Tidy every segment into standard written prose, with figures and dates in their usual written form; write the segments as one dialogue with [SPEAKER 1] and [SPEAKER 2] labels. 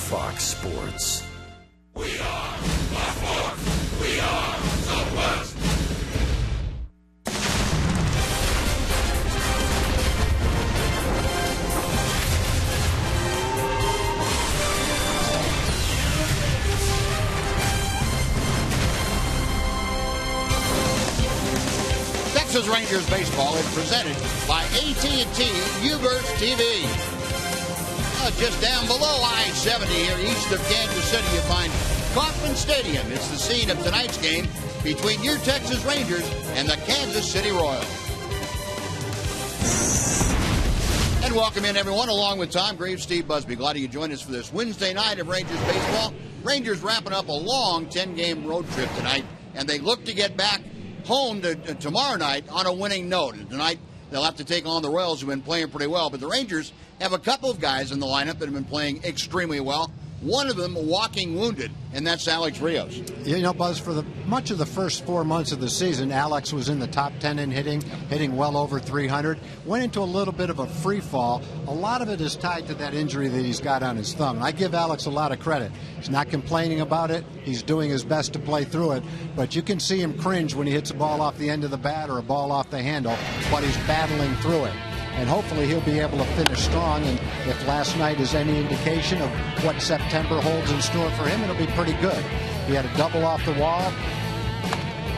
[SPEAKER 1] Fox Sports.
[SPEAKER 2] We are Fox Sports. We are Southwest.
[SPEAKER 3] Texas Rangers baseball is presented by AT&T Uverse TV. Just down below I-70 here east of Kansas City, you find Kauffman Stadium. It's the scene of tonight's game between your Texas Rangers and the Kansas City Royals. And welcome in, everyone, along with Tom Graves, Steve Busby. Glad you joined us for this Wednesday night of Rangers baseball. Rangers wrapping up a long 10-game road trip tonight, and they look to get back home tomorrow night on a winning note. And tonight they'll have to take on the Royals, who've been playing pretty well. But the Rangers have a couple of guys in the lineup that have been playing extremely well. One of them walking wounded, and that's Alex Rios.
[SPEAKER 4] You know, Buzz, for much of the first 4 months of the season, Alex was in the top 10 in hitting well over 300. Went into a little bit of a free fall. A lot of it is tied to that injury that he's got on his thumb. And I give Alex a lot of credit. He's not complaining about it. He's doing his best to play through it. But you can see him cringe when he hits a ball off the end of the bat or a ball off the handle, but he's battling through it. And hopefully he'll be able to finish strong. And if last night is any indication of what September holds in store for him, it'll be pretty good. He had a double off the wall.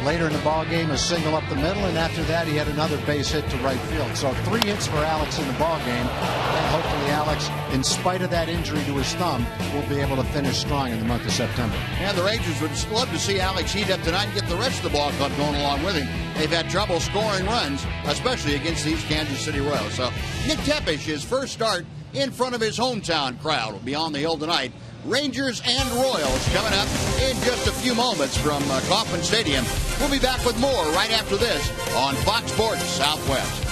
[SPEAKER 4] Later in the ball game, a single up the middle, and after that, he had another base hit to right field. So 3 hits for Alex in the ball game. And hopefully Alex, in spite of that injury to his thumb, will be able to finish strong in the month of September.
[SPEAKER 3] And the Rangers would love to see Alex heat up tonight and get the rest of the ball club going along with him. They've had trouble scoring runs, especially against these Kansas City Royals. So Nick Tepesch, his first start in front of his hometown crowd, will be on the hill tonight. Rangers and Royals coming up in just a few moments from Kauffman Stadium. We'll be back with more right after this on Fox Sports Southwest.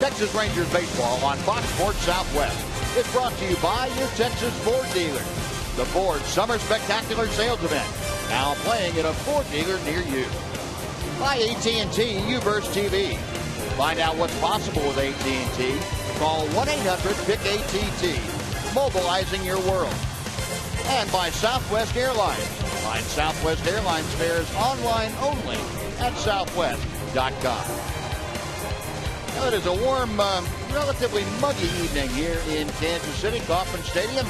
[SPEAKER 3] Texas Rangers baseball on Fox Sports Southwest is brought to you by your Texas Ford dealer. The Ford Summer Spectacular Sales Event. Now playing at a Ford dealer near you. By AT&T U-verse TV. Find out what's possible with AT&T. Call 1-800-PIC-ATT. Mobilizing your world. And by Southwest Airlines. Find Southwest Airlines fares online only at southwest.com. Well, it is a warm, relatively muggy evening here in Kansas City, Kauffman Stadium.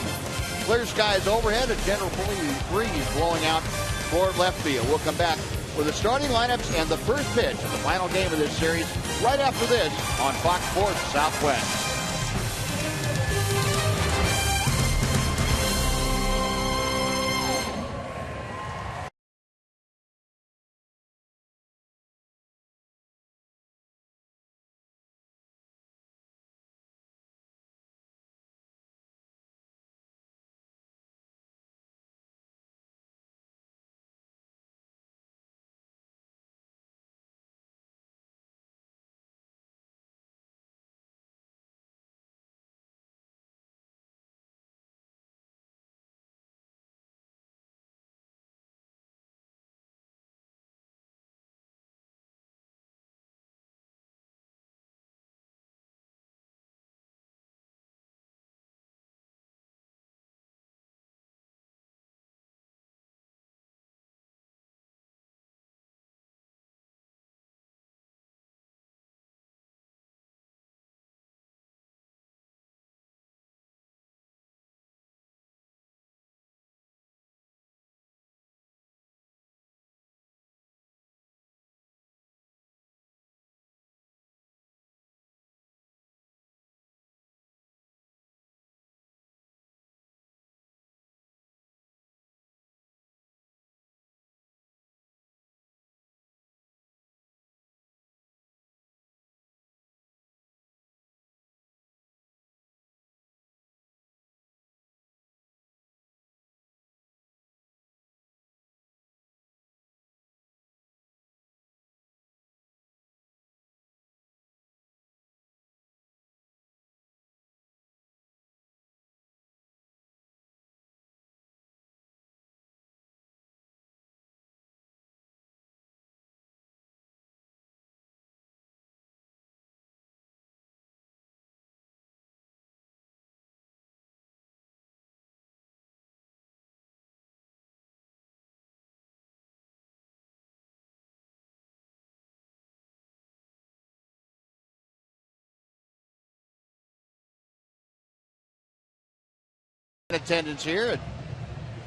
[SPEAKER 3] Clear skies overhead, a gentle breeze blowing out toward left field. We'll come back with the starting lineups and the first pitch of the final game of this series right after this on Fox Sports Southwest. Attendance here. It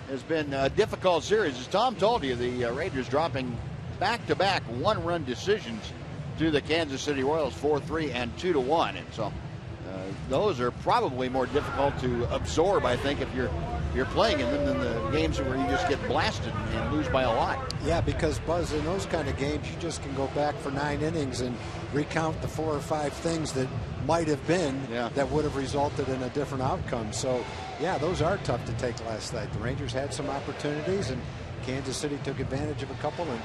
[SPEAKER 3] has been a difficult series. As Tom told you, the Rangers dropping back-to-back one-run decisions to the Kansas City Royals 4-3 and 2-1. And so those are probably more difficult to absorb, I think, if you're playing in them than the games where you just get blasted and lose by a lot.
[SPEAKER 4] Yeah, because, Buzz, in those kind of games, you just can go back for 9 innings and recount the 4 or 5 things that might have been that would have resulted in a different outcome. So, yeah, those are tough to take last night. The Rangers had some opportunities, and Kansas City took advantage of a couple, and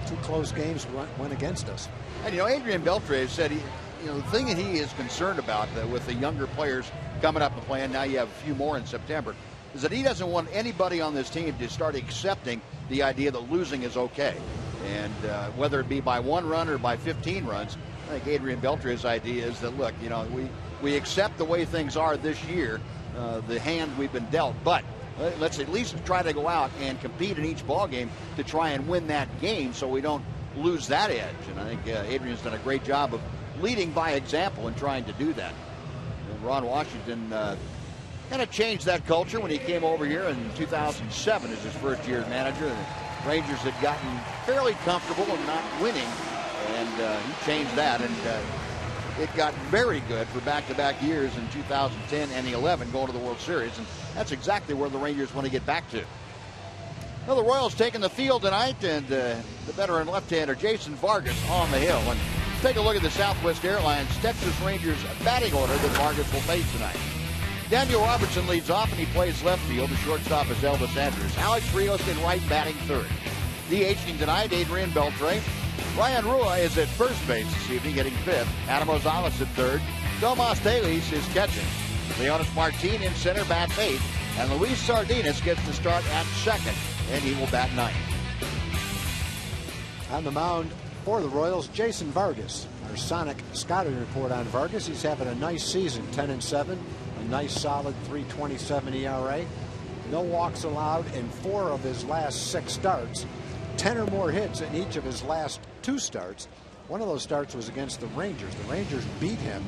[SPEAKER 4] 2 close games went against us.
[SPEAKER 3] And, Adrian Beltre said, the thing that he is concerned about with the younger players coming up and playing, now you have a few more in September, is that he doesn't want anybody on this team to start accepting the idea that losing is okay. And whether it be by 1 run or by 15 runs, I think Adrian Beltre's idea is that, look, we accept the way things are this year, the hand we've been dealt, but let's at least try to go out and compete in each ball game to try and win that game so we don't lose that edge. And I think Adrian's done a great job of leading by example and trying to do that. And Ron Washington kind of changed that culture when he came over here in 2007 as his first year as manager. The Rangers had gotten fairly comfortable and not winning, and he changed that, and it got very good for back-to-back years in 2010 and 11 going to the World Series, and that's exactly where the Rangers want to get back to. Well, the Royals taking the field tonight, and the veteran left-hander Jason Vargas on the hill. And take a look at the Southwest Airlines Texas Rangers batting order that Vargas will face tonight. Daniel Robertson leads off, and he plays left field. The shortstop is Elvis Andrus. Alex Rios in right, batting third. DHing tonight, Adrian Beltre. Ryan Rua is at first base this evening, hitting fifth. Adam Rosales at third. Tomas Telis is catching. Leonis Martin in center, bats eighth. And Luis Sardinas gets to start at second, and he will bat ninth.
[SPEAKER 4] On the mound for the Royals, Jason Vargas. Our Sonic scouting report on Vargas. He's having a nice season, 10-7, a nice solid 3.27 ERA. No walks allowed in 4 of his last 6 starts. 10 or more hits in each of his last 2 starts. One of those starts was against the Rangers. The Rangers beat him.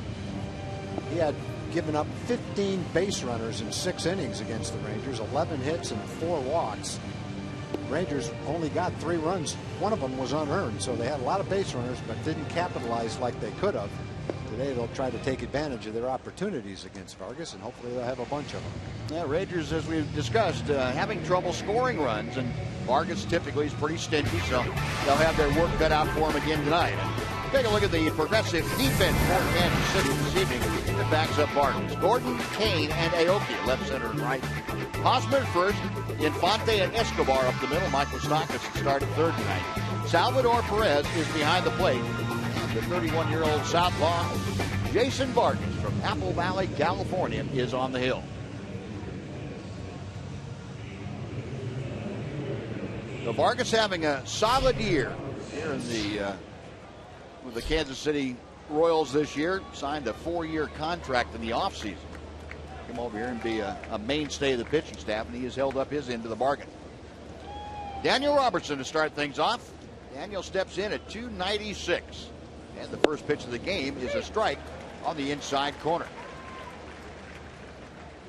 [SPEAKER 4] He had given up 15 base runners in 6 innings against the Rangers, 11 hits and 4 walks. Rangers only got 3 runs. One of them was unearned, so they had a lot of base runners but didn't capitalize like they could have. Today they'll try to take advantage of their opportunities against Vargas, and hopefully they'll have a bunch of them.
[SPEAKER 3] Yeah, Rangers, as we've discussed, having trouble scoring runs, and Vargas typically is pretty stingy, so they'll have their work cut out for him again tonight. Take a look at the progressive defense for Kansas City this evening. It backs up Vargas, Gordon, Kane, and Aoki, left, center, and right. Hosmer first, Infante and Escobar up the middle. Michael Stockus started third tonight. Salvador Perez is behind the plate. The 31-year-old southpaw Jason Vargas from Apple Valley, California, is on the hill. So Vargas having a solid year here in the with the Kansas City Royals this year. Signed a 4-year contract in the offseason. Come over here and be a mainstay of the pitching staff, and he has held up his end of the bargain. Daniel Robertson to start things off. Daniel steps in at 296. And the first pitch of the game is a strike on the inside corner.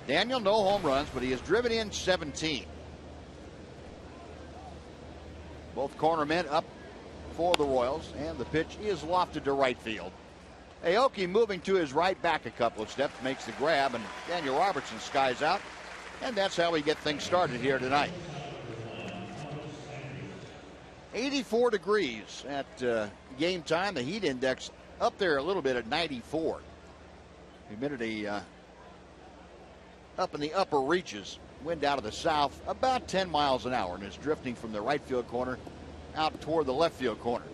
[SPEAKER 3] Daniel, no home runs, but he has driven in 17. Both cornermen up for the Royals, and the pitch is lofted to right field. Aoki moving to his right back a couple of steps, makes the grab, and Daniel Robertson skies out. And that's how we get things started here tonight. 84 degrees at game time. The heat index up there a little bit at 94. Humidity up in the upper reaches. Wind out of the south about 10 miles an hour, and it's drifting from the right field corner out toward the left field corner.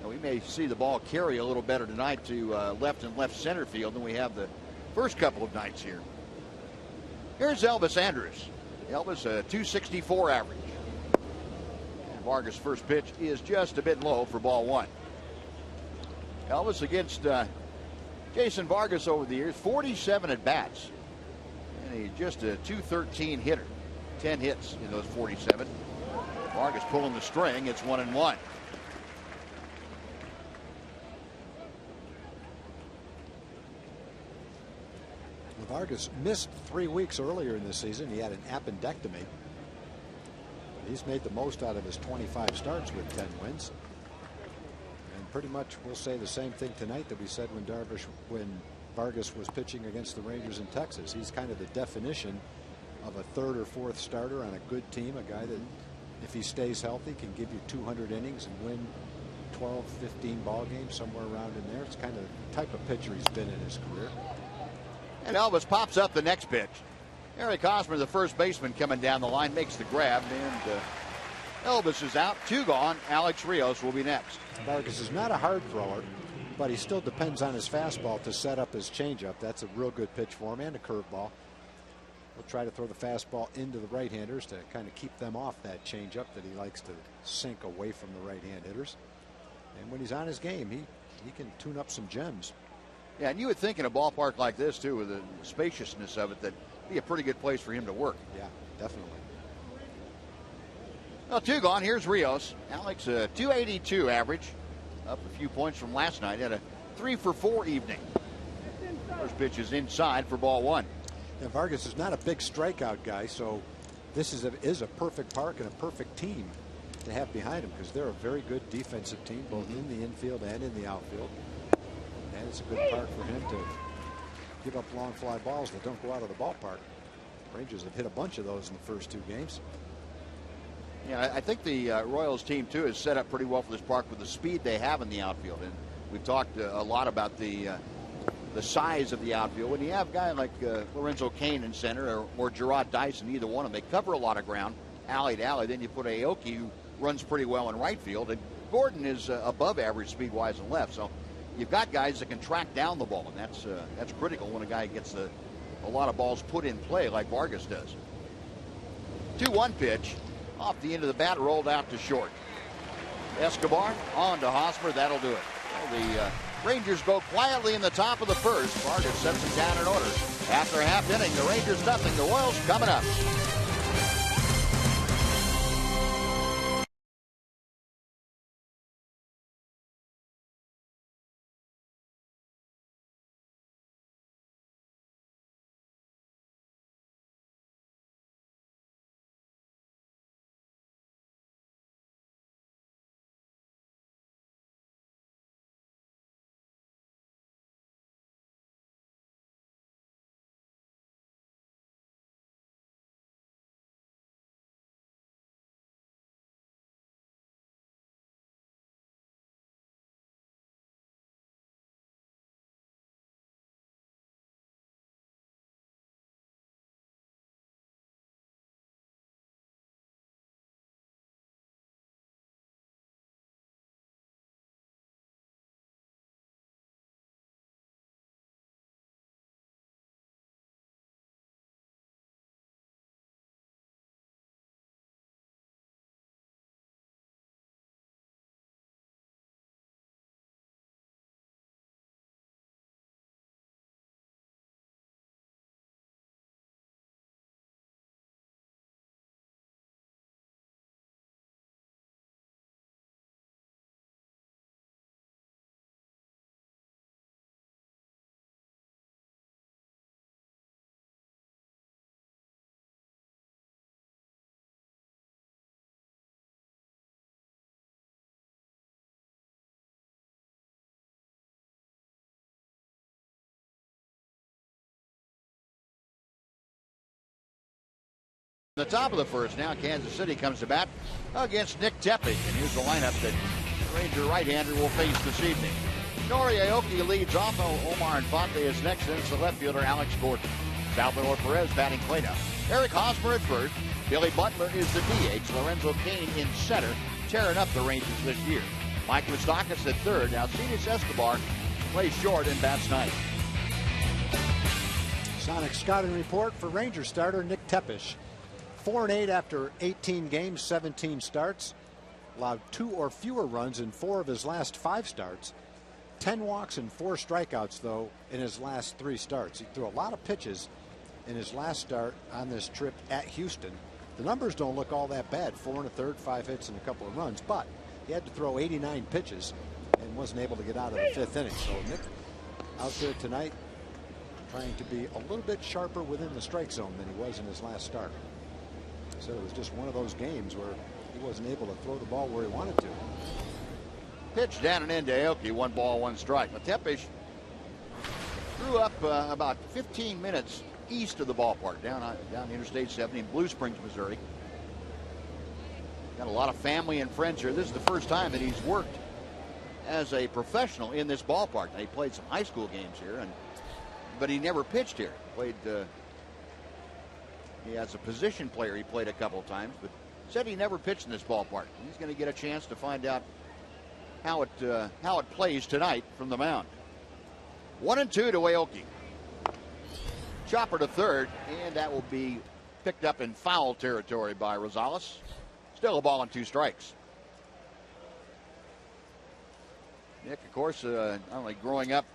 [SPEAKER 3] Now we may see the ball carry a little better tonight to left and left center field than we have the first couple of nights here. Here's Elvis Andrus. Elvis, a 264 average. And Vargas' first pitch is just a bit low for ball 1. Elvis against Jason Vargas over the years, 47 at bats. And he's just a 213 hitter. 10 hits in those 47. Vargas pulling the string. It's 1-1.
[SPEAKER 4] Vargas missed 3 weeks earlier in the season. He had an appendectomy. He's made the most out of his 25 starts with 10 wins. And pretty much we'll say the same thing tonight that we said when Vargas was pitching against the Rangers in Texas. He's kind of the definition of a 3rd or 4th starter on a good team, a guy that if he stays healthy can give you 200 innings and win 12, 15 ball games, somewhere around in there. It's kind of the type of pitcher he's been in his career.
[SPEAKER 3] And Elvis pops up the next pitch. Eric Hosmer, the first baseman, coming down the line, makes the grab, and Elvis is out. 2 gone. Alex Rios will be next.
[SPEAKER 4] Vargas is not a hard thrower, but he still depends on his fastball to set up his changeup. That's a real good pitch for him, and a curveball. He'll try to throw the fastball into the right-handers to kind of keep them off that changeup that he likes to sink away from the right-hand hitters. And when he's on his game, he can tune up some gems.
[SPEAKER 3] Yeah, and you would think in a ballpark like this, too, with the spaciousness of it, that'd be a pretty good place for him to work.
[SPEAKER 4] Yeah, definitely.
[SPEAKER 3] Well, 2 gone. Here's Rios. Alex, a 282 average, up a few points from last night. Had a 3-for-4 evening. First pitch is inside for ball 1.
[SPEAKER 4] Yeah, Vargas is not a big strikeout guy, so this is a perfect park and a perfect team to have behind him, because they're a very good defensive team, both in the infield and in the outfield. And it's a good park for him to give up long fly balls that don't go out of the ballpark. Rangers have hit a bunch of those in the first 2 games.
[SPEAKER 3] Yeah, I think the Royals team, too, is set up pretty well for this park with the speed they have in the outfield. And we've talked a lot about the size of the outfield. When you have a guy like Lorenzo Cain in center or Gerard Dyson, either one of them, they cover a lot of ground, alley to alley. Then you put Aoki, who runs pretty well in right field. And Gordon is above average speed-wise in left. So you've got guys that can track down the ball, and that's critical when a guy gets a lot of balls put in play like Vargas does. 2-1 pitch Off the end of the bat, rolled out to short. Escobar on to Hosmer. That'll do it. Well, the Rangers go quietly in the top of the first. Vargas sets them down in order. After a half inning, the Rangers nothing. The Royals coming up. The top of the first now, Kansas City comes to bat against Nick Tepish, and here's the lineup that the Ranger right-hander will face this evening. Nori Aoki leads off. Omar Infante is next, and it's the left fielder Alex Gordon. Salvador Perez batting cleanup. Eric Hosmer at first. Billy Butler is the DH. Lorenzo Cain in center, tearing up the Rangers this year. Mike Moustakas at third. Now, Alcides Escobar plays short and bats ninth.
[SPEAKER 4] Sonic scouting report for Ranger starter Nick Tepish. 4-8 after 18 games, 17 starts. Allowed 2 or fewer runs in 4 of his last 5 starts. 10 walks and 4 strikeouts, though, in his last 3 starts. He threw a lot of pitches in his last start on this trip at Houston. The numbers don't look all that bad. 4 1/3, 5 hits, and a couple of runs. But he had to throw 89 pitches and wasn't able to get out of the 5th inning. So Nick out there tonight trying to be a little bit sharper within the strike zone than he was in his last start. So it was just one of those games where he wasn't able to throw the ball where he wanted to.
[SPEAKER 3] Pitch down and into Aoki, 1 ball, 1 strike. But Tepish grew up about 15 minutes east of the ballpark, down Interstate 70 in Blue Springs, Missouri. Got a lot of family and friends here. This is the first time that he's worked as a professional in this ballpark. Now, he played some high school games here, but he never pitched here. Played. He has a position player he played a couple of times, but said he never pitched in this ballpark. He's going to get a chance to find out how it plays tonight from the mound. 1-2 to Aoki. Chopper to third, and that will be picked up in foul territory by Rosales. Still a ball and 2 strikes. Nick, of course, not only growing up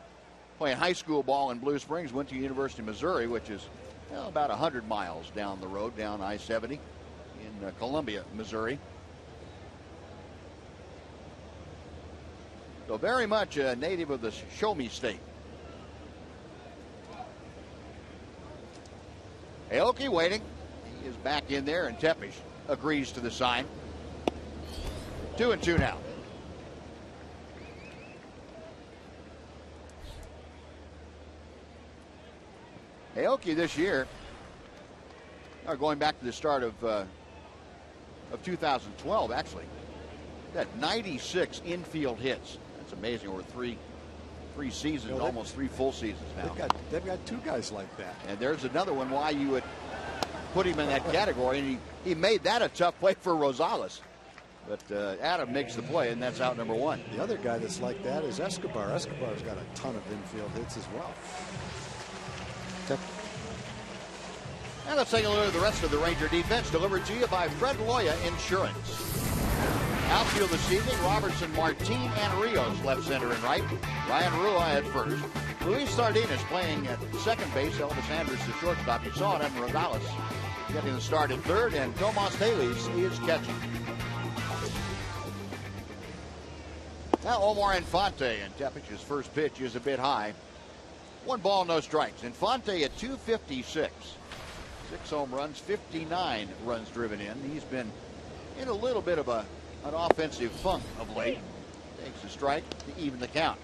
[SPEAKER 3] playing high school ball in Blue Springs, went to University of Missouri, which is about 100 miles down the road, down I-70 in Columbia, Missouri. So very much a native of the Show Me State. Aoki waiting. He is back in there, and Tepish agrees to the sign. 2-2 now. Aoki this year, going back to the start of 2012, actually, got 96 infield hits. That's amazing. Over three seasons, almost 3 full seasons now.
[SPEAKER 4] They've got 2 guys like that.
[SPEAKER 3] And there's another one why you would put him in that category. And he made that a tough play for Rosales. But Adam makes the play, and that's out number 1.
[SPEAKER 4] The other guy that's like that is Escobar. Escobar's got a ton of infield hits as well.
[SPEAKER 3] And let's take a look at the rest of the Ranger defense, delivered to you by Fred Loya Insurance. Outfield this evening, Robertson, Martin, and Rios left, center, and right. Ryan Rua at first. Luis Sardinas playing at second base. Elvis Andrus the shortstop. You saw it. Evan Rosales getting the start at third, and Tomas Haley's is catching. Now Omar Infante, and Tepich's first pitch is a bit high. 1 ball, no strikes. Infante at 256. 6 home runs, 59 runs driven in. He's been in a little bit of an offensive funk of late. Takes a strike to even the count.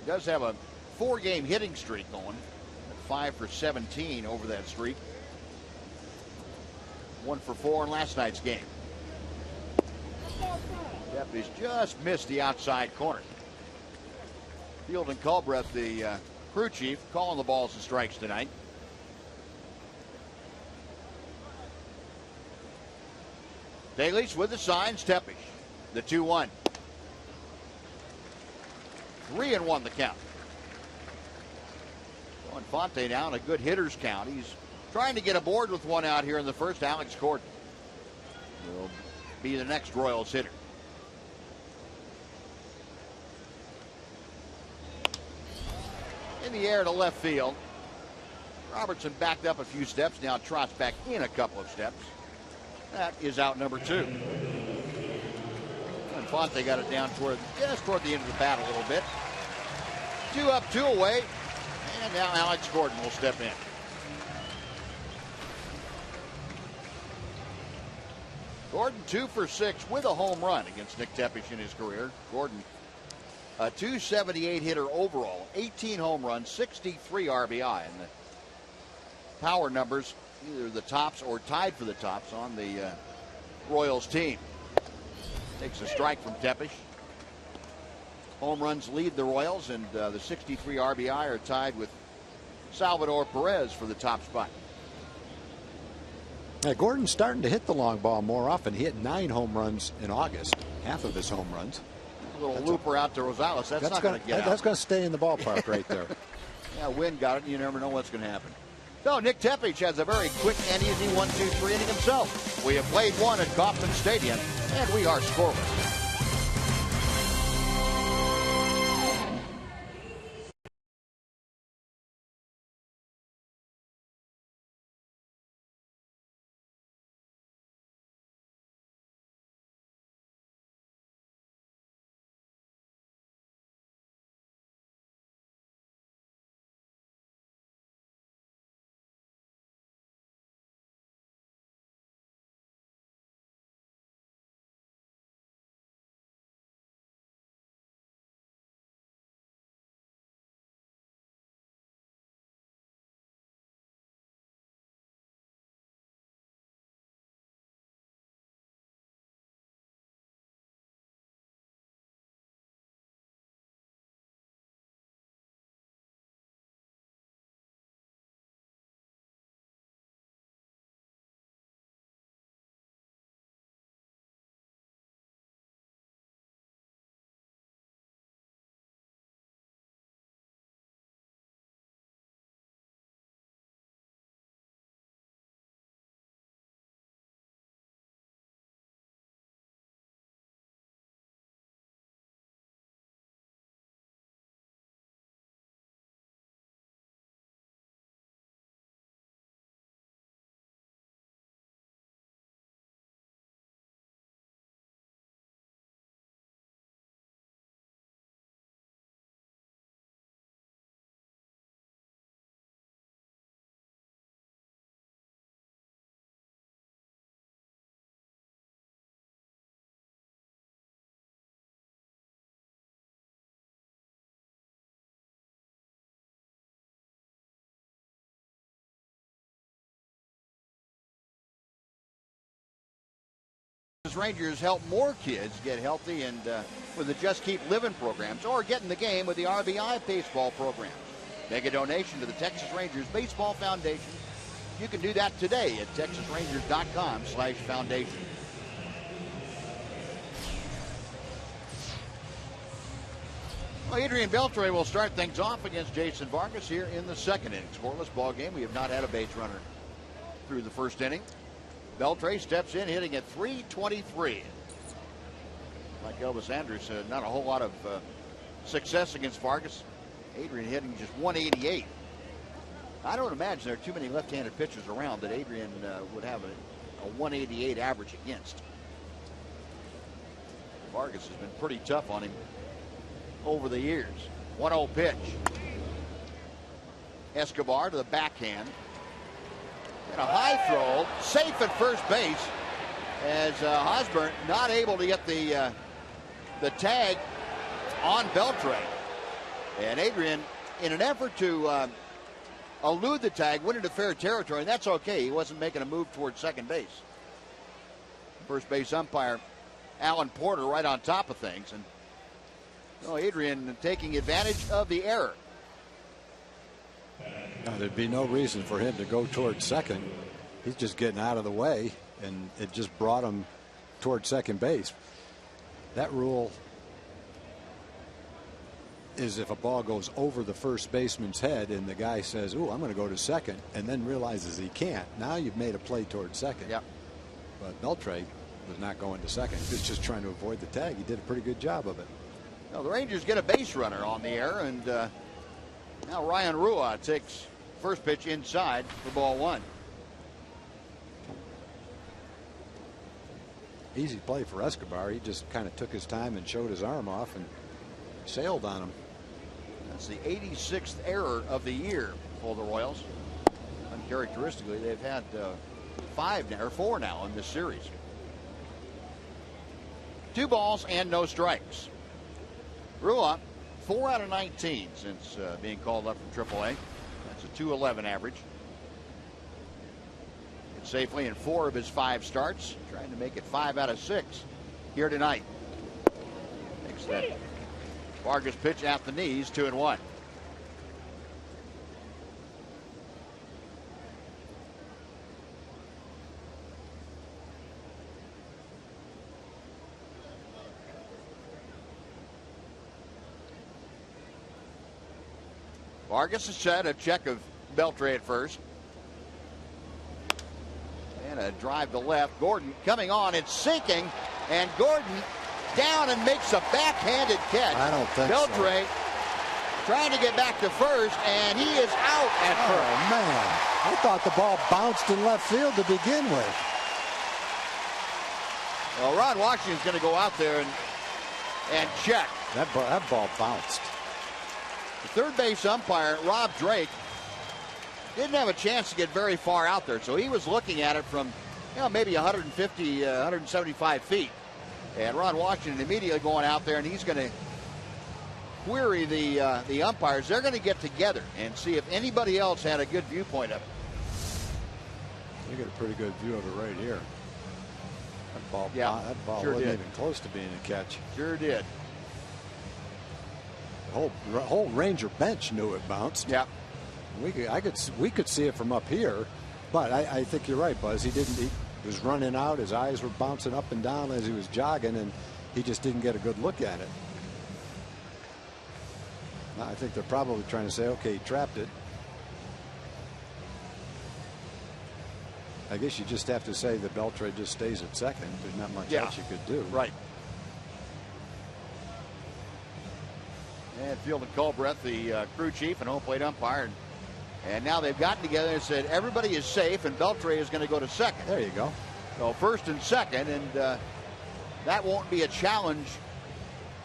[SPEAKER 3] He does have a 4-game hitting streak going. 5 for 17 over that streak. 1 for 4 in last night's game. Tepish just missed the outside corner. Field and Culbreth, the crew chief, calling the balls and strikes tonight. Daley's with the signs. Tepish, the 2-1. 3-1 the count. Infante now in a good hitter's count. He's trying to get aboard with one out here in the first. Alex Gordon will be the next Royals hitter. In the air to left field. Robertson backed up a few steps, now trots back in a couple of steps. That is out number 2. Infante got it down just toward the end of the bat a little bit. 2 up, 2 away. And now Alex Gordon will step in. Gordon 2 for 6 with a home run against Nick Tepish in his career. Gordon, a .278 hitter overall, 18 home runs, 63 RBI, and the power numbers either the tops or tied for the tops on the Royals team. Takes a strike from Tepish. Home runs lead the Royals, and the 63 RBI are tied with Salvador Perez for the top spot.
[SPEAKER 4] Yeah, Gordon's starting to hit the long ball more often. He hit 9 home runs in August, half of his home runs.
[SPEAKER 3] A little looper out to Rosales. That's not going to get out.
[SPEAKER 4] That's going to stay in the ballpark right there.
[SPEAKER 3] Yeah, Wynn got it, and you never know what's going to happen. So Nick Tepish has a very quick and easy 1-2-3 inning himself. We have played one at Kauffman Stadium, and we are scoreless. Rangers help more kids get healthy and with the Just Keep Living programs, or get in the game with the RBI baseball programs. Make a donation to the Texas Rangers Baseball Foundation. You can do that today at texasrangers.com/foundation. Well, Adrian Beltre will start things off against Jason Vargas here in the second inning. Scoreless ball game. We have not had a base runner through the first inning. Beltre steps in, hitting at .323. Like Elvis Andrus said, not a whole lot of success against Vargas. Adrian hitting just .188. I don't imagine there are too many left-handed pitchers around that Adrian would have a .188 average against. Vargas has been pretty tough on him over the years. 1-0 pitch. Escobar to the backhand. And a high throw, safe at first base, as Hosburn not able to get the tag on Beltre. And Adrian, in an effort to elude the tag, went into fair territory, and that's okay. He wasn't making a move towards second base. First base umpire Alan Porter right on top of things, and Adrian taking advantage of the error.
[SPEAKER 4] Now, there'd be no reason for him to go towards second. He's just getting out of the way, and it just brought him towards second base. That rule is if a ball goes over the first baseman's head and the guy says, "Ooh, I'm going to go to second," and then realizes he can't. Now you've made a play towards second.
[SPEAKER 3] Yep.
[SPEAKER 4] But Beltre was not going to second. He was just trying to avoid the tag. He did a pretty good job of it.
[SPEAKER 3] Well, the Rangers get a base runner on the air, and now Ryan Rua takes first pitch inside for ball one.
[SPEAKER 4] Easy play for Escobar. He just kind of took his time and showed his arm off and sailed on him.
[SPEAKER 3] That's the 86th error of the year for the Royals. Uncharacteristically, they've had 4 now in this series. 2 balls and no strikes. Rua, 4 out of 19 since being called up from AAA. That's a .211 average. Hit safely in 4 of his 5 starts, trying to make it 5 out of 6 here tonight. Makes that Vargas pitch at the knees, 2-1. Vargas has set a check of Beltre at first. And a drive to left. Gordon coming on and sinking. And Gordon down and makes a backhanded catch.
[SPEAKER 4] I don't think
[SPEAKER 3] Beltre trying to get back to first, and he is out at first.
[SPEAKER 4] Oh, man. I thought the ball bounced in left field to begin with.
[SPEAKER 3] Well, Ron Washington's going to go out there and check.
[SPEAKER 4] That ball bounced.
[SPEAKER 3] The third base umpire, Rob Drake, didn't have a chance to get very far out there, so he was looking at it from maybe 150, 175 feet. And Ron Washington immediately going out there, and he's going to query the umpires. They're going to get together and see if anybody else had a good viewpoint of it.
[SPEAKER 4] You get a pretty good view of it right here. That ball
[SPEAKER 3] sure
[SPEAKER 4] wasn't
[SPEAKER 3] did.
[SPEAKER 4] even close to being a catch.
[SPEAKER 3] Sure did.
[SPEAKER 4] The whole Ranger bench knew it bounced.
[SPEAKER 3] Yeah.
[SPEAKER 4] We could see it from up here, but I think you're right, Buzz. He was running out. His eyes were bouncing up and down as he was jogging, and he just didn't get a good look at it. I think they're probably trying to say, okay, he trapped it. I guess you just have to say that Beltre just stays at second. There's not much else you could do.
[SPEAKER 3] Right. And Field and Culbreth, the crew chief and home plate umpire, and now they've gotten together and said everybody is safe, and Beltre is going to go to second.
[SPEAKER 4] There you go.
[SPEAKER 3] So first and second, and that won't be a challenge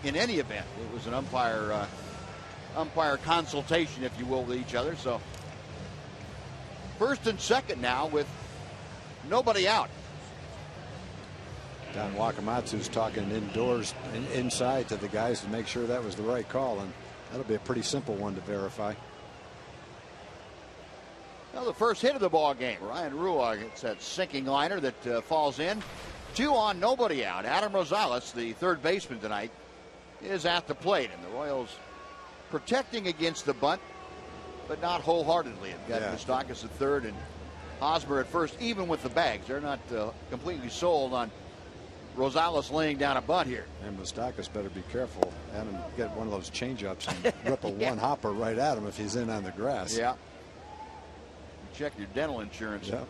[SPEAKER 3] in any event. It was an umpire consultation, if you will, with each other. So first and second now with nobody out.
[SPEAKER 4] Don Wakamatsu's talking indoors, inside to the guys to make sure that was the right call, and that'll be a pretty simple one to verify.
[SPEAKER 3] Now the first hit of the ball game, Ryan Rua gets that sinking liner that falls in. 2 on, nobody out. Adam Rosales, the third baseman tonight, is at the plate, and the Royals protecting against the bunt, but not wholeheartedly. They've got Moustakas at third and Hosmer at first, even with the bags. They're not completely sold on Rosales laying down a bunt here.
[SPEAKER 1] And Moustakas better be careful. Have him get one of those changeups and rip a one-hopper right at him if he's in on the grass.
[SPEAKER 3] Yeah. Check your dental insurance.
[SPEAKER 1] Yeah.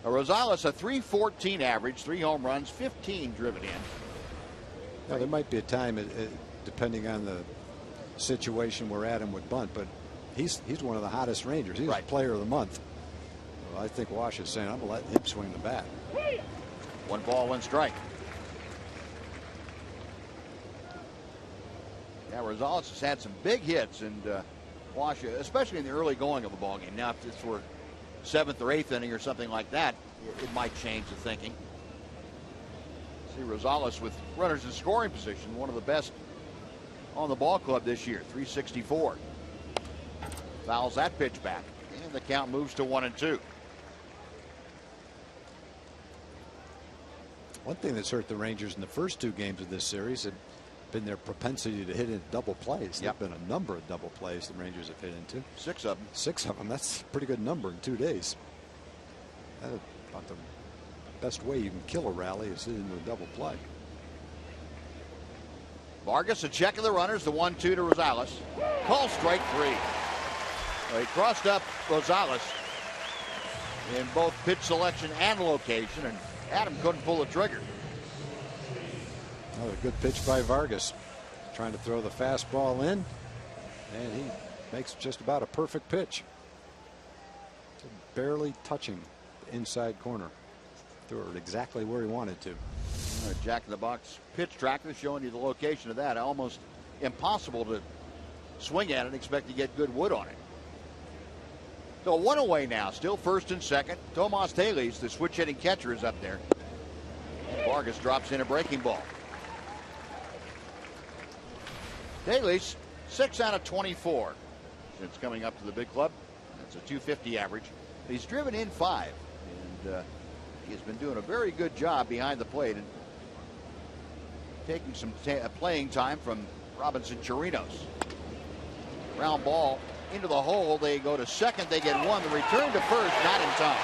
[SPEAKER 3] Rosales, a 314 average, 3 home runs, 15 driven in.
[SPEAKER 1] Now, there might be a time, depending on the situation we're at him with bunt, but he's one of the hottest Rangers. He's player of the month. Well, I think Wash is saying, I'm going to let him swing the bat.
[SPEAKER 3] 1 ball, 1 strike. Yeah, Rosales has had some big hits, and Wash, especially in the early going of a ball game. Now, if this were 7th or 8th inning or something like that, it might change the thinking. See Rosales with runners in scoring position, one of the best on the ball club this year, 364. Fouls that pitch back, and the count moves to 1-2.
[SPEAKER 1] One thing that's hurt the Rangers in the first 2 games of this series have been their propensity to hit in double plays.
[SPEAKER 3] Yep.
[SPEAKER 1] There've been a number of double plays the Rangers have hit into.
[SPEAKER 3] 6 of them.
[SPEAKER 1] 6 of them. That's a pretty good number in 2 days. That's about the best way you can kill a rally is hit into a double play.
[SPEAKER 3] Vargas a check of the runners, the 1-2 to Rosales. Call strike 3. Well, he crossed up Rosales in both pitch selection and location, and Adam couldn't pull the trigger.
[SPEAKER 1] Another good pitch by Vargas, trying to throw the fastball in, and he makes just about a perfect pitch. Barely touching the inside corner. Threw it exactly where he wanted to.
[SPEAKER 3] Jack in the Box pitch tracker showing you the location of that. Almost impossible to swing at it and expect to get good wood on it. So 1 away now, still 1st and 2nd. Tomas Taylor, the switch hitting catcher, is up there. And Vargas drops in a breaking ball. Taylor 6 out of 24 since coming up to the big club. That's a 250 average. He's driven in 5, and he's been doing a very good job behind the plate and taking some playing time from Robinson Chirinos. Ground ball into the hole. They go to second. They get 1. The return to first, not in time.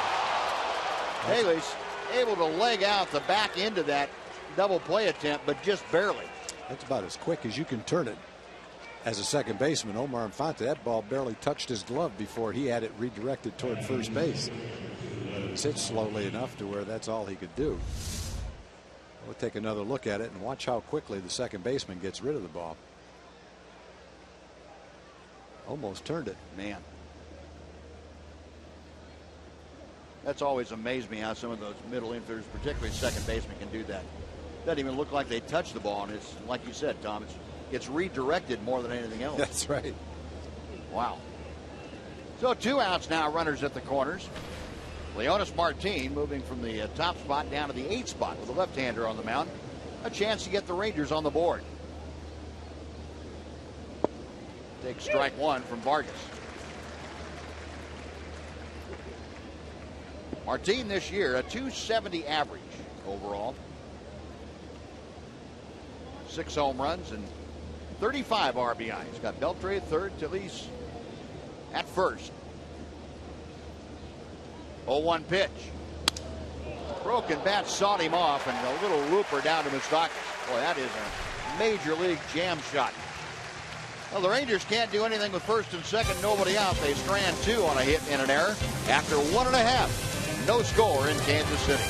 [SPEAKER 3] Taylor's able to leg out the back end of that double play attempt, but just barely.
[SPEAKER 1] That's about as quick as you can turn it. As a second baseman, Omar Infante, that ball barely touched his glove before he had it redirected toward first base. But it was hit slowly enough to where that's all he could do. We'll take another look at it and watch how quickly the second baseman gets rid of the ball. Almost turned it.
[SPEAKER 3] Man. That's always amazed me how some of those middle infielders, particularly second baseman, can do that. Doesn't even look like they touched the ball, and it's like you said, Tom, it's redirected more than anything else.
[SPEAKER 1] That's right.
[SPEAKER 3] Wow. So 2 outs now, runners at the corners. Leonis Martin moving from the top spot down to the 8th spot with a left-hander on the mound. A chance to get the Rangers on the board. Take strike 1 from Vargas. Martin this year a 270 average overall. 6 home runs and 35 RBIs. He's got Beltre at third, Tatis at first. 0-1 pitch. Broken bat sawed him off, and a little looper down to Moustakas. Boy, that is a major league jam shot. Well, the Rangers can't do anything with 1st and 2nd, nobody out. They strand 2 on a hit and an error after 1.5. No score in Kansas City.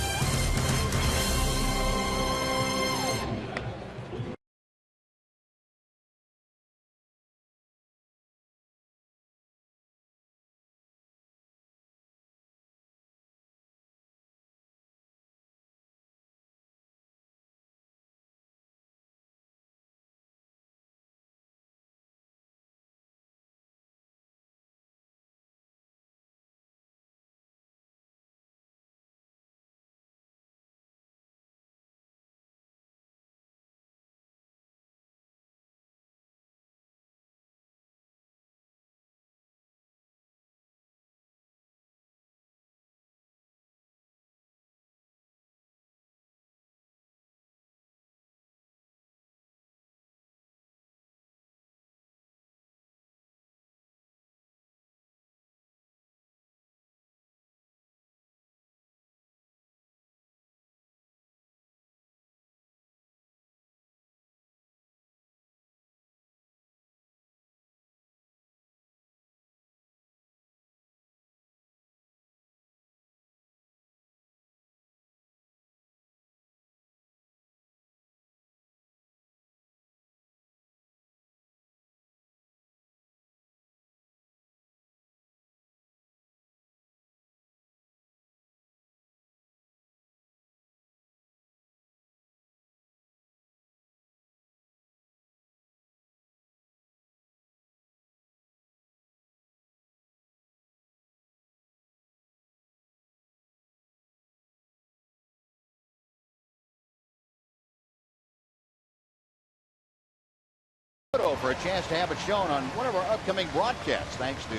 [SPEAKER 3] a chance to have it shown on one of our upcoming broadcasts, thanks to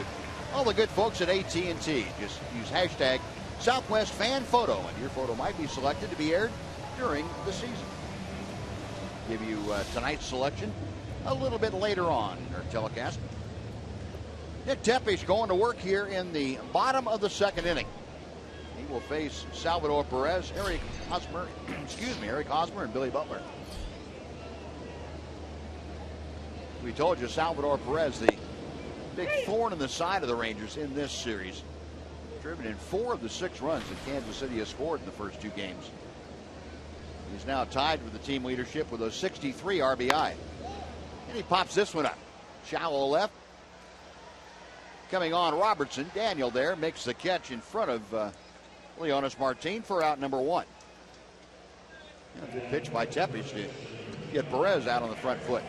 [SPEAKER 3] all the good folks at AT&T. Just use hashtag Southwest Fan Photo, and your photo might be selected to be aired during the season. Give you tonight's selection a little bit later on in our telecast. Nick Tepesch going to work here in the bottom of the second inning. He will face Salvador Perez, Eric Hosmer, and Billy Butler. We told you Salvador Perez, the big thorn in the side of the Rangers in this series. Driven in 4 of the 6 runs that Kansas City has scored in the first 2 games. He's now tied with the team leadership with those 63 RBI. And he pops this one up. Shallow left. Coming on Robertson. Daniel there makes the catch in front of Leonis Martin for out number 1. Good pitch by Tepesch to get Perez out on the front foot.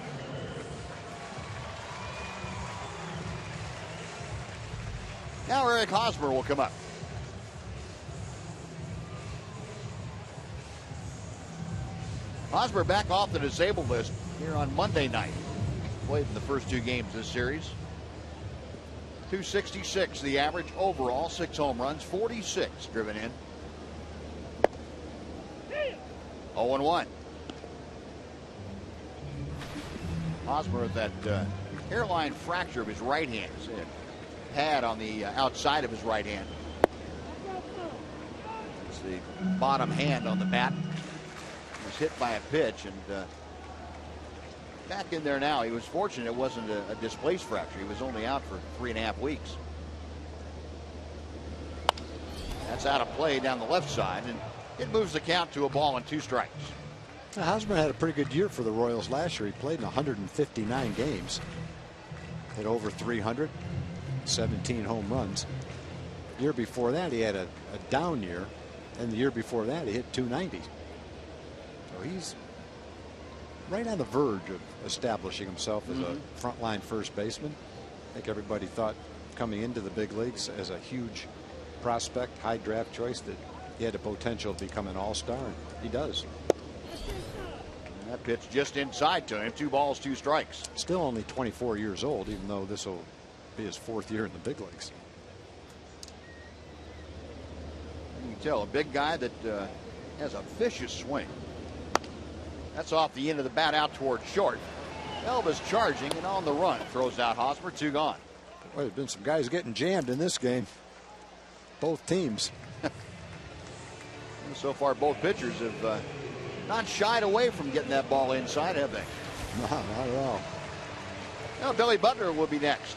[SPEAKER 3] Now Eric Hosmer will come up. Hosmer back off the disabled list here on Monday night. Played in the first 2 games this series. 266 the average overall, 6 home runs, 46 driven in. 0-1. Hosmer with that hairline fracture of his right hand. Pad on the outside of his right hand. It's the bottom hand on the bat. He was hit by a pitch and back in there now. He was fortunate it wasn't a displaced fracture. He was only out for 3.5 weeks. That's out of play down the left side, and it moves the count to a ball and 2 strikes.
[SPEAKER 1] Now, Hosmer had a pretty good year for the Royals last year. He played in 159 games. Hit over 300. 17 home runs. The year before that he had a down year, and the year before that he hit 290. So he's right on the verge of establishing himself as a frontline first baseman. I think everybody thought coming into the big leagues as a huge prospect, high draft choice, that he had the potential to become an all-star, and he does.
[SPEAKER 3] And that pitch just inside to him. 2 balls, 2 strikes.
[SPEAKER 1] Still only 24 years old, even though this will be his 4th year in the big leagues.
[SPEAKER 3] You can tell a big guy that has a vicious swing. That's off the end of the bat out toward short. Elvis charging and on the run. Throws out Hosmer. 2 gone.
[SPEAKER 1] Well, there's been some guys getting jammed in this game. Both teams.
[SPEAKER 3] So far both pitchers have not shied away from getting that ball inside, have they?
[SPEAKER 1] No, not at all.
[SPEAKER 3] Now Billy Butler will be next.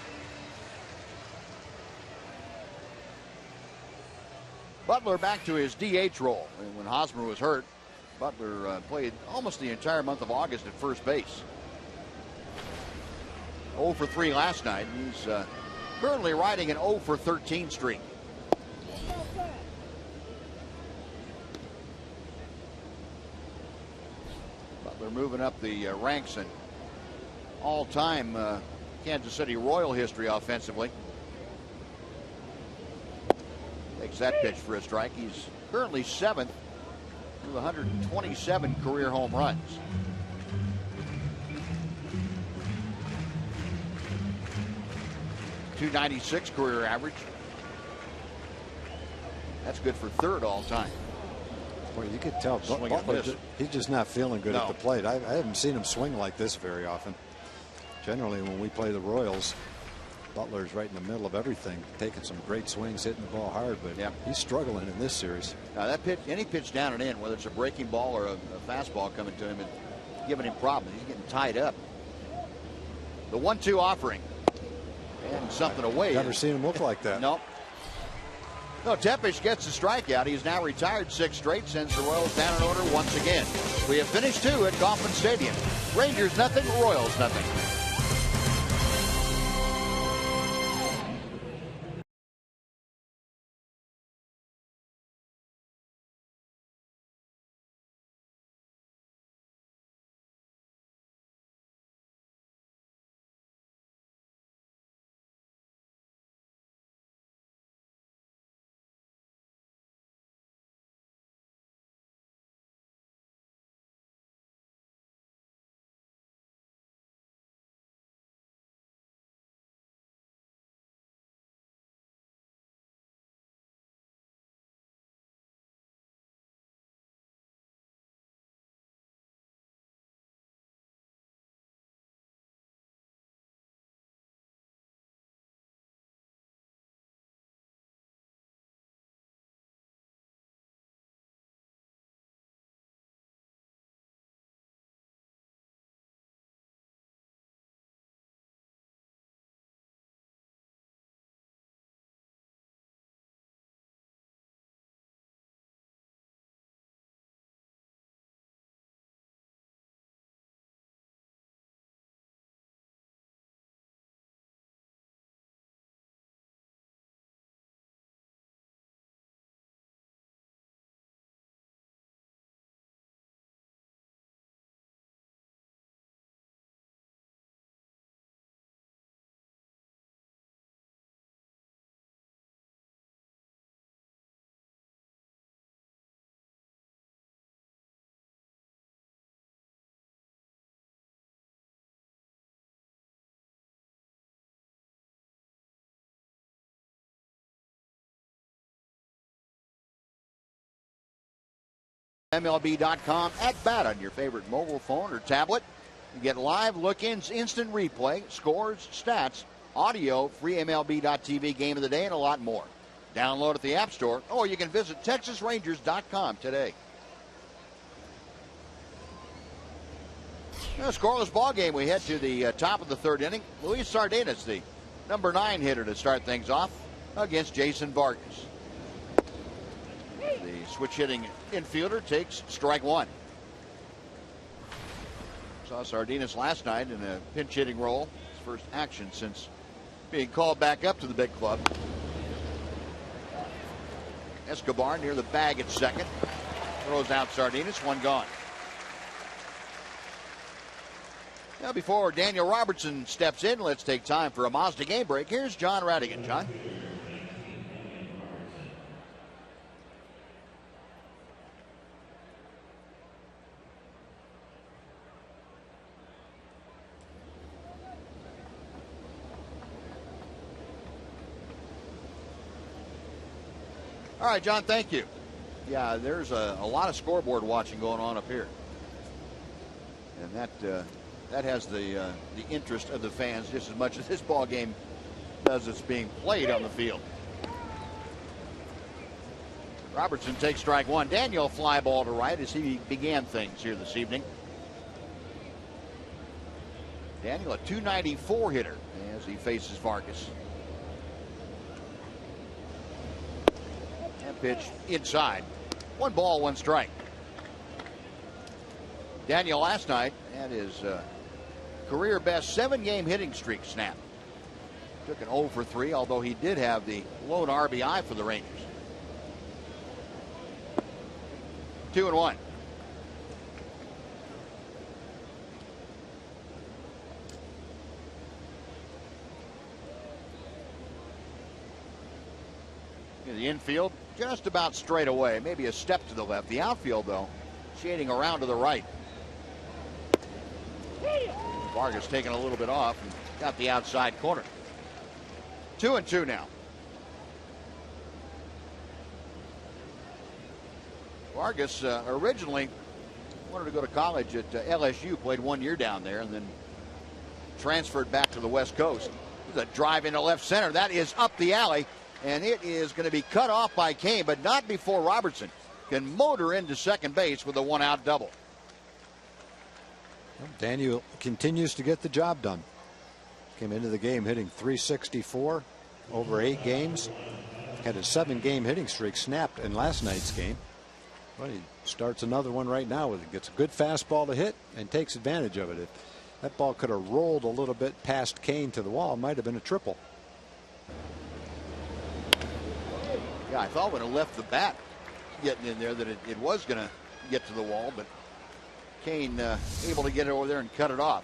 [SPEAKER 3] Butler back to his DH role. And when Hosmer was hurt, Butler played almost the entire month of August at first base. 0 for 3 last night. He's currently riding an 0 for 13 streak. Butler moving up the ranks in all-time Kansas City Royal history offensively. Takes that pitch for a strike. He's currently 7th with 127 career home runs. .296 career average. That's good for 3rd all time.
[SPEAKER 1] Boy, you could tell Butler, he's just not feeling good at the plate. I haven't seen him swing like this very often. Generally, when we play the Royals, Butler's right in the middle of everything, taking some great swings, hitting the ball hard, but he's struggling in this series.
[SPEAKER 3] Now that pitch, any pitch down and in, whether it's a breaking ball or a fastball coming to him and giving him problems, he's getting tied up. The 1-2 offering. And something away.
[SPEAKER 1] Never seen him look like that.
[SPEAKER 3] Nope. No, Tepesch gets the strikeout. He's now retired 6 straight, sends the Royals down in order once again. We have finished 2 at Kauffman Stadium. Rangers nothing, Royals nothing. MLB.com at bat on your favorite mobile phone or tablet. You get live look-ins, instant replay, scores, stats, audio, free MLB.tv game of the day, and a lot more. Download at the App Store, or you can visit TexasRangers.com today. A scoreless ball game. We head to the top of the third inning. Luis Sardinas, the number 9 hitter, to start things off against Jason Vargas. The switch-hitting infielder takes strike one. Saw Sardinas last night in a pinch-hitting role. His first action since being called back up to the big club. Escobar near the bag at second. Throws out Sardinas, one gone. Now before Daniel Robertson steps in, let's take time for a Mazda game break. Here's John Radigan. John? All right, John, thank you. Yeah, there's a lot of scoreboard watching going on up here. And that has the interest of the fans just as much as this ball game does it's being played on the field. Robertson takes strike one. Daniel fly ball to right as he began things here this evening. Daniel, a .294 hitter as he faces Vargas. And pitch inside. One ball, one strike. Daniel last night had his career best 7-game hitting streak snapped. Took an 0 for 3, although he did have the lone RBI for the Rangers. 2-1. In the infield, just about straight away, maybe a step to the left. The outfield, though, shading around to the right. Vargas taking a little bit off and got the outside corner. 2-2 now. Vargas originally wanted to go to college at LSU, played 1 year down there, and then transferred back to the West Coast. There's a drive into left center. That is up the alley, and it is going to be cut off by Kane, but not before Robertson can motor into second base with a 1-out double.
[SPEAKER 1] Daniel continues to get the job done. Came into the game hitting .364 over 8 games. Had a 7-game hitting streak snapped in last night's game. Well, he starts another one right now with it. Gets a good fastball to hit and takes advantage of it. If that ball could have rolled a little bit past Kane to the wall, it might have been a triple.
[SPEAKER 3] Yeah, I thought when it left the bat getting in there that it was going to get to the wall, but Kane able to get it over there and cut it off.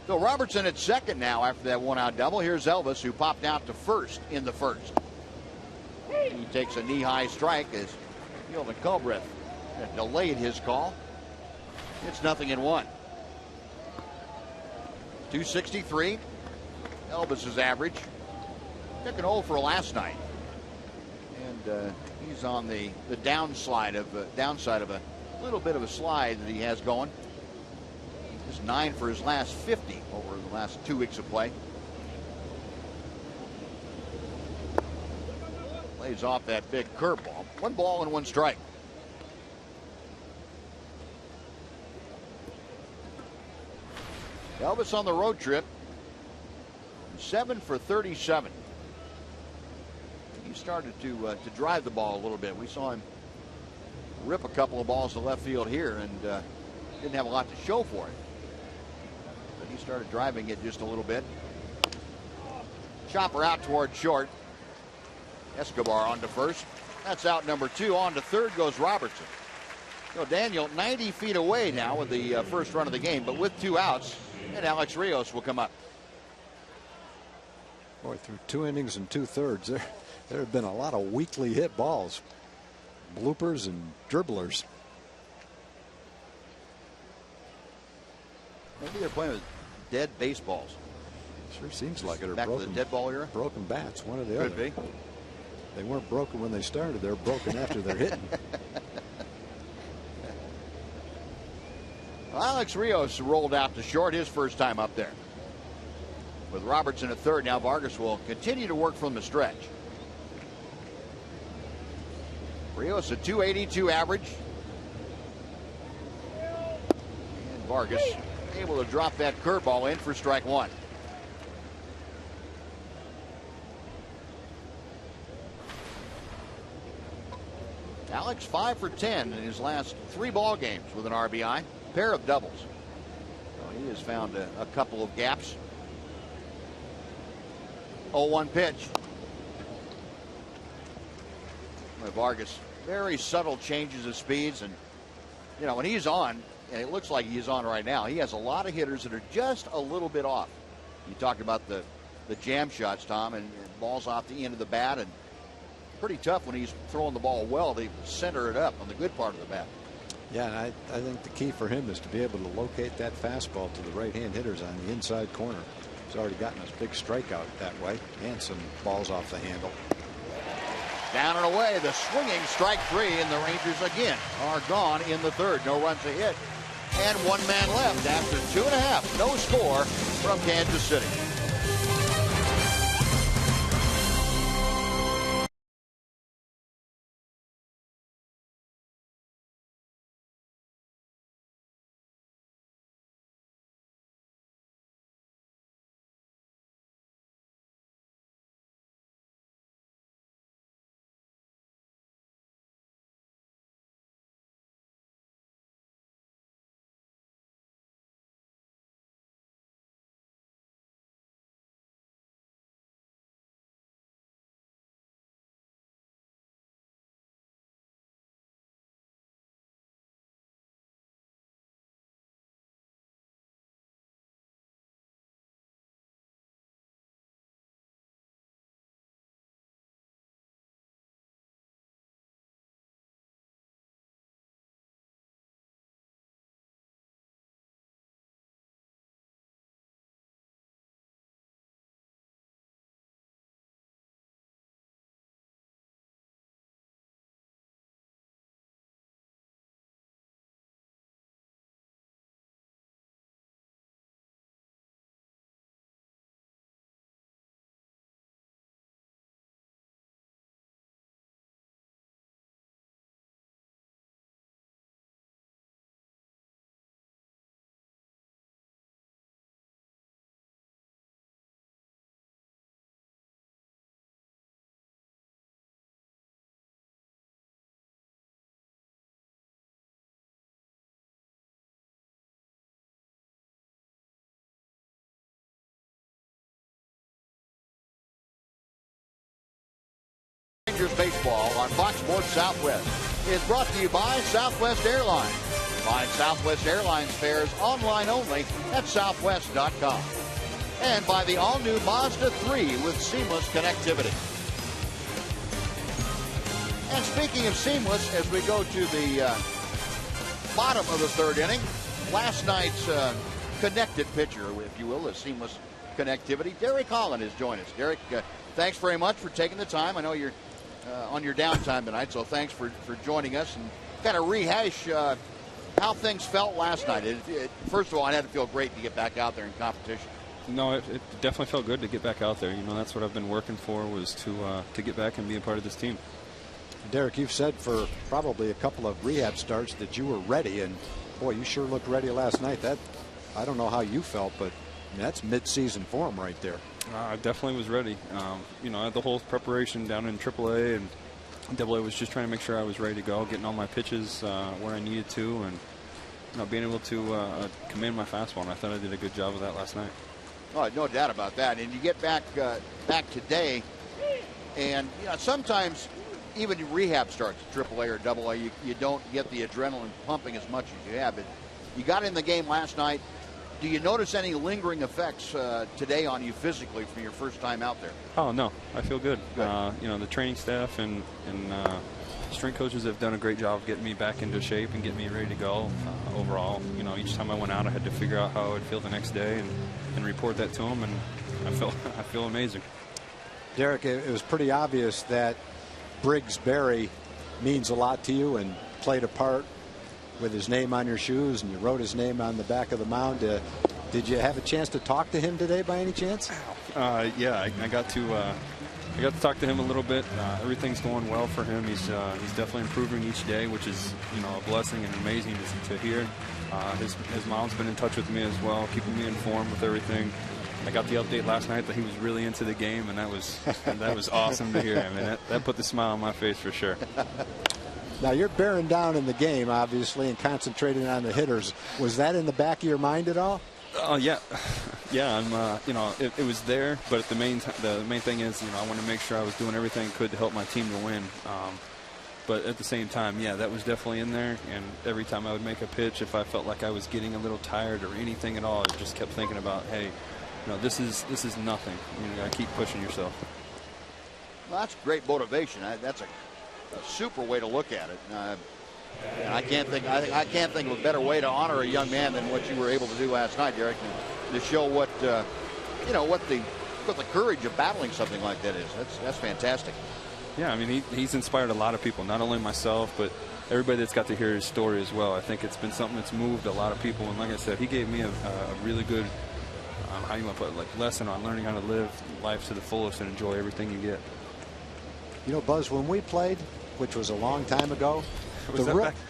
[SPEAKER 3] So Robertson at second now after that 1-out double. Here's Elvis, who popped out to first in the first. He takes a knee-high strike as Gilda Culbreth delayed his call. It's 0-1. 263. Elvis's average. Took an 0 for last night. And he's on the downside of a little bit of a slide that he has going. Just 9 for his last 50 over the last 2 weeks of play. Lays off that big curveball. 1 ball and 1 strike. Elvis on the road trip. 7 for 37. He started to drive the ball a little bit. We saw him rip a couple of balls to left field here and didn't have a lot to show for it. But he started driving it just a little bit. Chopper out toward short. Escobar on to first. That's out number 2. On to third goes Robertson. So Daniel 90 feet away now with the first run of the game, but with 2 outs, and Alex Rios will come up.
[SPEAKER 1] Boy, through 2 innings and 2/3, there have been a lot of weakly hit balls. Bloopers and dribblers.
[SPEAKER 3] Maybe they're playing with dead baseballs.
[SPEAKER 1] Sure seems like it. Or
[SPEAKER 3] back
[SPEAKER 1] broken,
[SPEAKER 3] to the dead ball era.
[SPEAKER 1] Broken bats, one or the
[SPEAKER 3] Could
[SPEAKER 1] other.
[SPEAKER 3] be.
[SPEAKER 1] They weren't broken when they started. They're broken after they're hitting.
[SPEAKER 3] Well, Alex Rios rolled out to short his first time up there. With Robertson at third, now Vargas will continue to work from the stretch. Rios a .282 average. And Vargas able to drop that curveball in for strike one. Alex 5 for 10 in his last 3 ball games with an RBI, pair of doubles. So he has found a couple of gaps. 0-1 pitch. Vargas, very subtle changes of speeds, and you know when he's on, and it looks like he's on right now, he has a lot of hitters that are just a little bit off. You talked about the jam shots, Tom, and balls off the end of the bat, and pretty tough when he's throwing the ball well to center it up on the good part of the bat.
[SPEAKER 1] Yeah, and I think the key for him is to be able to locate that fastball to the right-hand hitters on the inside corner. He's already gotten a big strikeout that way, and some balls off the handle.
[SPEAKER 3] Down and away, the swinging strike 3, and the Rangers again are gone in the third. No runs a hit, and 1 man left after 2.5. No score from Kansas City. Rangers baseball on Fox Sports Southwest is brought to you by Southwest Airlines. Find Southwest Airlines fares online only at southwest.com. And by the all-new Mazda 3 with seamless connectivity. And speaking of seamless, as we go to the bottom of the third inning, last night's connected pitcher, if you will, the seamless connectivity, Derek Holland has joined us. Derek, thanks very much for taking the time. I know you're on your downtime tonight, so thanks for joining us and kind of rehash how things felt last night. First of all, it had to feel great to get back out there in competition.
[SPEAKER 5] No, it definitely felt good to get back out there. You know, that's what I've been working for, was to get back and be a part of this team.
[SPEAKER 1] Derek, you've said for probably a couple of rehab starts that you were ready, and boy, you sure looked ready last night. That, I don't know how you felt, but that's mid-season form right there.
[SPEAKER 5] I definitely was ready. You know, I had the whole preparation down in AAA, and AA was just trying to make sure I was ready to go, getting all my pitches where I needed to, and you know, being able to command my fastball. And I thought I did a good job of that last night.
[SPEAKER 3] Oh, no doubt about that. And you get back today, and you know, sometimes even rehab starts at AAA or AA, you don't get the adrenaline pumping as much as you have. But you got in the game last night. Do you notice any lingering effects today on you physically from your first time out there?
[SPEAKER 5] Oh, no. I feel good. You know, the training staff and strength coaches have done a great job of getting me back into shape and getting me ready to go. Overall, you know, each time I went out, I had to figure out how I would feel the next day and report that to them, and I feel amazing.
[SPEAKER 1] Derek, it was pretty obvious that Briggs Berry means a lot to you and played a part with his name on your shoes, and you wrote his name on the back of the mound. Did you have a chance to talk to him today by any chance?
[SPEAKER 5] Yeah, I got to talk to him a little bit. Everything's going well for him. He's definitely improving each day, which is a blessing and amazing to hear. His mom's been in touch with me as well, keeping me informed with everything. I got the update last night that he was really into the game, and that was awesome to hear. I mean, that put the smile on my face for sure.
[SPEAKER 1] Now you're bearing down in the game, obviously, and concentrating on the hitters. Was that in the back of your mind at all?
[SPEAKER 5] Yeah. I'm. It was there, but the main thing is, I want to make sure I was doing everything I could to help my team to win. But at the same time, yeah, that was definitely in there. And every time I would make a pitch, if I felt like I was getting a little tired or anything at all, I just kept thinking about, hey, this is nothing. You got to keep pushing yourself.
[SPEAKER 3] Well, that's great motivation. That's a super way to look at it. And I can't think of a better way to honor a young man than what you were able to do last night, Derek, to show what the courage of battling something like that is. That's fantastic.
[SPEAKER 5] Yeah, I mean, he's inspired a lot of people, not only myself, but everybody that's got to hear his story as well. I think it's been something that's moved a lot of people. And like I said, he gave me a really good, how you want to put it, lesson on learning how to live life to the fullest and enjoy everything you get.
[SPEAKER 1] Buzz, when we played, which was a long time ago,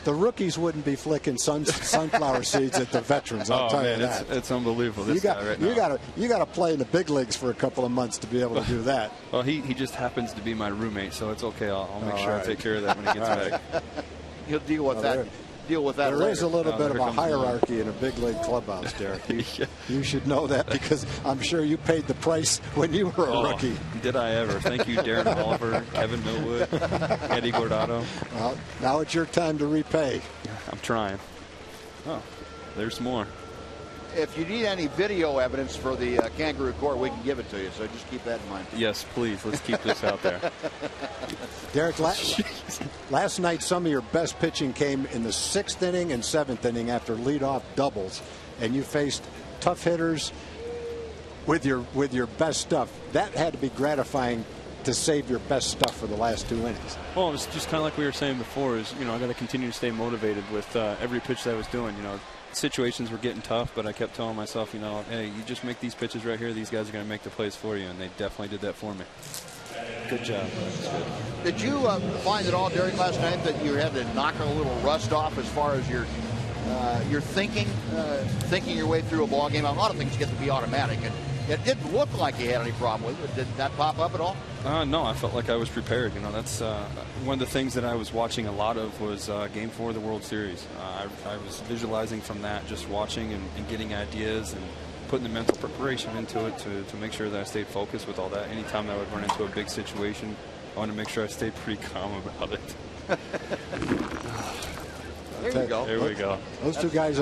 [SPEAKER 1] the rookies wouldn't be flicking sunflower seeds at the veterans. I'll tell you that.
[SPEAKER 5] It's unbelievable.
[SPEAKER 1] You got to play in the big leagues for a couple of months to be able to do that.
[SPEAKER 5] Well, he just happens to be my roommate, so it's okay. I'll make sure I take care of that when he gets back.
[SPEAKER 3] He'll deal with that. Deal with that.
[SPEAKER 1] There is a little bit of a hierarchy in a big league clubhouse, Derek. You should know that, because I'm sure you paid the price when you were a rookie.
[SPEAKER 5] Did I ever? Thank you, Darren Oliver, Kevin Millwood, Eddie Guardado.
[SPEAKER 1] Well, now it's your time to repay.
[SPEAKER 5] I'm trying. Oh, there's more.
[SPEAKER 3] If you need any video evidence for the Kangaroo Court, we can give it to you, so just keep that in mind.
[SPEAKER 5] Yes, please. Let's keep this out there.
[SPEAKER 1] Derek, last night some of your best pitching came in the 6th inning and 7th inning after leadoff doubles, and you faced tough hitters with your best stuff. That had to be gratifying to save your best stuff for the last 2 innings.
[SPEAKER 5] Well, it's just kind of like we were saying before, is I got to continue to stay motivated with every pitch that I was doing. Situations were getting tough, but I kept telling myself, hey, you just make these pitches right here, these guys are going to make the plays for you, and they definitely did that for me. Good job.
[SPEAKER 3] Did you find at all, Derek, last night that you had to knock a little rust off as far as your thinking your way through a ball game? A lot of things get to be automatic, and it didn't look like you had any problem with it. Did that pop up at all?
[SPEAKER 5] No, I felt like I was prepared. That's one of the things that I was watching a lot of was Game 4 of the World Series. I was visualizing from that, just watching and getting ideas and putting the mental preparation into it to make sure that I stayed focused with all that. Anytime I would run into a big situation, I wanted to make sure I stayed pretty calm about it.
[SPEAKER 3] There you go.
[SPEAKER 5] There we go.
[SPEAKER 1] Those two guys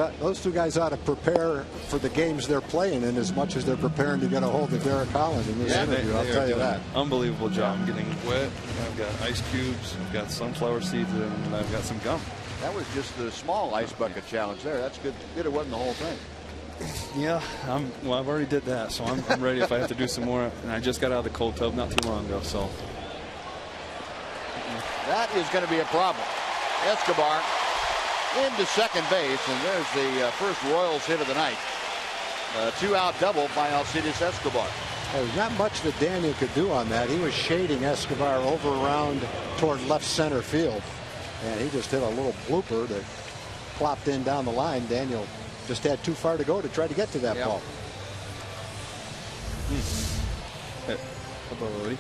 [SPEAKER 1] ought to prepare for the games they're playing in as much as they're preparing to get a hold of Derek Holland in this interview. I'll tell you that.
[SPEAKER 5] Unbelievable job. I'm getting wet. I've got ice cubes. I've got sunflower seeds, and I've got some gum.
[SPEAKER 3] That was just the small ice bucket challenge there. That's good. Good, it wasn't the whole thing.
[SPEAKER 5] Yeah, I've already did that, so I'm ready if I have to do some more. And I just got out of the cold tub not too long ago, so.
[SPEAKER 3] That is going to be a problem. Escobar into second base, and there's the first Royals hit of the night. 2-out double by Alcides Escobar.
[SPEAKER 1] There's not much that Daniel could do on that. He was shading Escobar over around toward left center field, and he just hit a little blooper that plopped in down the line. Daniel just had too far to go to try to get to that ball.
[SPEAKER 5] Hey, Woody.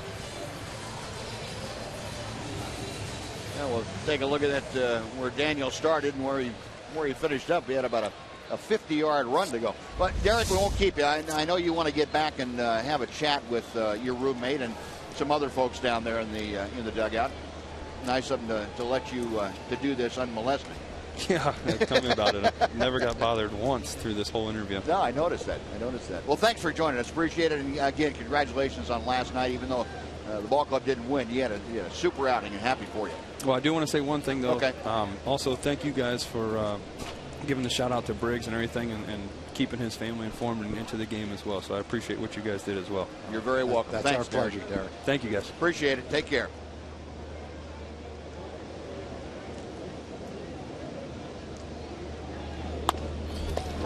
[SPEAKER 3] Yeah, we'll take a look at that where Daniel started and where he finished up. He had about a 50-yard run to go. But Derek, we won't keep you. I know you want to get back and have a chat with your roommate and some other folks down there in the dugout. Nice of them to let you to do this unmolested.
[SPEAKER 5] Yeah, tell me about it. I never got bothered once through this whole interview.
[SPEAKER 3] No, I noticed that. Well, thanks for joining us. Appreciate it. And again, congratulations on last night. Even though the ball club didn't win, you had a super outing, and happy for you.
[SPEAKER 5] Well, I do want to say one thing, though.
[SPEAKER 3] Okay.
[SPEAKER 5] Also, thank you guys for giving the shout out to Briggs and everything, and keeping his family informed and into the game as well. So I appreciate what you guys did as well.
[SPEAKER 3] You're very welcome.
[SPEAKER 1] That's
[SPEAKER 3] thanks,
[SPEAKER 1] our pleasure, Derek.
[SPEAKER 5] Thank you, guys.
[SPEAKER 3] Appreciate it. Take care.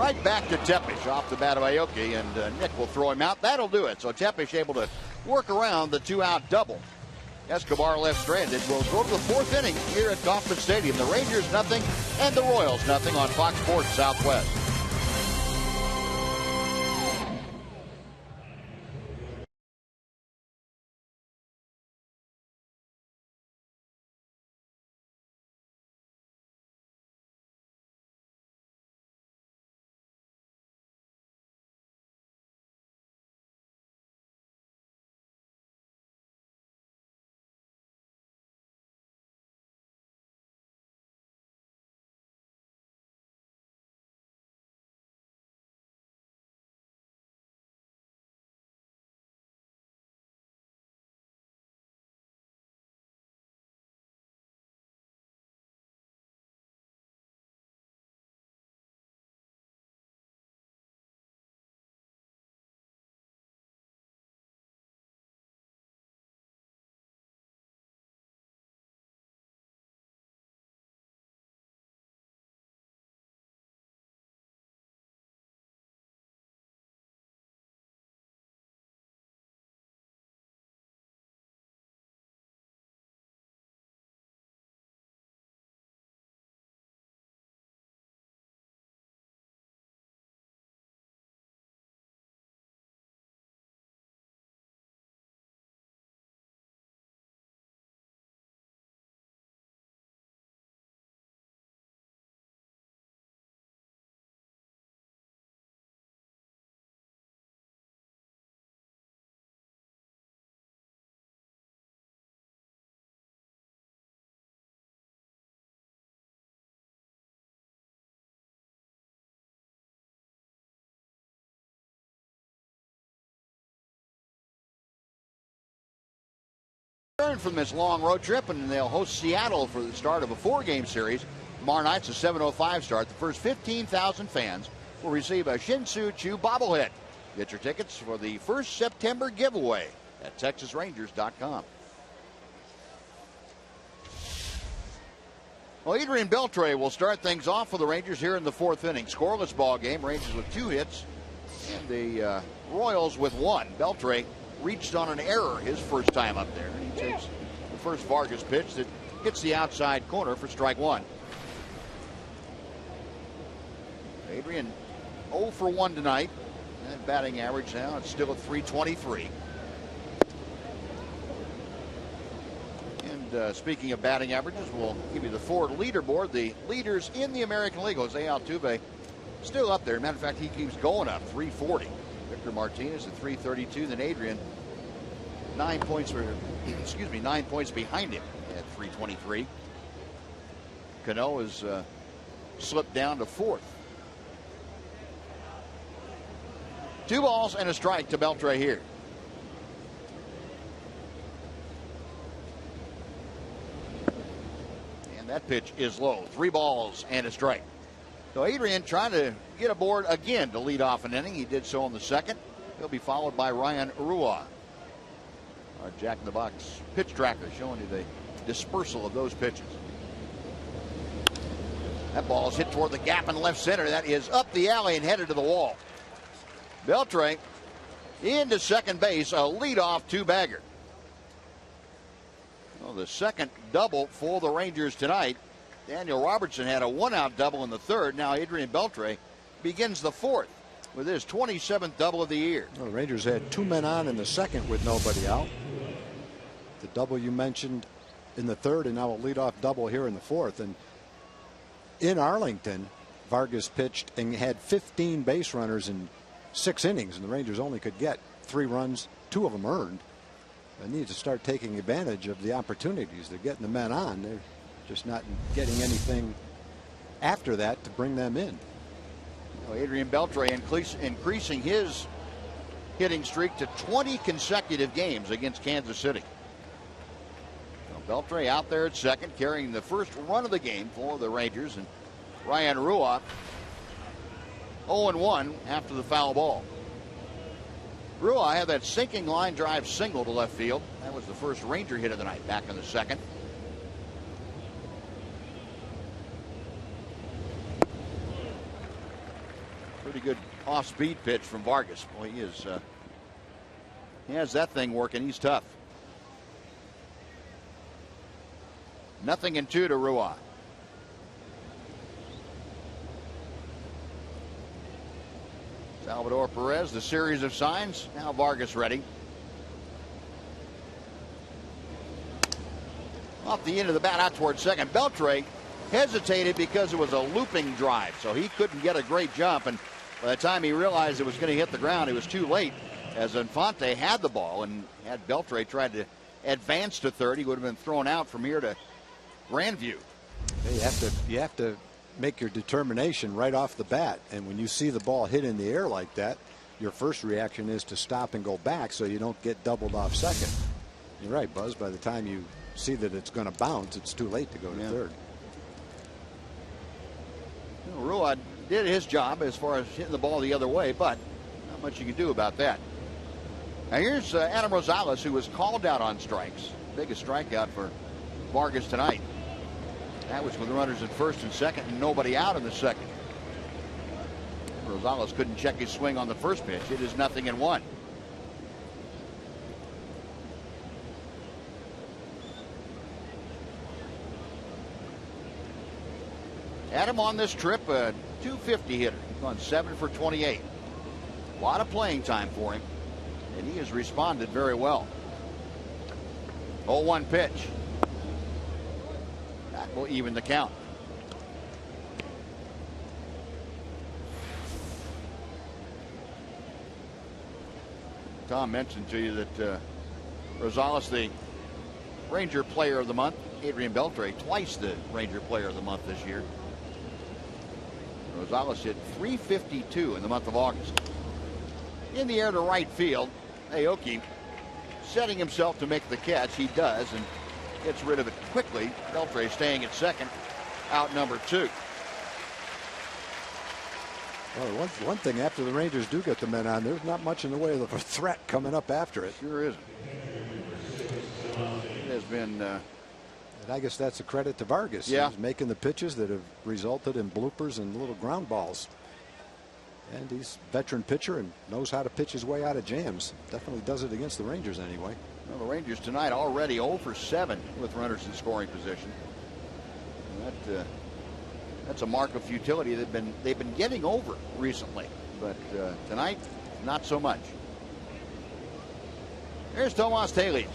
[SPEAKER 3] Right back to Tepesh off the bat of Aoki, and Nick will throw him out. That'll do it. So Tepesh able to work around the 2-out double. Escobar left stranded. We'll go to the 4th inning here at Kauffman Stadium. The Rangers nothing and the Royals nothing on Fox Sports Southwest. From this long road trip, and they'll host Seattle for the start of a 4-game series. Tomorrow night's a 7:05 start. The first 15,000 fans will receive a Shin-Soo Choo bobblehead. Get your tickets for the first September giveaway at TexasRangers.com. Well, Adrian Beltre will start things off for the Rangers here in the 4th inning. Scoreless ball game. Rangers with 2 hits, and the Royals with 1. Beltre reached on an error his first time up there. He takes the first Vargas pitch that hits the outside corner for strike 1. Adrian 0 for 1 tonight. And batting average now, it's still at .323. And speaking of batting averages, we'll give you the Ford leaderboard. The leaders in the American League, Jose Altuve, still up there. Matter of fact, he keeps going up, .340. Victor Martinez at .332. Then Adrian, 9 points behind him at .323. Cano has slipped down to 4th. 2 balls and a strike to Beltre here. And that pitch is low. 3 balls and a strike. So Adrian trying to get aboard again to lead off an inning. He did so in the 2nd. He'll be followed by Ryan Rua. Our Jack in the Box pitch tracker showing you the dispersal of those pitches. That ball is hit toward the gap in left center. That is up the alley and headed to the wall. Beltre into second base, a leadoff 2-bagger. Well, the second double for the Rangers tonight. Daniel Robertson had a 1-out double in the 3rd. Now Adrian Beltre begins the 4th with his 27th double of the year.
[SPEAKER 1] Well, the Rangers had 2 men on in the 2nd with nobody out. The double you mentioned in the 3rd, and now a leadoff double here in the 4th. And in Arlington, Vargas pitched and had 15 base runners in 6 innings, and the Rangers only could get 3 runs, 2 of them earned. They need to start taking advantage of the opportunities. They're getting the men on. They're just not getting anything after that to bring them in.
[SPEAKER 3] Adrian Beltre increasing his hitting streak to 20 consecutive games against Kansas City. Beltre out there at second, carrying the first run of the game for the Rangers. And Ryan Rua 0-1 after the foul ball. Rua had that sinking line drive single to left field. That was the first Ranger hit of the night back in the 2nd. Pretty good off-speed pitch from Vargas. Boy, he has that thing working. He's tough. 0-2 to Rua. Salvador Perez, the series of signs. Now Vargas ready. Off the end of the bat out towards second. Beltre hesitated because it was a looping drive, so he couldn't get a great jump. And by the time he realized it was going to hit the ground, it was too late. As Infante had the ball, and had Beltre tried to advance to third, he would have been thrown out from here to Grandview.
[SPEAKER 1] You have to make your determination right off the bat, and when you see the ball hit in the air like that, your first reaction is to stop and go back so you don't get doubled off second. You're right, Buzz. By the time you see that it's going to bounce, it's too late to go to third.
[SPEAKER 3] Rua did his job as far as hitting the ball the other way, but not much you can do about that. Now here's Adam Rosales, who was called out on strikes. Biggest strikeout for Vargas tonight. That was with runners at first and second and nobody out in the second. Rosales couldn't check his swing on the first pitch. It is 0-1. Adam on this trip, a .250 hitter. He's gone 7 for 28. A lot of playing time for him, and he has responded very well. 0-1 pitch. That will even the count. Tom mentioned to you that Rosales, the Ranger Player of the Month. Adrian Beltre, twice the Ranger Player of the Month this year. Rosales hit .352 in the month of August. In the air to right field. Aoki setting himself to make the catch. He does, and gets rid of it quickly. Beltre staying at second. Out number 2.
[SPEAKER 1] Well, one thing, after the Rangers do get the men on, there's not much in the way of a threat coming up after it.
[SPEAKER 3] Sure isn't. It has been.
[SPEAKER 1] And I guess that's a credit to Vargas.
[SPEAKER 3] Yeah.
[SPEAKER 1] He's making the pitches that have resulted in bloopers and little ground balls. And he's a veteran pitcher and knows how to pitch his way out of jams. Definitely does it against the Rangers anyway.
[SPEAKER 3] Well, the Rangers tonight already 0 for 7 with runners in scoring position. And that's a mark of futility they've been getting over recently, but tonight not so much. Here's Tomas Taillon.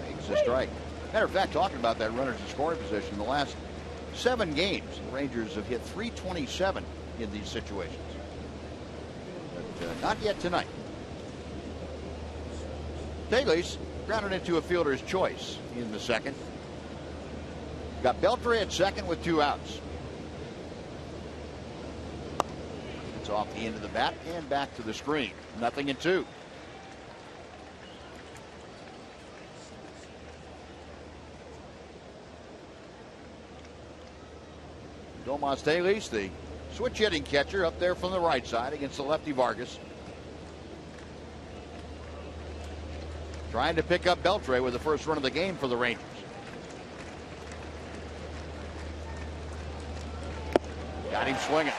[SPEAKER 3] Takes a strike. Matter of fact, talking about that runners in scoring position, in the last 7 games, the Rangers have hit .327 in these situations. But not yet tonight. Taillon grounded into a fielder's choice in the second. Got Beltre at second with 2 outs. It's off the end of the bat and back to the screen. 0-2. Tomas Taillon, the switch hitting catcher, up there from the right side against the lefty Vargas. Trying to pick up Beltre with the first run of the game for the Rangers. Got him swinging.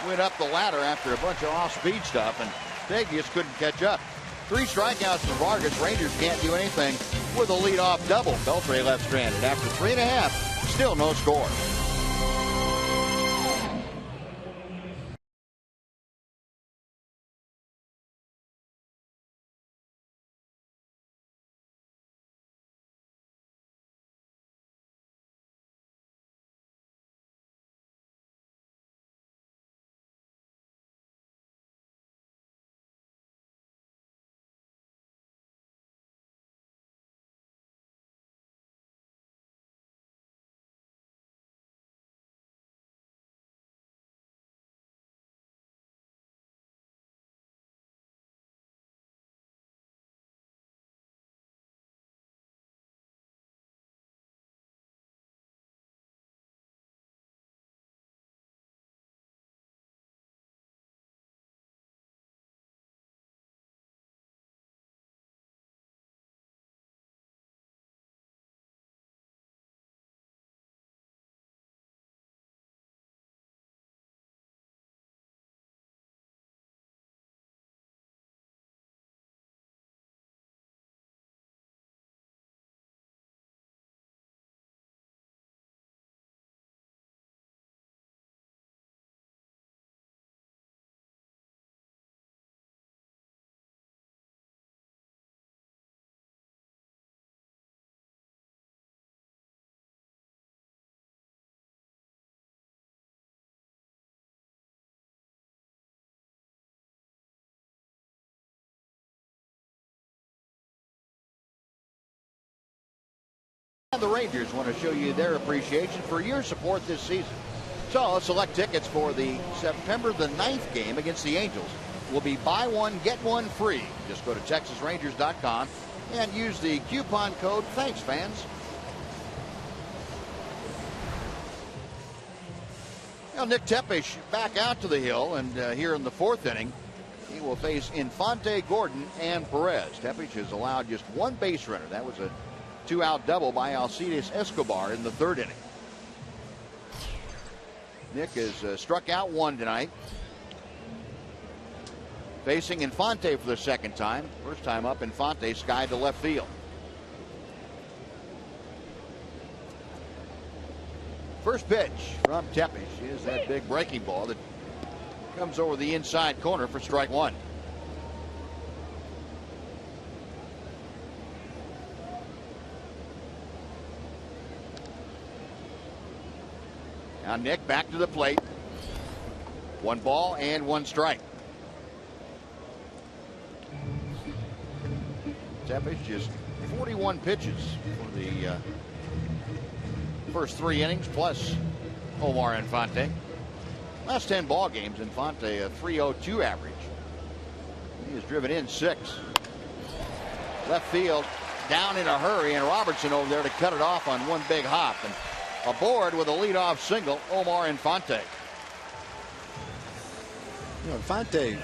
[SPEAKER 3] Went up the ladder after a bunch of off-speed stuff, and Taillon couldn't catch up. 3 strikeouts for Vargas. Rangers can't do anything with a leadoff double. Beltre left stranded after 3.5. Still no score. the Rangers want to show you their appreciation for your support this season. So select tickets for the September the 9th game against the Angels will be buy one, get one free. Just go to TexasRangers.com and use the coupon code Thanks Fans. Well, Nick Tepesch back out to the hill, and here in the 4th inning, he will face Infante, Gordon, and Perez. Tepesch has allowed just one base runner. That was a 2-out double by Alcides Escobar in the 3rd inning. Nick has struck out 1 tonight. Facing Infante for the 2nd time. First time up, Infante skied to left field. First pitch from Tepesch is that big breaking ball that comes over the inside corner for strike 1. Now Nick back to the plate. 1 ball and 1 strike. Tepesch just 41 pitches for the first 3 innings, plus Omar Infante. Last 10 ball games, Infante a 3.02 average. He has driven in 6. Left field down in a hurry, and Robertson over there to cut it off on one big hop. And aboard with a leadoff single, Omar Infante.
[SPEAKER 1] You know, Infante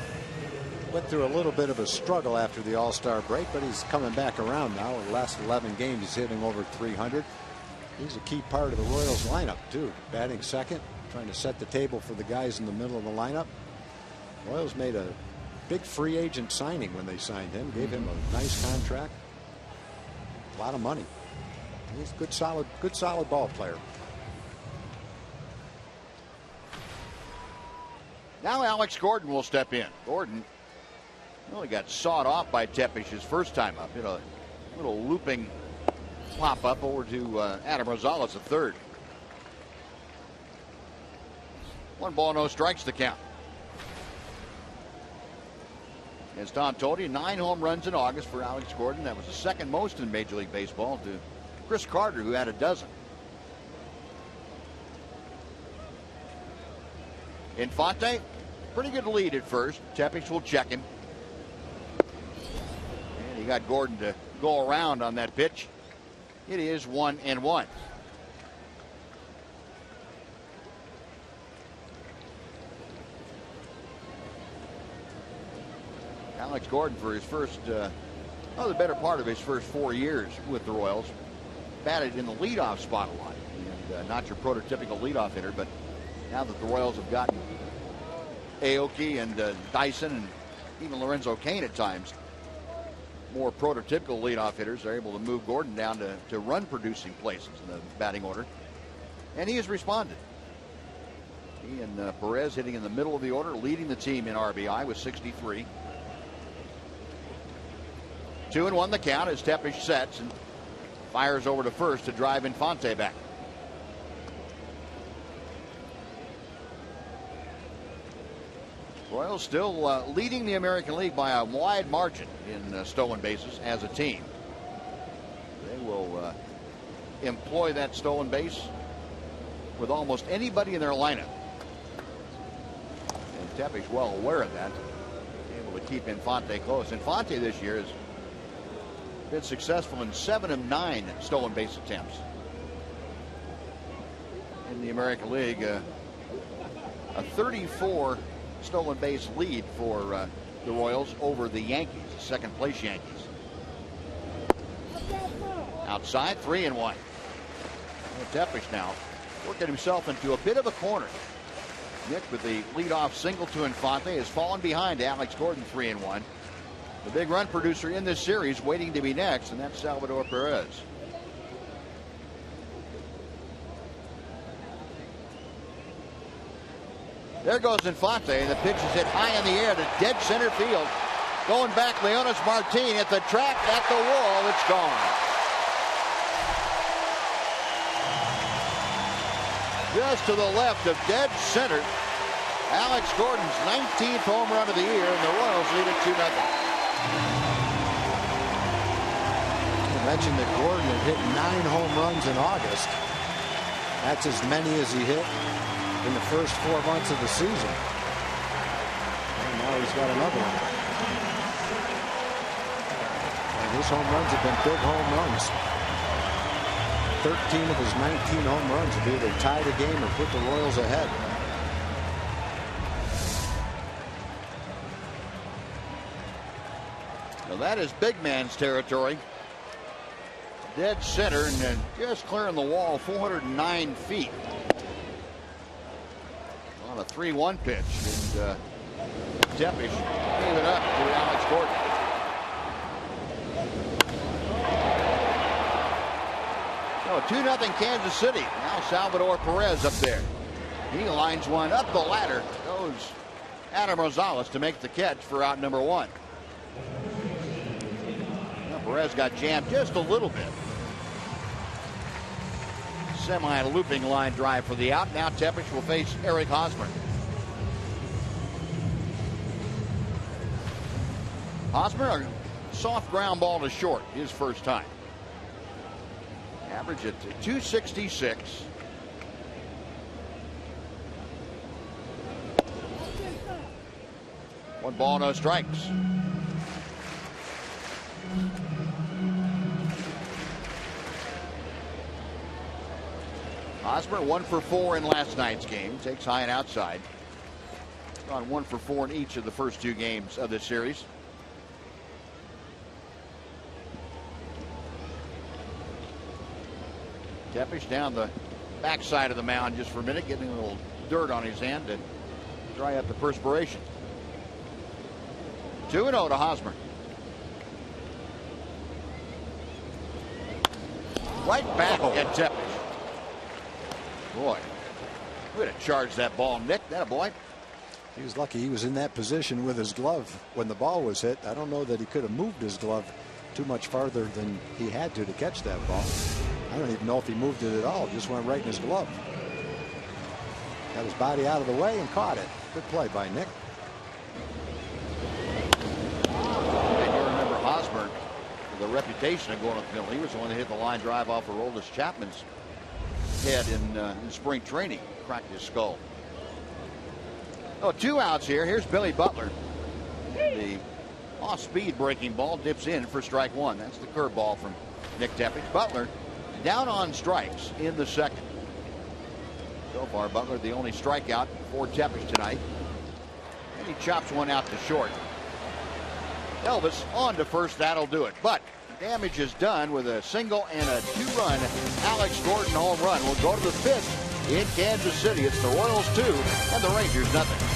[SPEAKER 1] went through a little bit of a struggle after the All-Star break, but he's coming back around now. In the last 11 games, he's hitting over 300. He's a key part of the Royals lineup, too. Batting second, trying to set the table for the guys in the middle of the lineup. Royals made a big free agent signing when they signed him, gave him a nice contract. A lot of money. He's a good solid ball player.
[SPEAKER 3] Now Alex Gordon will step in. Gordon only got sawed off by Tepesch his first time up. Hit a little looping pop up over to Adam Rosales, the 3rd. 1 ball, no strikes to count. As Tom told you, 9 home runs in August for Alex Gordon. That was the 2nd most in Major League Baseball to Chris Carter, who had a dozen. Infante, pretty good lead at first. Tepesch will check him. And he got Gordon to go around on that pitch. It is 1-1. Alex Gordon, for his first, the better part of his first 4 years with the Royals, batted in the leadoff spot a lot. And not your prototypical leadoff hitter, but now that the Royals have gotten Aoki and Dyson and even Lorenzo Cain at times, more prototypical leadoff hitters, they're able to move Gordon down to run producing places in the batting order. And he has responded. He and Perez hitting in the middle of the order, leading the team in RBI with 63. 2-1 the count as Tepesch sets and fires over to first to drive Infante back. Royals still leading the American League by a wide margin in stolen bases as a team. They will employ that stolen base with almost anybody in their lineup. And Tepesch well aware of that. Able to keep Infante close. Infante this year has been successful in 7 of 9 stolen base attempts in the American League. A 34 stolen base lead for the Royals over the Yankees, the 2nd place Yankees. Outside, 3-1. Tepesch now working himself into a bit of a corner. Nick with the leadoff single to Infante has fallen behind Alex Gordon, 3-1. The big run producer in this series waiting to be next, and that's Salvador Perez. There goes Infante, and the pitch is hit high in the air to dead center field. Going back, Leonis Martin at the track, at the wall, it's gone. Just to the left of dead center. Alex Gordon's 19th home run of the year, and the Royals lead it 2-0.
[SPEAKER 1] mentioned that Gordon had hit 9 home runs in August. That's as many as he hit in the first 4 months of the season. And now he's got another one. And his home runs have been big home runs. 13 of his 19 home runs have either tied a game or put the Royals ahead.
[SPEAKER 3] Well, that is big man's territory. Dead center and just clearing the wall 409 feet. On a 3-1 pitch. And Tepish gave it up to Alex Gordon. So 2-0 Kansas City. Now Salvador Perez up there. He lines one up the ladder. Goes Adam Rosales to make the catch for out number 1. Now Perez got jammed just a little bit. Semi-looping line drive for the out. Now Tepish will face Eric Hosmer. Hosmer, a soft ground ball to short, his first time. Average at 266. One ball, no strikes. Hosmer 1 for 4 in last night's game. Takes high and outside. Gone 1 for 4 in each of the first 2 games of this series. Tepish down the backside of the mound just for a minute, getting a little dirt on his hand to dry up the perspiration. 2-0 to Hosmer. Right back at Tepish. Boy, way to charge that ball, Nick. That a boy.
[SPEAKER 1] He was lucky he was in that position with his glove when the ball was hit. I don't know that he could have moved his glove too much farther than he had to catch that ball. I don't even know if he moved it at all. Just went right in his glove. Got his body out of the way and caught it. Good play by Nick.
[SPEAKER 3] And you remember Hosmer with the reputation of going up the middle. He was the one that hit the line drive off of Aroldis Chapman's head in spring training. Cracked his skull. Oh, 2 outs here. Here's Billy Butler. The off-speed breaking ball dips in for strike 1. That's the curveball from Nick Tepish. Butler down on strikes in the second. So far, Butler the only strikeout for Tepish tonight. And he chops one out to short. Elvis on to first. That'll do it. But damage is done with a single and a 2-run Alex Gordon home run. We'll go to the 5th in Kansas City. It's the Royals 2 and the Rangers nothing.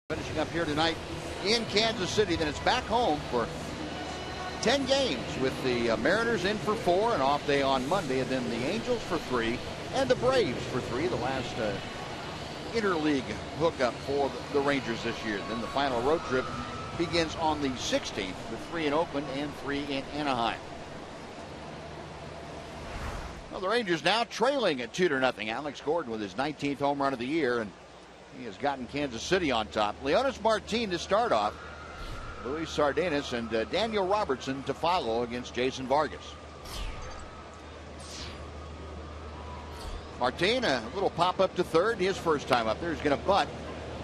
[SPEAKER 3] Finishing up here tonight in Kansas City. Then it's back home for 10 games with the Mariners in for 4, an off day on Monday, and then the Angels for 3 and the Braves for 3, the last interleague hookup for the Rangers this year. Then the final road trip begins on the 16th with 3 in Oakland and 3 in Anaheim. Well, the Rangers now trailing at 2-0. Alex Gordon with his 19th home run of the year, and he has gotten Kansas City on top. Leonys Martin to start off. Luis Sardinas and Daniel Robertson to follow against Jason Vargas. Martin, a little pop up to third. His first time up there. He's going to bunt,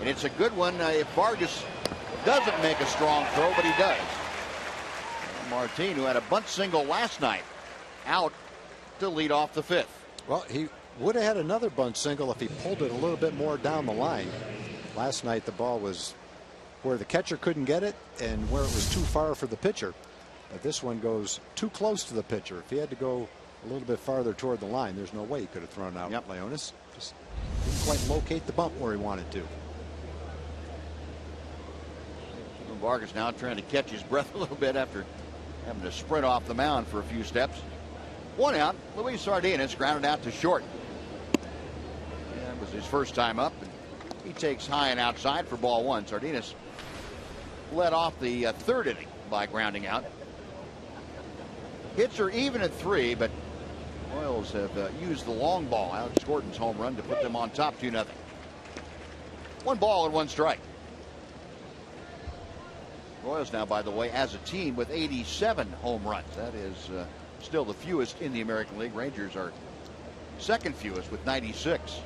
[SPEAKER 3] and it's a good one if Vargas doesn't make a strong throw, but he does. Martin, who had a bunt single last night, out to lead off the 5th.
[SPEAKER 1] Well, he would have had another bunt single if he pulled it a little bit more down the line. Last night the ball was where the catcher couldn't get it and where it was too far for the pitcher. But this one goes too close to the pitcher. If he had to go a little bit farther toward the line, there's no way he could have thrown out.
[SPEAKER 3] Yep.
[SPEAKER 1] Leonys just didn't quite locate the bump where he wanted to.
[SPEAKER 3] Vargas now trying to catch his breath a little bit after having to sprint off the mound for a few steps. 1 out. Luis Sardinas grounded out to short. That was his first time up, and he takes high and outside for ball 1. Sardinas led off the 3rd inning by grounding out. Hits are even at 3, but Royals have used the long ball, Alex Gordon's home run, to put them on top 2-0. 1 ball and 1 strike. Royals now, by the way, as a team with 87 home runs. That is still the fewest in the American League. Rangers are second fewest with 96.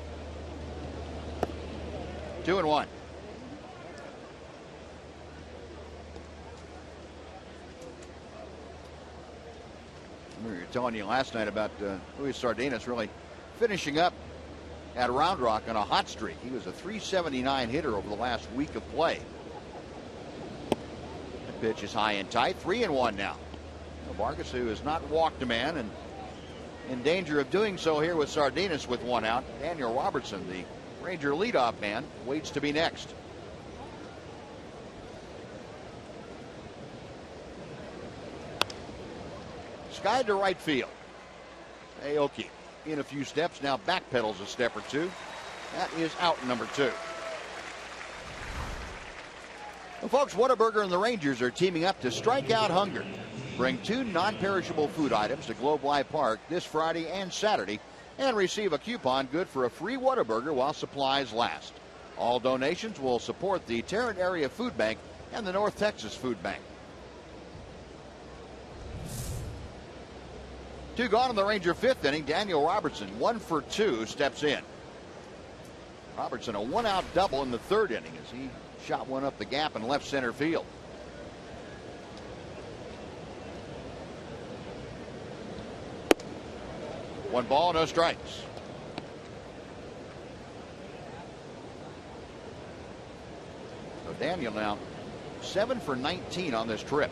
[SPEAKER 3] 2-1. We were telling you last night about Luis Sardinas really finishing up at Round Rock on a hot streak. He was a .379 hitter over the last week of play. The pitch is high and tight. 3-1 now. Vargas, who has not walked a man and in danger of doing so here with Sardinas with 1 out. Daniel Robertson, the Ranger leadoff man, waits to be next. Sky to right field. Aoki in a few steps, now backpedals a step or 2. That is out number 2. Well, folks, Whataburger and the Rangers are teaming up to strike out hunger. Bring 2 non-perishable food items to Globe Life Park this Friday and Saturday and receive a coupon good for a free Whataburger while supplies last. All donations will support the Tarrant Area Food Bank and the North Texas Food Bank. 2 gone in the Ranger 5th inning. Daniel Robertson, 1 for 2, steps in. Robertson, a 1-out double in the 3rd inning as he shot one up the gap in left center field. One ball, no strikes. So Daniel now 7 for 19 on this trip.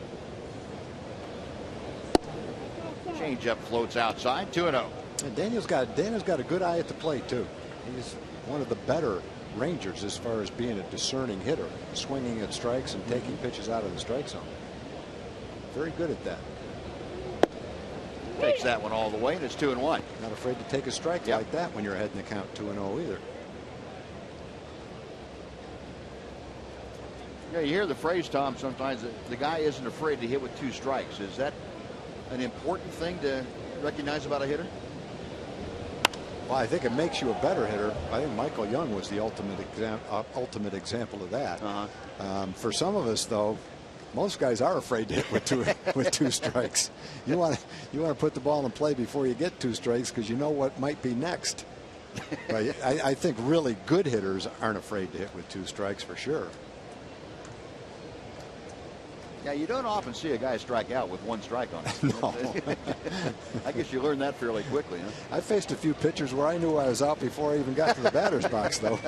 [SPEAKER 3] Changeup floats outside, 2-0.
[SPEAKER 1] And Daniel's got a good eye at the plate too. He's one of the better Rangers as far as being a discerning hitter, swinging at strikes and taking pitches out of the strike zone. Very good at that.
[SPEAKER 3] Takes that one all the way, and it's 2-1.
[SPEAKER 1] Not afraid to take a strike like that when you're ahead in the count 2-0 either.
[SPEAKER 3] Yeah, you hear the phrase, Tom, sometimes that the guy isn't afraid to hit with 2 strikes. Is that an important thing to recognize about a hitter?
[SPEAKER 1] Well, I think it makes you a better hitter. I think Michael Young was the ultimate example of that. For some of us, though, most guys are afraid to hit with 2 strikes. You want to put the ball in play before you get 2 strikes because you know what might be next. But I think really good hitters aren't afraid to hit with 2 strikes for sure.
[SPEAKER 3] Yeah, you don't often see a guy strike out with 1 strike on it.
[SPEAKER 1] No.
[SPEAKER 3] I guess you learned that fairly quickly, huh?
[SPEAKER 1] I faced a few pitchers where I knew I was out before I even got to the batter's box, though.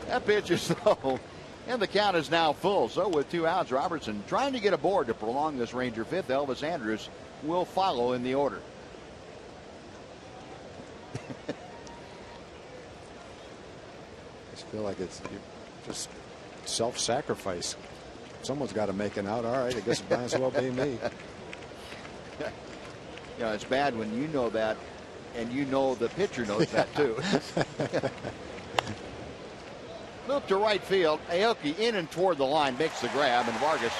[SPEAKER 3] That pitch is low, and the count is now full. So with 2 outs, Robertson trying to get aboard to prolong this Ranger 5th. Elvis Andrus will follow in the order.
[SPEAKER 1] I just feel like it's just self-sacrifice someone's got to make an out. All right, I guess it might as well be me.
[SPEAKER 3] You know, it's bad when you know that, and you know the pitcher knows that too. Loop to right field. Aoki in and toward the line, makes the grab, and Vargas,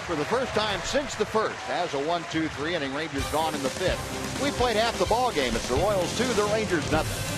[SPEAKER 3] for the first time since the first, has a 1-2-3 inning. Rangers gone in the fifth. We played half the ball game. It's the Royals 2, the Rangers nothing.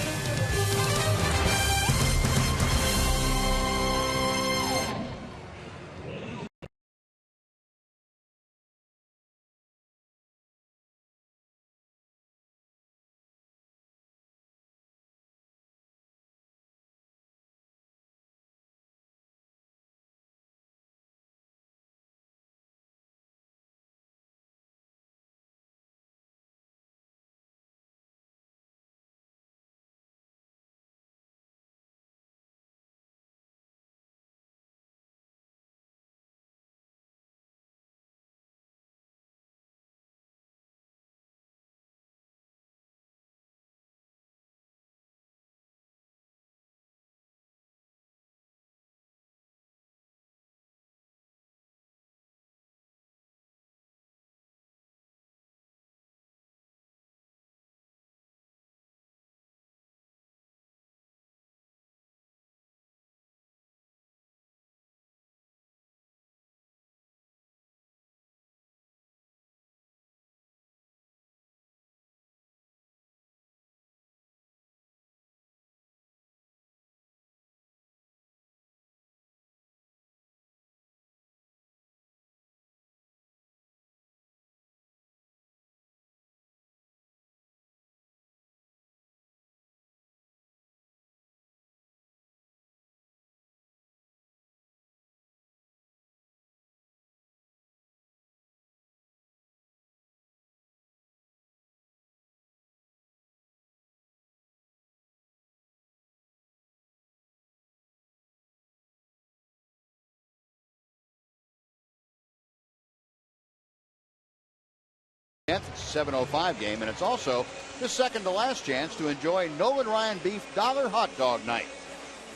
[SPEAKER 3] It's a 7:05 game, and it's also the second to last chance to enjoy Nolan Ryan Beef Dollar Hot Dog Night.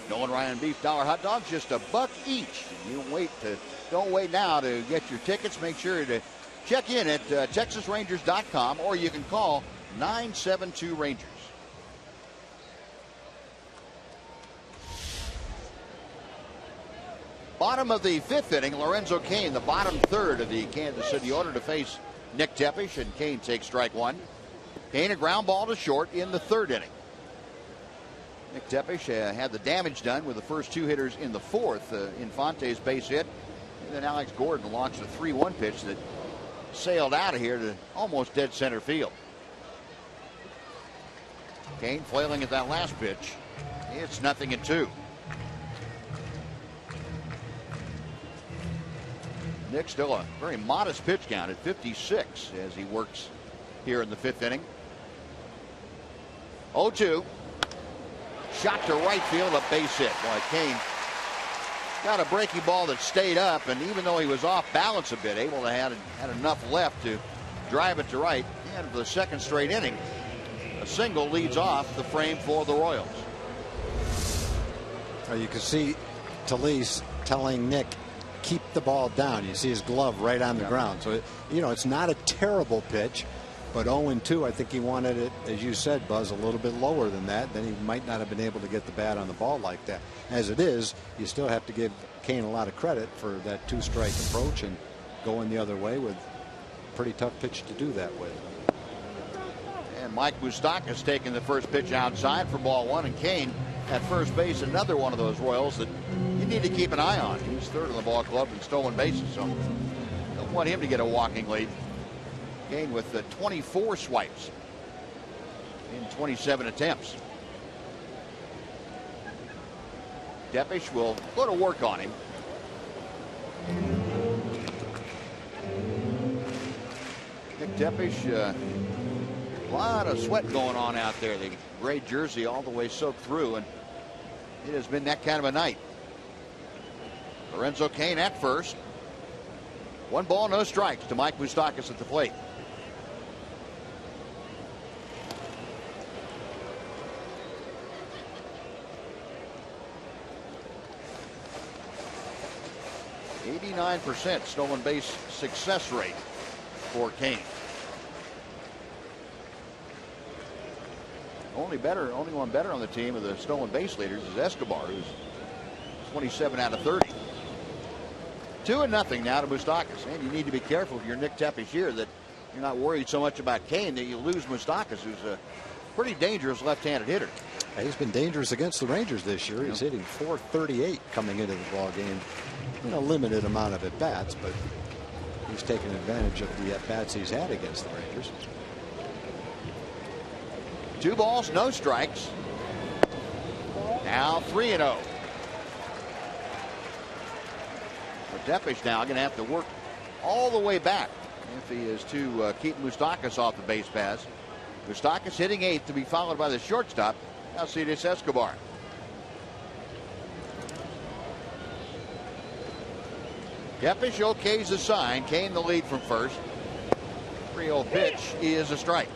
[SPEAKER 3] Nolan Ryan Beef Dollar Hot Dogs, just $1 each. Don't wait now to get your tickets. Make sure to check in at TexasRangers.com, or you can call 972 Rangers. Bottom of the fifth inning, Lorenzo Cain, the bottom third of the Kansas City order, to face Nick Tepesch, and Cain takes strike one. Cain, a ground ball to short in the third inning. Nick Tepesch had the damage done with the first two hitters in the fourth. Infante's base hit. And then Alex Gordon launched a 3-1 pitch that sailed out of here to almost dead center field. Cain flailing at that last pitch. It's 0-2. Nick still a very modest pitch count at 56 as he works here in the fifth inning. 0-2. Shot to right field, a base hit. Boy, Cain got a breaking ball that stayed up, and even though he was off balance a bit, able to had enough left to drive it to right. And for the second straight inning, a single leads off the frame for the Royals.
[SPEAKER 1] You can see Talese telling Nick, keep the ball down. You see his glove right on the ground. So, it's not a terrible pitch, but 0-2, I think he wanted it, as you said, Buzz, a little bit lower than that. Then he might not have been able to get the bat on the ball like that. As it is, you still have to give Cain a lot of credit for that two-strike approach and going the other way with a pretty tough pitch to do that with.
[SPEAKER 3] And Mike Moustakas taking the first pitch outside for ball one, and Cain at first base, another one of those Royals that you need to keep an eye on. He's third in the ball club in stolen bases, so don't want him to get a walking lead. Cain with 24 swipes in 27 attempts. Tepesch will go to work on him. Nick Tepesch, a lot of sweat going on out there. The gray jersey all the way soaked through, and it has been that kind of a night. Lorenzo Cain at first. 1 ball, no strikes to Mike Moustakas at the plate. 89% stolen base success rate for Kane. Only one better on the team of the stolen base leaders is Escobar, who's 27 out of 30. 2-0 now to Moustakas. And you need to be careful if you're Nick Tepesch here that you're not worried so much about Kane that you lose Moustakas, who's a pretty dangerous left-handed hitter.
[SPEAKER 1] He's been dangerous against the Rangers this year. He's hitting .438 coming into the ball game. A limited amount of at-bats, but he's taken advantage of the at-bats he's had against the Rangers.
[SPEAKER 3] 2 balls, no strikes. Now 3-0. Tepesch now going to have to work all the way back if he is to keep Moustakas off the base paths. Moustakas hitting 8th to be followed by the shortstop, Alcides Escobar. Tepesch okays the sign. Kane the lead from first. 3-0 pitch is a strike.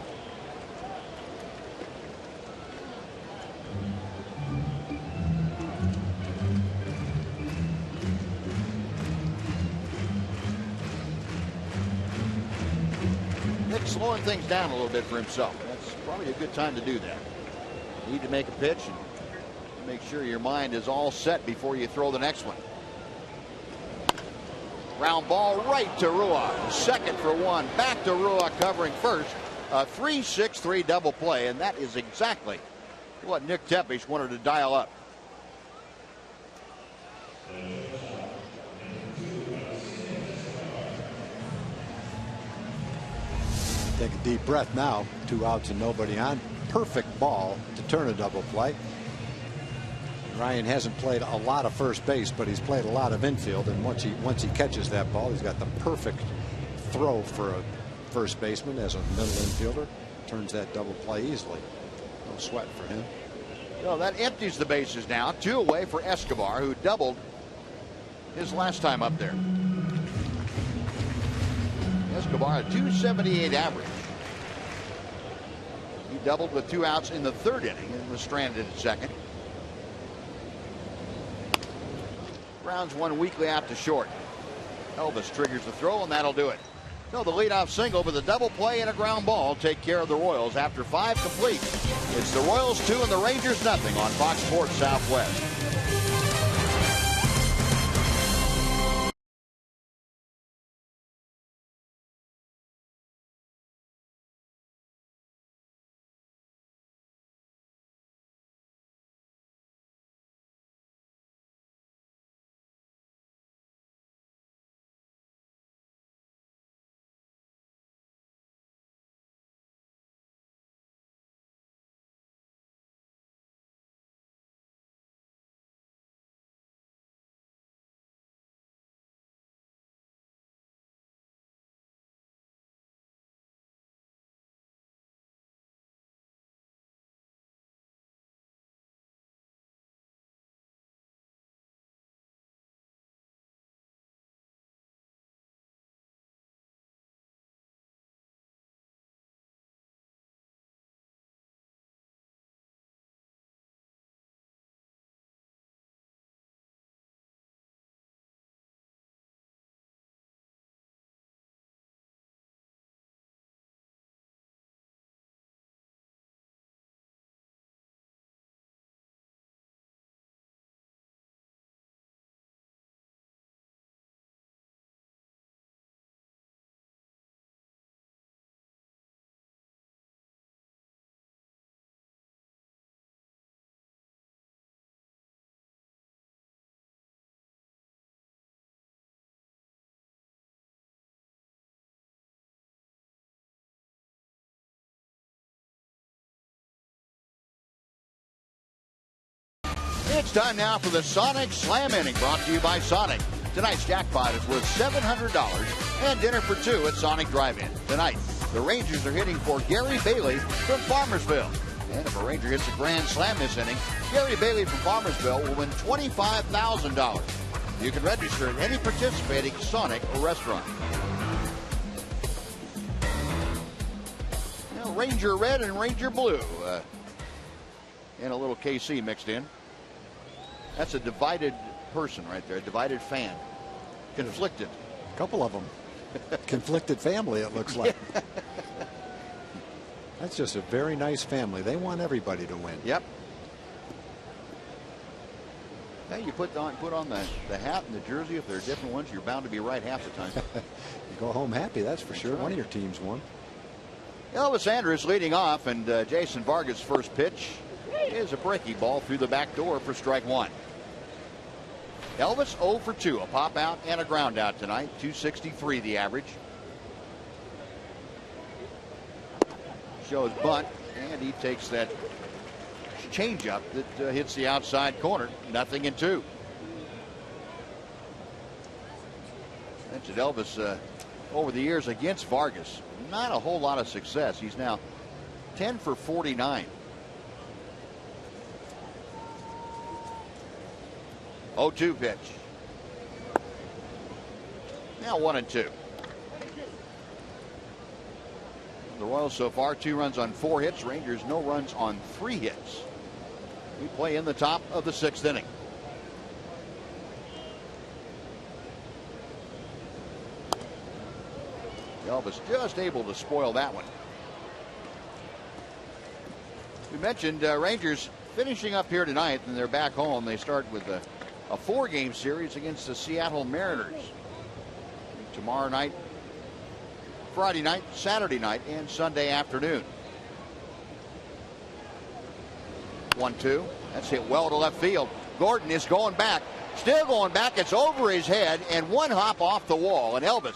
[SPEAKER 3] Slowing things down a little bit for himself. That's probably a good time to do that. You need to make a pitch and make sure your mind is all set before you throw the next one. Round ball right to Rua. Second for 1. Back to Rua covering first. A 3-6-3 double play, and that is exactly what Nick Tepesch wanted to dial up.
[SPEAKER 1] Take a deep breath now. 2 outs and nobody on. Perfect ball to turn a double play. Ryan hasn't played a lot of first base, but he's played a lot of infield, and once he catches that ball, he's got the perfect throw for a first baseman as a middle infielder. Turns that double play easily. No sweat for him.
[SPEAKER 3] So that empties the bases now. 2 away for Escobar, who doubled his last time up there. Escobar, a .278 average. He doubled with 2 outs in the 3rd inning and was stranded at second. Grounds one weakly out to short. Elvis triggers the throw, and that'll do it. So the leadoff single with a double play and a ground ball take care of the Royals after 5 complete. It's the Royals 2 and the Rangers nothing on Fox Sports Southwest. It's time now for the Sonic Slam Inning, brought to you by Sonic. Tonight's jackpot is worth $700 and dinner for 2 at Sonic Drive-In. Tonight, the Rangers are hitting for Gary Bailey from Farmersville. And if a Ranger hits a grand slam this inning, Gary Bailey from Farmersville will win $25,000. You can register at any participating Sonic restaurant. Now, Ranger Red and Ranger Blue. And a little KC mixed in. That's a divided person right there, a divided fan. Conflicted.
[SPEAKER 1] A couple of them. Conflicted family, it looks like. That's just a very nice family. They want everybody to win.
[SPEAKER 3] Yep. Hey, you put on the hat and the jersey. If they're different ones, you're bound to be right half the time.
[SPEAKER 1] You go home happy, that's for sure. Right. One of your teams won.
[SPEAKER 3] Elvis Andrus leading off, and Jason Vargas' first pitch is a breaking ball through the back door for strike one. Elvis 0 for 2, a pop out and a ground out tonight. 263 the average. Shows bunt, and he takes that changeup that hits the outside corner. 0-2. Mentioned Elvis over the years against Vargas. Not a whole lot of success. He's now 10 for 49. 0-2 pitch. Now 1-2. The Royals so far 2 runs on 4 hits. Rangers no runs on 3 hits. We play in the top of the 6th inning. Elvis just able to spoil that one. We mentioned Rangers finishing up here tonight, and they're back home. They start with a 4-game series against the Seattle Mariners. Tomorrow night, Friday night, Saturday night, and Sunday afternoon. 1-2. That's hit well to left field. Gordon is going back. Still going back. It's over his head and one hop off the wall. And Elvis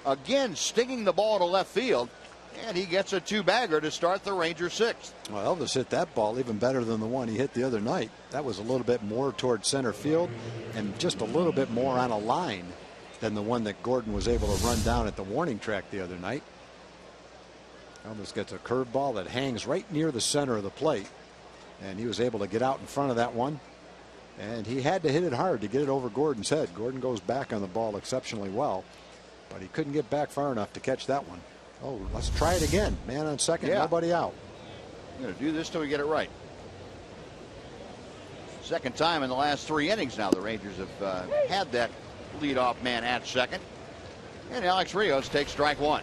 [SPEAKER 3] again stinging the ball to left field. And he gets a 2-bagger to start the Rangers 6th.
[SPEAKER 1] Well, Elvis hit that ball even better than the one he hit the other night. That was a little bit more toward center field and just a little bit more on a line than the one that Gordon was able to run down at the warning track the other night. Elvis gets a curveball that hangs right near the center of the plate, and he was able to get out in front of that one, and he had to hit it hard to get it over Gordon's head. Gordon goes back on the ball exceptionally well, but he couldn't get back far enough to catch that one. Oh, let's try it again. Man on second, nobody out.
[SPEAKER 3] I'm going to do this till we get it right. Second time in the last 3 innings now the Rangers have had that leadoff man at second. And Alex Rios takes strike one.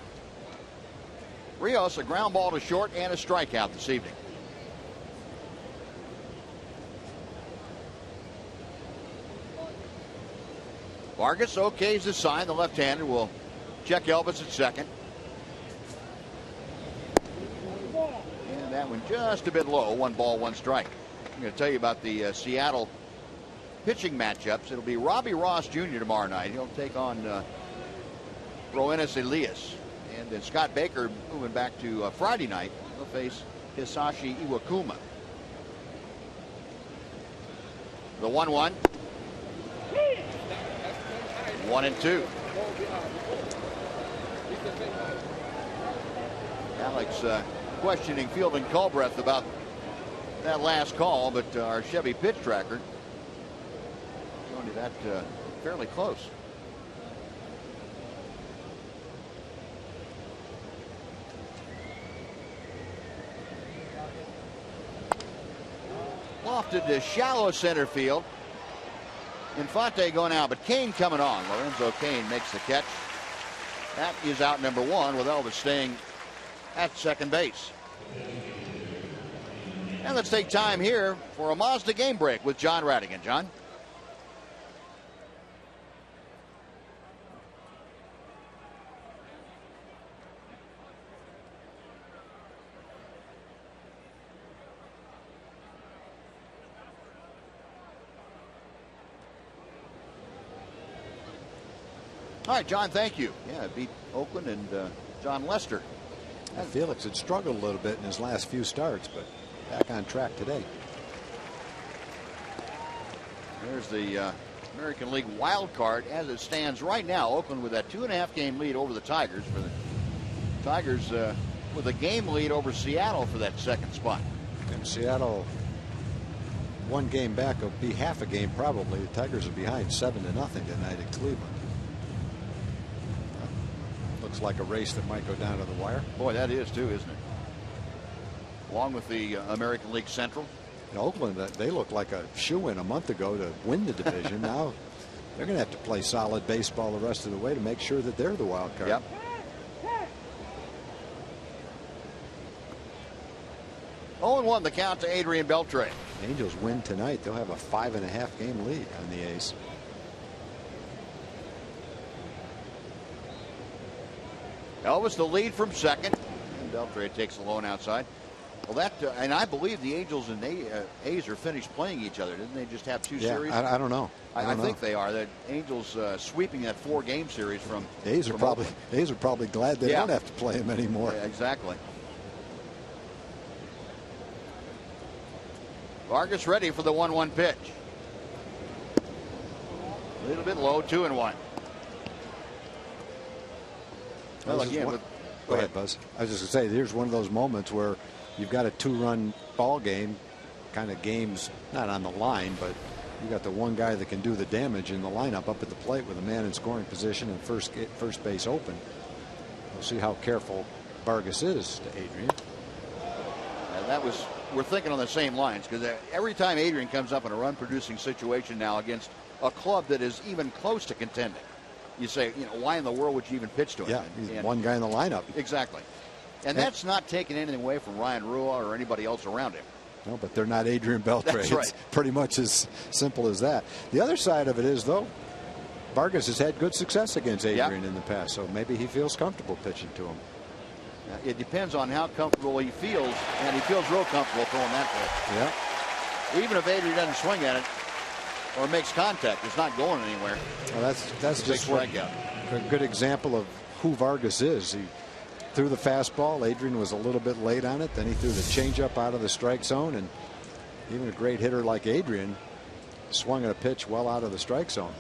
[SPEAKER 3] Rios, a ground ball to short and a strikeout this evening. Vargas okays the sign. The left-hander will check Elvis at second. And that one just a bit low. 1 ball, 1 strike. I'm going to tell you about the Seattle pitching matchups. It'll be Robbie Ross Jr. tomorrow night. He'll take on Roenis Elias. And then Scott Baker moving back to Friday night. He'll face Hisashi Iwakuma. The 1-1. 1-2. Alex questioning Fielding Culbreth about that last call, but our Chevy pitch tracker showing you that fairly close. Lofted to shallow center field. Infante going out, but Kane coming on. Lorenzo Kane makes the catch. That is out number 1 with Elvis staying at second base. And let's take time here for a Mazda game break with John Radigan. John? All right, John, thank you. Yeah, beat Oakland and John Lester.
[SPEAKER 1] And Felix had struggled a little bit in his last few starts, but back on track today.
[SPEAKER 3] There's the American League wild card as it stands right now. Oakland with that 2.5 game lead over the Tigers. For the Tigers with a game lead over Seattle for that second spot.
[SPEAKER 1] And Seattle 1 game back will be half a game probably. The Tigers are behind 7-0 tonight at Cleveland. Looks like a race that might go down to the wire.
[SPEAKER 3] Boy, that is too, isn't it? Along with the American League Central.
[SPEAKER 1] In Oakland, they looked like a shoo-in a month ago to win the division. Now they're going to have to play solid baseball the rest of the way to make sure that they're the wild card.
[SPEAKER 3] Yep. 0-1 the count to Adrian Beltre.
[SPEAKER 1] Angels win tonight, they'll have a 5.5 game lead on the A's.
[SPEAKER 3] Elvis the lead from second. And Beltre takes the lone outside. Well, that and I believe the Angels and A's are finished playing each other. Didn't they just have 2 series?
[SPEAKER 1] I don't know.
[SPEAKER 3] I think they are. The Angels sweeping that 4-game series from.
[SPEAKER 1] A's are probably glad they don't have to play him anymore.
[SPEAKER 3] Yeah, exactly. Vargas ready for the 1-1 pitch. A little bit low, 2-1. Well, again,
[SPEAKER 1] go ahead, Buzz. I was just going to say, here's one of those moments where you've got a 2-run ball game, kind of games not on the line, but you got the one guy that can do the damage in the lineup up at the plate with a man in scoring position and first base open. We'll see how careful Vargas is to Adrian.
[SPEAKER 3] We're thinking on the same lines, because every time Adrian comes up in a run-producing situation now against a club that is even close to contending, you say, why in the world would you even pitch to him?
[SPEAKER 1] Yeah, he's one guy in the lineup.
[SPEAKER 3] Exactly. And that's not taking anything away from Ryan Rua or anybody else around him.
[SPEAKER 1] No, but they're not Adrian Beltre.
[SPEAKER 3] That's right.
[SPEAKER 1] It's pretty much as simple as that. The other side of it is, though, Vargas has had good success against Adrian in the past, so maybe he feels comfortable pitching to him.
[SPEAKER 3] It depends on how comfortable he feels, and he feels real comfortable throwing that pitch.
[SPEAKER 1] Yeah.
[SPEAKER 3] Even if Adrian doesn't swing at it or makes contact, it's not going anywhere.
[SPEAKER 1] Well, that's just a good example of who Vargas is. He threw the fastball. Adrian was a little bit late on it. Then he threw the changeup out of the strike zone, and even a great hitter like Adrian swung at a pitch well out of the strike zone.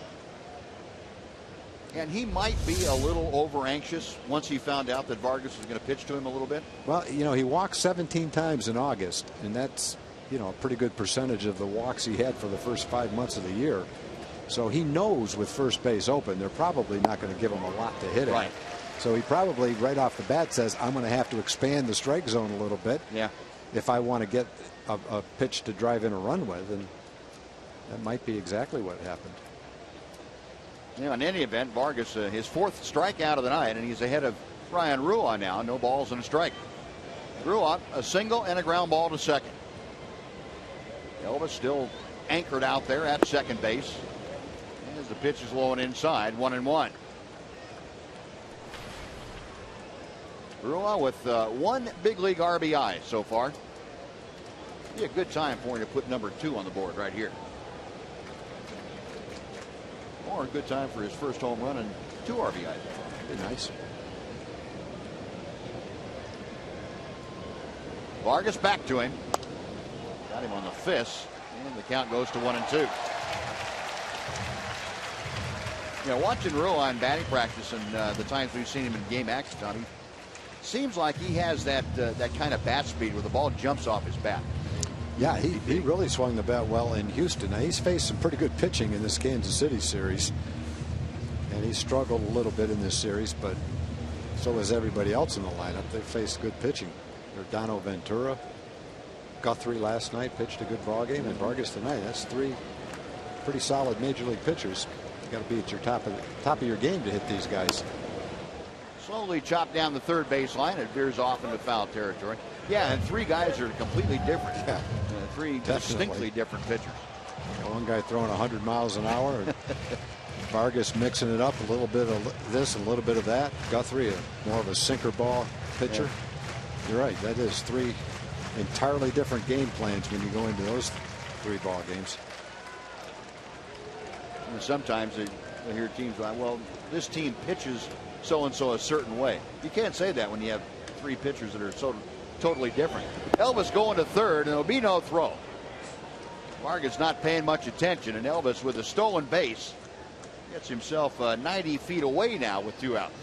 [SPEAKER 3] And he might be a little over anxious once he found out that Vargas was going to pitch to him a little bit.
[SPEAKER 1] Well, he walked 17 times in August, and that's a pretty good percentage of the walks he had for the first 5 months of the year. So he knows with first base open, they're probably not going to give him a lot to hit at.
[SPEAKER 3] Right.
[SPEAKER 1] So he probably right off the bat says, I'm going to have to expand the strike zone a little bit.
[SPEAKER 3] Yeah.
[SPEAKER 1] If I want to get a pitch to drive in a run with, and that might be exactly what happened.
[SPEAKER 3] In any event, Vargas, his 4th strikeout of the night, and he's ahead of Ryan Rua now. No balls and a strike. Rua, a single and a ground ball to second. Elvis still anchored out there at second base. As the pitch is low and inside, 1-1. Rua with 1 big league RBI so far. Be a good time for him to put number 2 on the board right here. Or a good time for his first home run and 2 RBIs.
[SPEAKER 1] Be nice.
[SPEAKER 3] Vargas back to him. Got him on the fist, and the count goes to 1-2. Watching Rua in batting practice and the times we've seen him in game action, Tommy, seems like he has that kind of bat speed where the ball jumps off his bat.
[SPEAKER 1] Yeah, he really swung the bat well in Houston. Now, he's faced some pretty good pitching in this Kansas City series, and he struggled a little bit in this series, but so has everybody else in the lineup. They faced good pitching. Yordano Ventura, Guthrie last night pitched a good ball game, and Vargas tonight. That's 3 pretty solid major league pitchers. You got to be at your top of your game to hit these guys.
[SPEAKER 3] Slowly chopped down the third baseline. It veers off into foul territory. Yeah, and 3 guys are completely different.
[SPEAKER 1] Yeah,
[SPEAKER 3] 3 distinctly different pitchers.
[SPEAKER 1] One guy throwing 100 miles an hour, and Vargas mixing it up, a little bit of this, a little bit of that. Guthrie, more of a sinker ball pitcher. Yeah. You're right. That is 3 entirely different game plans when you go into those 3 ball games.
[SPEAKER 3] And sometimes they hear teams like, well, this team pitches so-and-so a certain way. You can't say that when you have 3 pitchers that are so totally different. Elvis going to third, and there'll be no throw. Vargas not paying much attention, and Elvis with a stolen base gets himself 90 feet away now with 2 outs.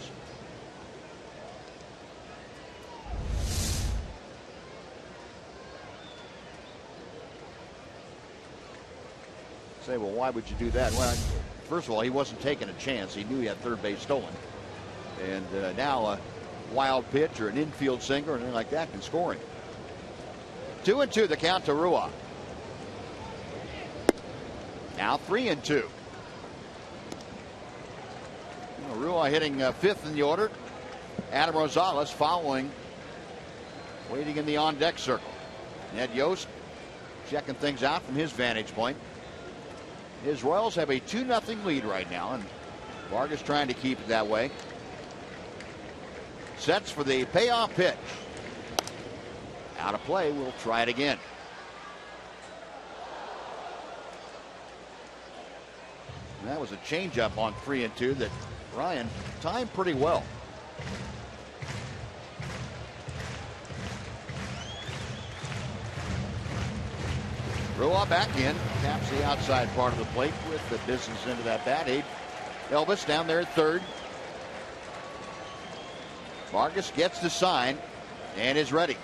[SPEAKER 3] Say, well, why would you do that? Well, first of all, he wasn't taking a chance. He knew he had third base stolen. And now a wild pitch or an infield single or anything like that can score him. 2-2 the count to Rua. Now 3-2. Rua hitting fifth in the order. Adam Rosales following, waiting in the on-deck circle. Ned Yost checking things out from his vantage point. His Royals have a 2-0 lead right now, and Vargas trying to keep it that way. Sets for the payoff pitch. Out of play. We'll try it again. And that was a changeup on 3-2 that Ryan timed pretty well. Rua back in, taps the outside part of the plate with the distance into that bat. Elvis down there at third. Vargas gets the sign and is ready.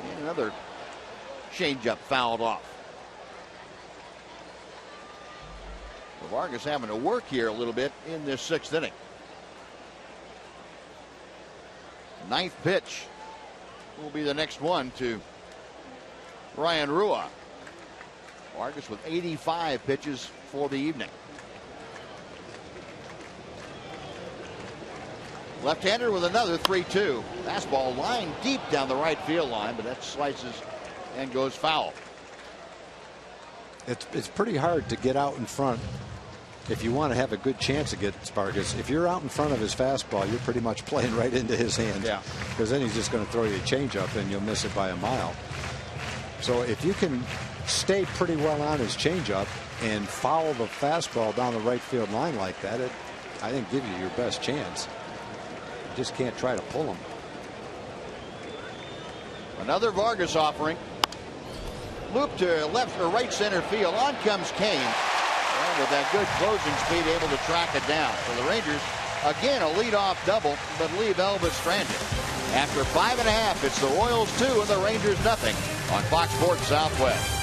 [SPEAKER 3] And another changeup fouled off. So Vargas having to work here a little bit in this 6th inning. 9th pitch will be the next one to Ryan Rua. Vargas with 85 pitches for the evening. Left-hander with another 3-2. Fastball lying deep down the right field line, but that slices and goes foul.
[SPEAKER 1] It's pretty hard to get out in front if you want to have a good chance against Vargas. If you're out in front of his fastball, you're pretty much playing right into his hands.
[SPEAKER 3] Yeah.
[SPEAKER 1] Because then he's just going to throw you a changeup and you'll miss it by a mile. So if you can stay pretty well on his changeup and follow the fastball down the right field line like that, it, I think, gives you your best chance. You just can't try to pull him.
[SPEAKER 3] Another Vargas offering. Loop to left or right center field. On comes Kane. And with that good closing speed, able to track it down. So the Rangers, again, a leadoff double, but leave Elvis stranded. After 5.5, it's the Royals 2 and the Rangers nothing on Fox Sports Southwest.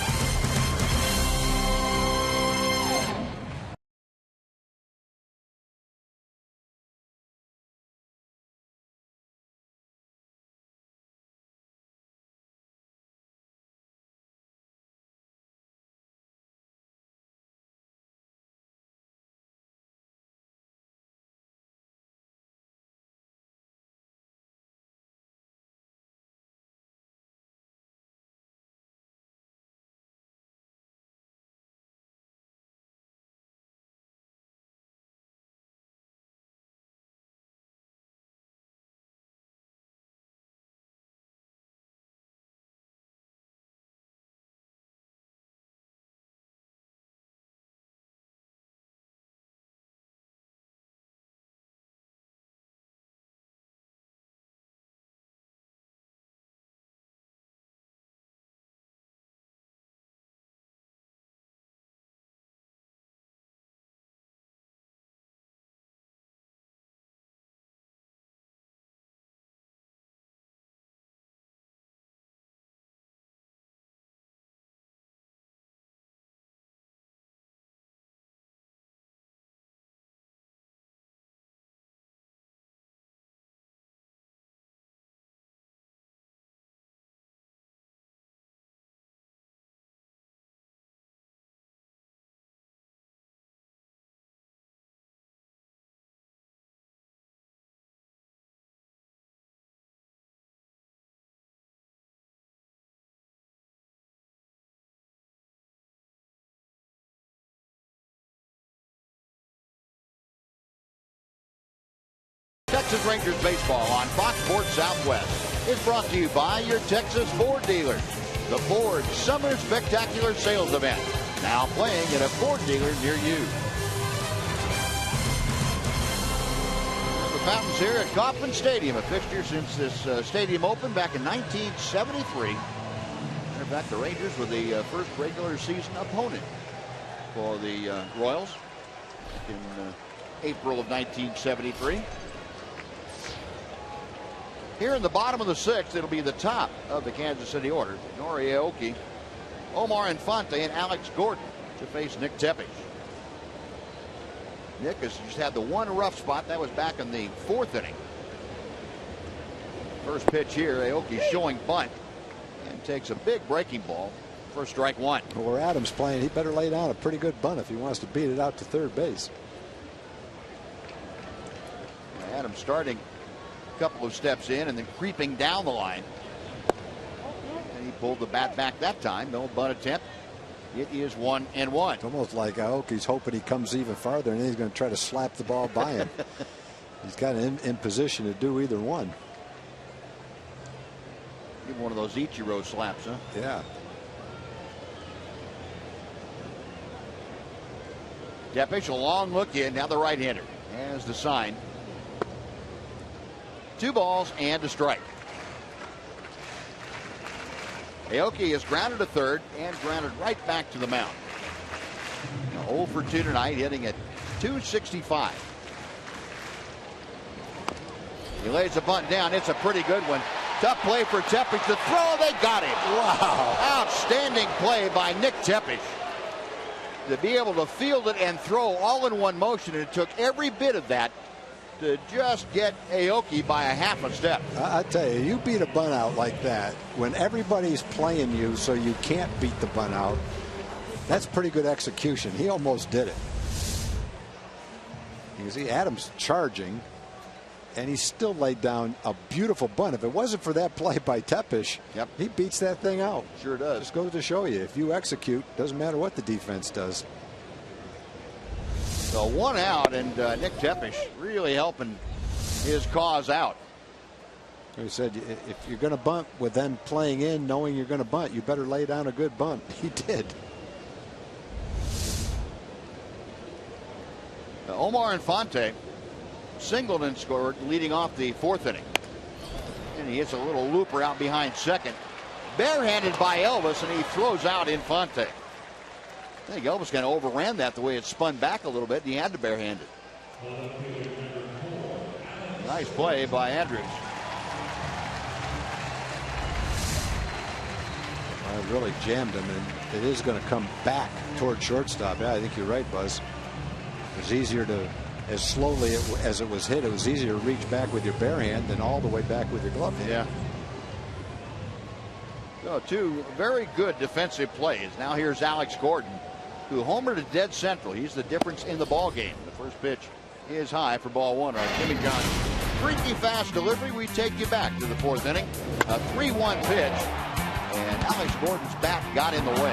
[SPEAKER 3] Texas Rangers baseball on Fox Sports Southwest is brought to you by your Texas Ford dealers. The Ford Summer Spectacular Sales Event, now playing at a Ford dealer near you. The fountains here at Kauffman Stadium, a fixture since this stadium opened back in 1973. Matter of fact, the Rangers were the first regular season opponent for the Royals in April of 1973. Here in the bottom of the 6th, it'll be the top of the Kansas City order. Nori Aoki, Omar Infante, and Alex Gordon to face Nick Tepesch. Nick has just had the one rough spot. That was back in the 4th inning. First pitch here, Aoki showing bunt and takes a big breaking ball for strike one.
[SPEAKER 1] Well, where Adams playing, he better lay down a pretty good bunt if he wants to beat it out to third base.
[SPEAKER 3] Adams starting a couple of steps in and then creeping down the line. And he pulled the bat back that time. No bunt attempt. It is 1-1.
[SPEAKER 1] It's almost like Aoki's hoping he comes even farther, and then he's going to try to slap the ball by him. He's kind of in position to do either one.
[SPEAKER 3] Give one of those Ichiro slaps, huh?
[SPEAKER 1] Yeah.
[SPEAKER 3] Tepish, a long look in. Now the right-hander has the sign. 2 balls and a strike. Aoki is grounded to third and grounded right back to the mound. 0 for 2 tonight, hitting at .265. He lays a bunt down. It's a pretty good one. Tough play for Tepish. The throw, they got him.
[SPEAKER 1] Wow.
[SPEAKER 3] Outstanding play by Nick Tepish. To be able to field it and throw all in one motion, and it took every bit of that to just get Aoki by a half a step.
[SPEAKER 1] I tell you, you beat a bunt out like that when everybody's playing you so you can't beat the bunt out. That's pretty good execution. He almost did it. You can see Adams charging, and he still laid down a beautiful bunt. If it wasn't for that play by Tepish,
[SPEAKER 3] yep,
[SPEAKER 1] he beats that thing out.
[SPEAKER 3] Sure does.
[SPEAKER 1] Just goes to show you, if you execute, doesn't matter what the defense does.
[SPEAKER 3] So 1 out, and Nick Tepish really helping his cause out.
[SPEAKER 1] He said, if you're going to bunt with them playing in, knowing you're going to bunt, you better lay down a good bunt. He did.
[SPEAKER 3] Omar Infante singled and scored, leading off the 4th inning. And he hits a little looper out behind second. Barehanded by Elvis, and he throws out Infante. I think Elvis kind of overran that the way it spun back a little bit, and he had to barehand it. Nice play by Andrews.
[SPEAKER 1] I really jammed him, and it is going to come back toward shortstop. Yeah, I think you're right, Buzz. It was easier to, as slowly as it was hit, it was easier to reach back with your bare hand than all the way back with your glove hand.
[SPEAKER 3] Yeah. So 2 very good defensive plays. Now here's Alex Gordon, who homered to dead central. He's the difference in the ball game. The first pitch is high for ball 1. Our Jimmy John freaky fast delivery. We take you back to the 4th inning. A 3-1 pitch, and Alex Gordon's bat got in the way.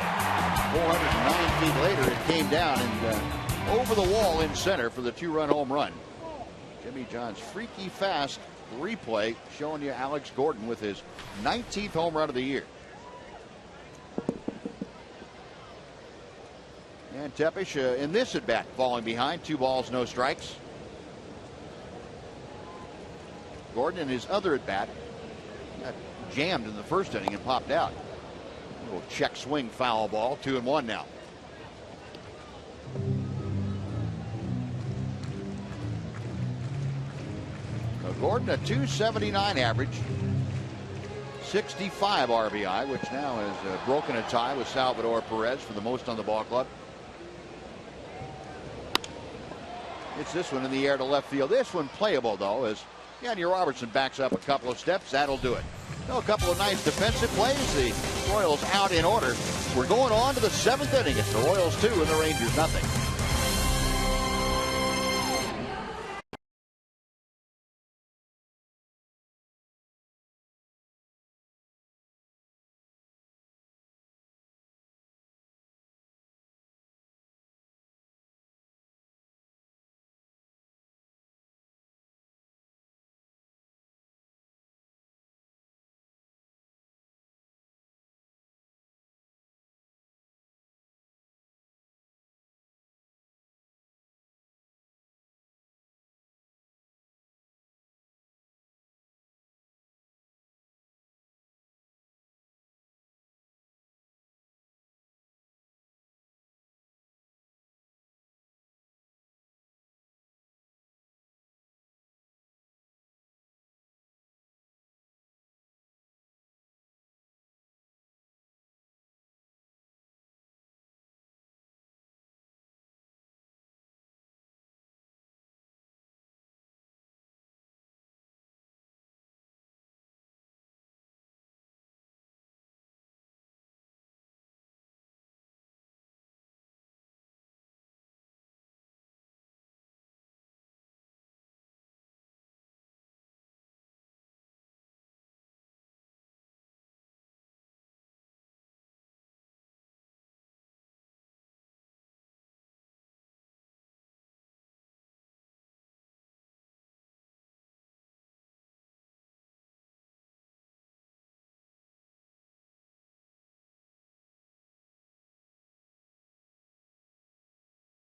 [SPEAKER 3] 409 feet later, it came down and over the wall in center for the 2-run home run. Jimmy John's freaky fast replay showing you Alex Gordon with his 19th home run of the year. And Tepish in this at bat falling behind. 2 balls, no strikes. Gordon in his other at bat got jammed in the 1st inning and popped out. A little check swing foul ball. 2-1 now. So Gordon a .279 average, 65 RBI, which now has broken a tie with Salvador Perez for the most on the ball club. It's this one in the air to left field. This one playable, though, as Yandy Robertson backs up a couple of steps. That'll do it. A couple of nice defensive plays. The Royals out in order. We're going on to the 7th inning. It's the Royals 2 and the Rangers nothing.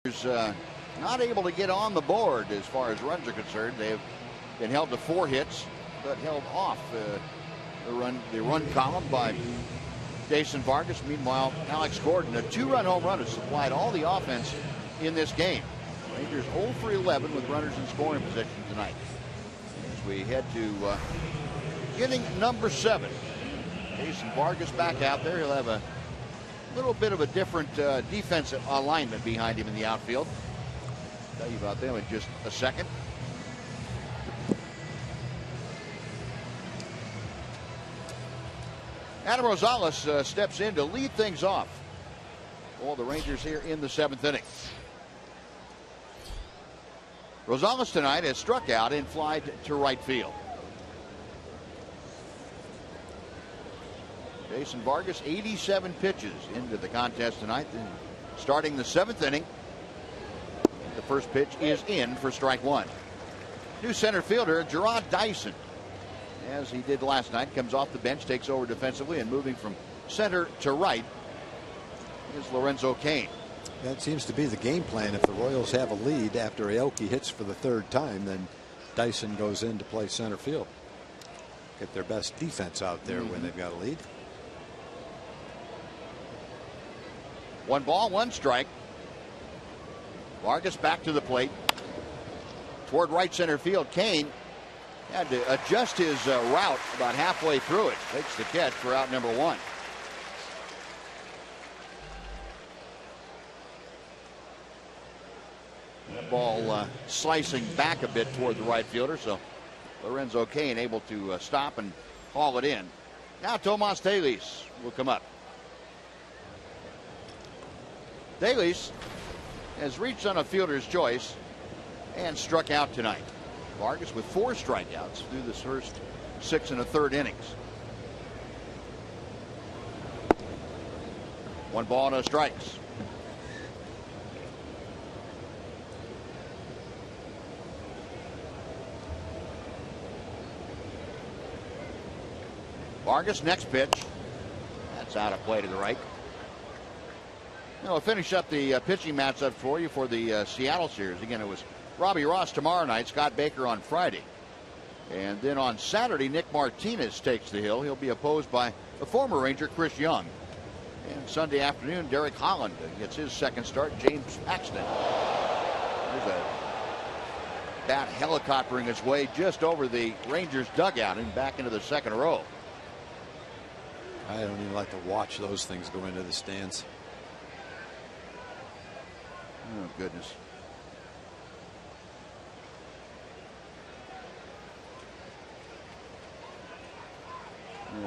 [SPEAKER 3] Not able to get on the board as far as runs are concerned. They've been held to 4 hits, but held off the run column by Jason Vargas. Meanwhile, Alex Gordon, a 2-run home run, has supplied all the offense in this game. Rangers 0 for 11 with runners in scoring position tonight. As we head to inning number 7. Jason Vargas back out there. He'll have a little bit of a different defensive alignment behind him in the outfield. I'll tell you about them in just a second. Adam Rosales steps in to lead things off for the Rangers here in the 7th inning. Rosales tonight has struck out and flied to right field. Jason Vargas, 87 pitches into the contest tonight, starting the 7th inning. The first pitch is in for strike 1. New center fielder Gerard Dyson, as he did last night, comes off the bench, takes over defensively, and moving from center to right is Lorenzo Cain.
[SPEAKER 1] That seems to be the game plan. If the Royals have a lead after Aoki hits for the 3rd time, then Dyson goes in to play center field. Get their best defense out there when they've got a lead.
[SPEAKER 3] 1 ball, 1 strike. Vargas back to the plate. Toward right center field. Cain had to adjust his route about halfway through it. Takes the catch for out number 1. That ball slicing back a bit toward the right fielder, so Lorenzo Cain able to stop and haul it in. Now Tomas Taylor will come up. Dailies has reached on a fielder's choice and struck out tonight. Vargas with 4 strikeouts through the first 6 1/3 innings. 1 ball, no strikes. Vargas, next pitch. That's out of play to the right. We'll finish up the pitching matchup for you for the Seattle series. Again, it was Robbie Ross tomorrow night, Scott Baker on Friday. And then on Saturday, Nick Martinez takes the hill. He'll be opposed by the former Ranger Chris Young. And Sunday afternoon, Derek Holland gets his 2nd start. James Paxton. There's a bat helicoptering its way just over the Rangers dugout and back into the 2nd row.
[SPEAKER 1] I don't even like to watch those things go into the stands.
[SPEAKER 3] Oh, goodness.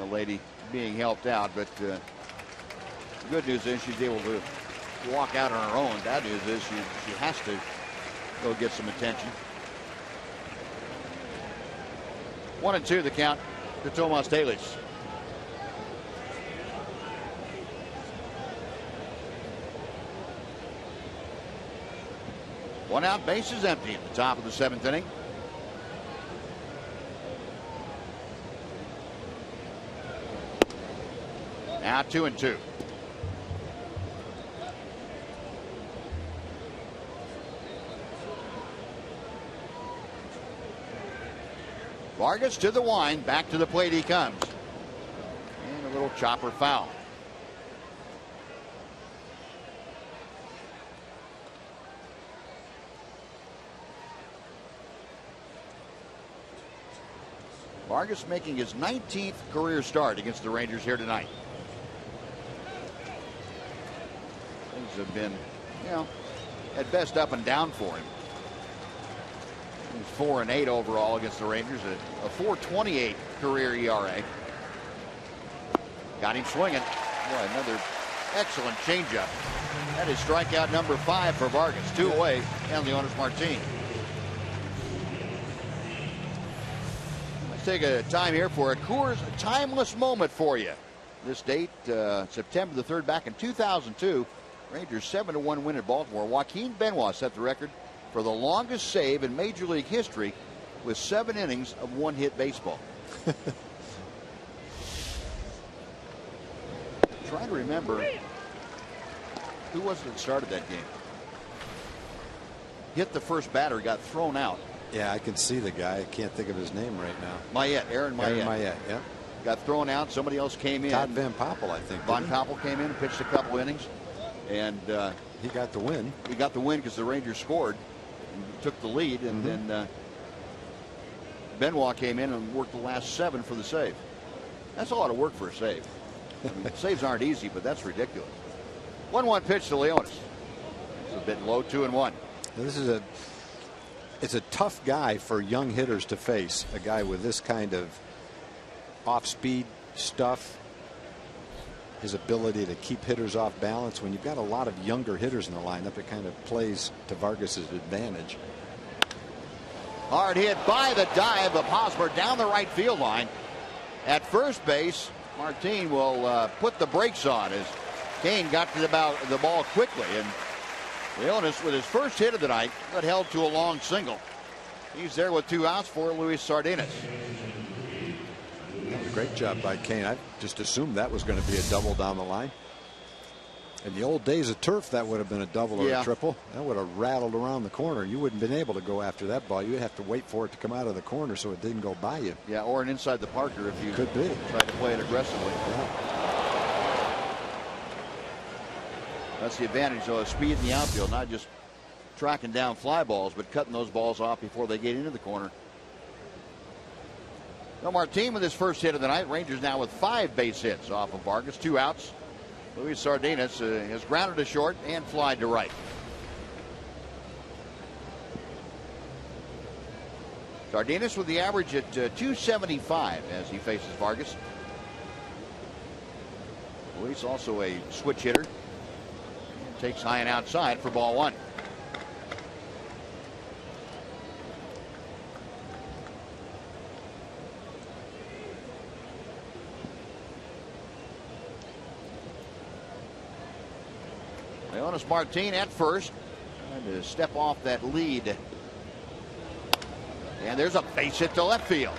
[SPEAKER 3] A lady being helped out, but the good news is she's able to walk out on her own. Bad news is she has to go get some attention. 1-2 the count to Tomas Taylor. One out, bases empty at the top of the 7th inning. Now 2-2. Vargas to the wind, back to the plate he comes. And a little chopper foul. Vargas making his 19th career start against the Rangers here tonight. Things have been, at best up and down for him. He's 4-8 overall against the Rangers, a 4.28 career ERA. Got him swinging. Boy, another excellent changeup. That is strikeout number 5 for Vargas. 2 away, and Leonis Martin. Take a time here for a Coors timeless moment for you. This date, September the 3rd, back in 2002, Rangers 7-1 win at Baltimore. Joaquin Benoit set the record for the longest save in Major League history with 7 innings of 1-hit baseball. Trying to remember who was it that started that game. hit the first batter, got thrown out.
[SPEAKER 1] Yeah, I can see the guy. I can't think of his name right now.
[SPEAKER 3] Aaron Mayette.
[SPEAKER 1] Aaron Mayette, yeah.
[SPEAKER 3] Got thrown out. Somebody else came in.
[SPEAKER 1] Todd Van Poppel, I think.
[SPEAKER 3] Van Poppel came in and pitched a couple innings. And
[SPEAKER 1] he got the win.
[SPEAKER 3] He got the win because the Rangers scored and took the lead. And then Benoit came in and worked the last 7 for the save. That's a lot of work for a save. I mean, saves aren't easy, but that's ridiculous. 1-1 pitch to Leonis. It's a bit low, 2-1.
[SPEAKER 1] This is it's a tough guy for young hitters to face. A guy with this kind of off-speed stuff, his ability to keep hitters off balance. When you've got a lot of younger hitters in the lineup, it kind of plays to Vargas's advantage.
[SPEAKER 3] Hard hit by the dive of Hosmer down the right field line. At first base, Martin will put the brakes on as Kane got to the ball quickly. And Leonis, with his first hit of the night, got held to a long single. He's there with 2 outs for Luis Sardinas.
[SPEAKER 1] That was a great job by Kane. I just assumed that was going to be a double down the line. In the old days of turf, that would have been a double or a triple. That would have rattled around the corner. You wouldn't have been able to go after that ball. You'd have to wait for it to come out of the corner so it didn't go by you.
[SPEAKER 3] Yeah, or an inside the Parker if you
[SPEAKER 1] could be
[SPEAKER 3] tried to play it aggressively.
[SPEAKER 1] Yeah.
[SPEAKER 3] That's the advantage of speed in the outfield, not just tracking down fly balls, but cutting those balls off before they get into the corner. Well, Martin with his first hit of the night. Rangers now with 5 base hits off of Vargas, 2 outs. Luis Sardinas has grounded to short and flied to right. Sardinas with the average at 275 as he faces Vargas. Luis also a switch hitter. Takes high and outside for ball 1. Leonis Martin at first, trying to step off that lead. And there's a base hit to left field.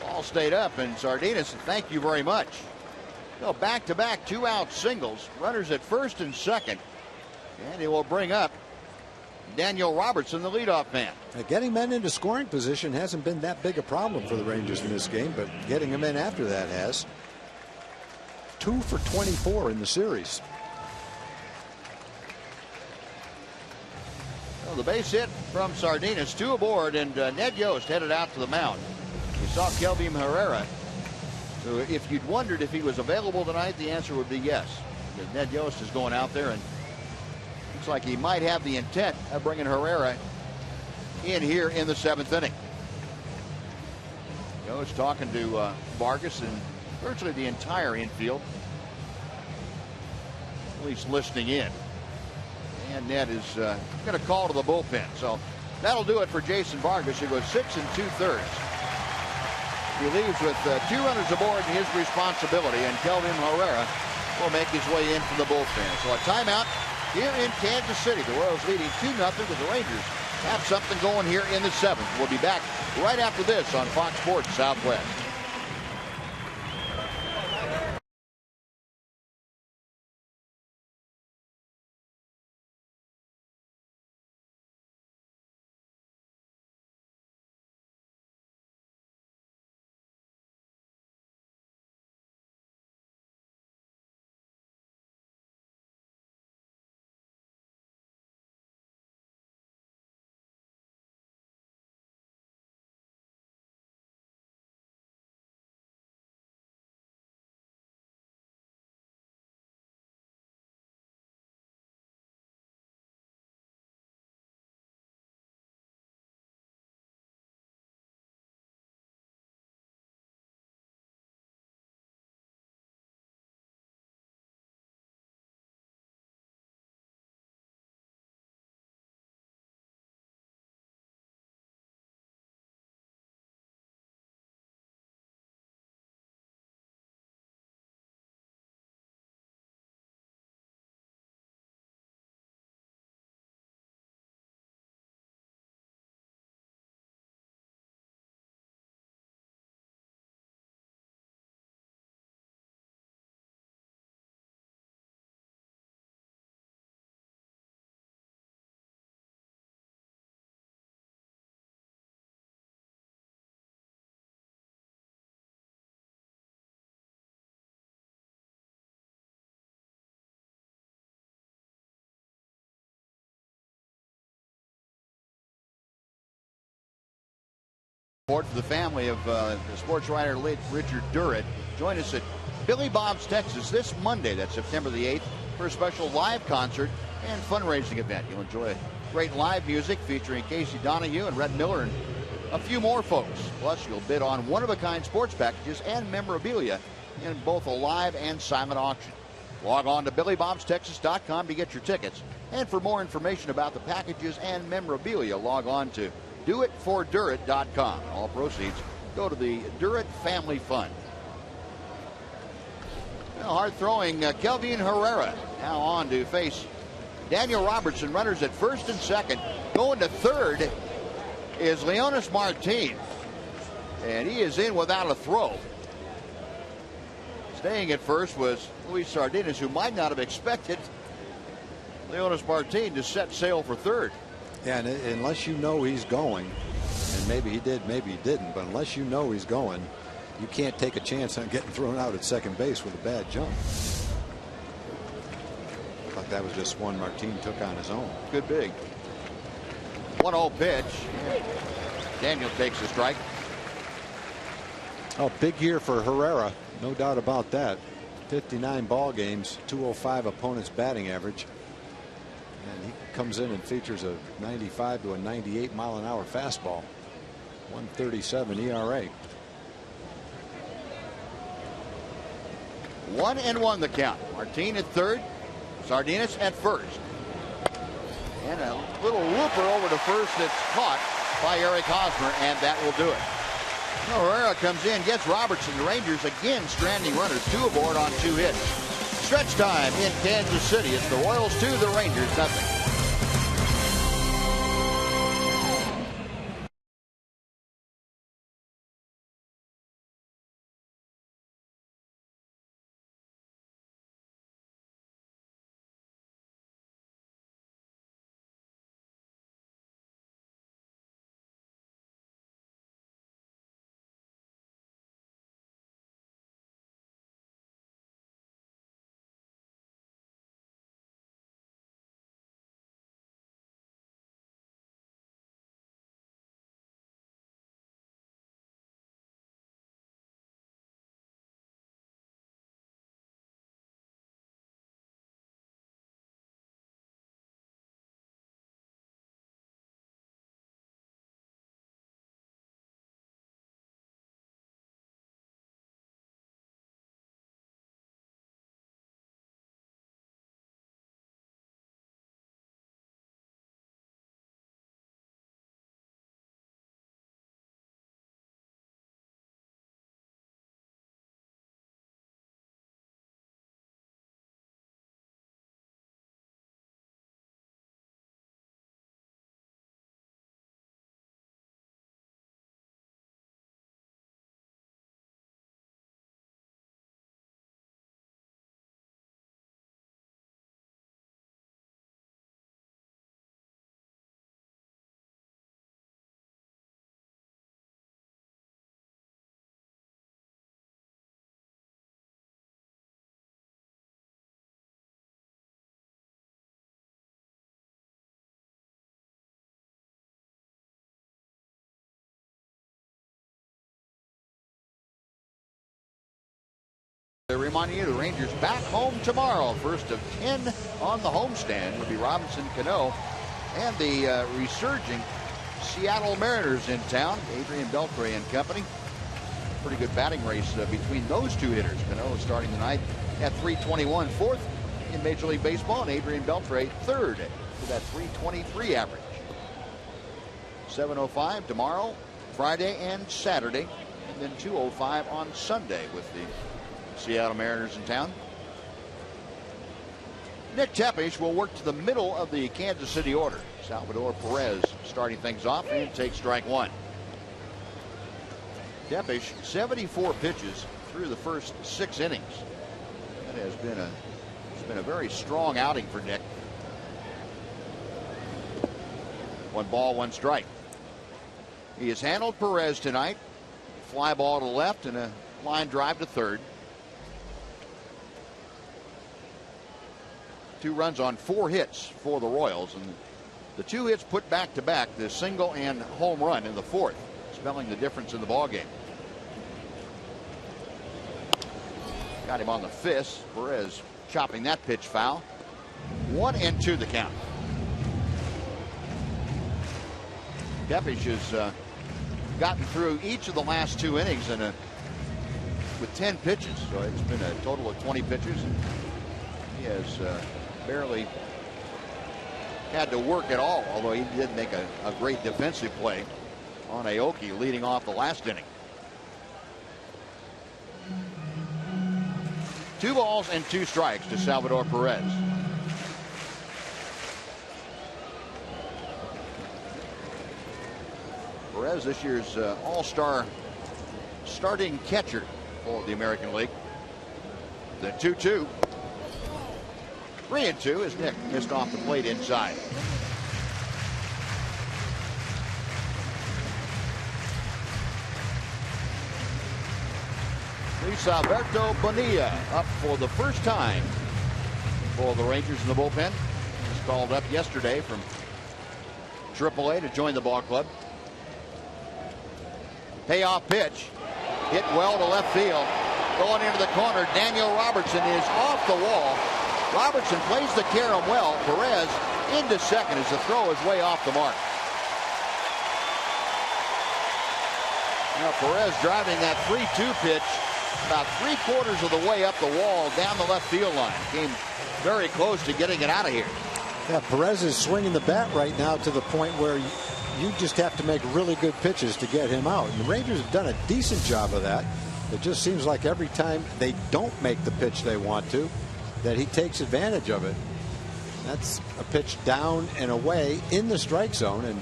[SPEAKER 3] Ball stayed up, and Sardinas, thank you very much. So back-to-back 2-out singles. Runners at first and second. And he will bring up Daniel Robertson, the leadoff man.
[SPEAKER 1] Getting men into scoring position hasn't been that big a problem for the Rangers in this game, but getting them in after that has. 2 for 24 in the series.
[SPEAKER 3] Well, the base hit from Sardinas, 2 aboard, and Ned Yost headed out to the mound. We saw Kelvin Herrera. So if you'd wondered if he was available tonight, the answer would be yes. Because Ned Yost is going out there, and looks like he might have the intent of bringing Herrera in here in the 7th inning. Yost talking to Vargas and virtually the entire infield, at least listening in. And Ned is going to call to the bullpen. So that'll do it for Jason Vargas, who goes 6 2/3. He leaves with 2 runners aboard in his responsibility, and Kelvin Herrera will make his way in from the bullpen. So a timeout here in Kansas City. The Royals leading 2-0, but the Rangers have something going here in the 7th. We'll be back right after this on Fox Sports Southwest. For the family of the sports writer Richard Durrett. Join us at Billy Bob's Texas this Monday, that's September the 8th, for a special live concert and fundraising event. You'll enjoy great live music featuring Casey Donahue and Red Miller and a few more folks. Plus, you'll bid on one-of-a-kind sports packages and memorabilia in both a live and silent auction. Log on to BillyBobsTexas.com to get your tickets. And for more information about the packages and memorabilia, log on to DoItForDurrett.com. All proceeds go to the Durrett Family Fund. Hard throwing Kelvin Herrera now on to face Daniel Robertson. Runners at first and second. Going to third is Leonis Martin. And he is in without a throw. Staying at first was Luis Sardinas, who might not have expected Leonis Martin to set sail for third.
[SPEAKER 1] Yeah, and unless you know he's going, and maybe he did, maybe he didn't, but unless you know he's going, you can't take a chance on getting thrown out at second base with a bad jump. I thought that was just one Martin took on his own.
[SPEAKER 3] Good big. 1-0 pitch. Daniel takes a strike.
[SPEAKER 1] Oh, big year for Herrera, no doubt about that. 59 ball games, 205 opponent's batting average. And he comes in and features a 95 to a 98 mile-an-hour fastball. 1.37 ERA.
[SPEAKER 3] 1-1 the count. Martin at third. Sardinas at first. And a little looper over to first that's caught by Eric Hosmer, and that will do it. Herrera comes in, gets Robertson. The Rangers again stranding runners, 2 aboard on 2 hits. Stretch time in Kansas City. It's the Royals 2, the Rangers nothing. Reminding you, the Rangers back home tomorrow. First of 10 on the homestand will be Robinson Cano and the resurging Seattle Mariners in town. Adrian Beltre and company. Pretty good batting race between those two hitters. Cano starting the night at .321, fourth in Major League Baseball, and Adrian Beltre third with that .323 average. 7:05 tomorrow, Friday and Saturday, and then 2:05 on Sunday with the Seattle Mariners in town. Nick Tepesch will work to the middle of the Kansas City order. Salvador Perez starting things off and takes strike one. Tepesch, 74 pitches through the first 6 innings. That has been a very strong outing for Nick. 1 ball, 1 strike. He has handled Perez tonight. Fly ball to left and a line drive to third. 2 runs on 4 hits for the Royals, and the 2 hits put back to back, the single and home run in the 4th. spelling the difference in the ball game. Got him on the fist. Perez chopping that pitch foul. 1-2 the count. Depish has gotten through each of the last 2 innings with 10 pitches. So it's been a total of 20 pitches. And he has barely had to work at all, although he did make a great defensive play on Aoki leading off the last inning. 2 balls and 2 strikes to Salvador Perez. Perez, this year's all-star starting catcher for the American League. The 2-2. 3-2 as Nick missed off the plate inside. Luis Alberto Bonilla up for the first time for the Rangers in the bullpen. He was called up yesterday from AAA to join the ball club. Payoff pitch. Hit well to left field. Going into the corner. Daniel Robertson is off the wall. Robertson plays the carom well. Perez into second as the throw is way off the mark. Now Perez driving that 3-2 pitch about 3/4 of the way up the wall down the left field line. Came very close to getting it out of here.
[SPEAKER 1] Yeah, Perez is swinging the bat right now to the point where you just have to make really good pitches to get him out. And the Rangers have done a decent job of that. It just seems like every time they don't make the pitch they want to, that he takes advantage of it. That's a pitch down and away in the strike zone, and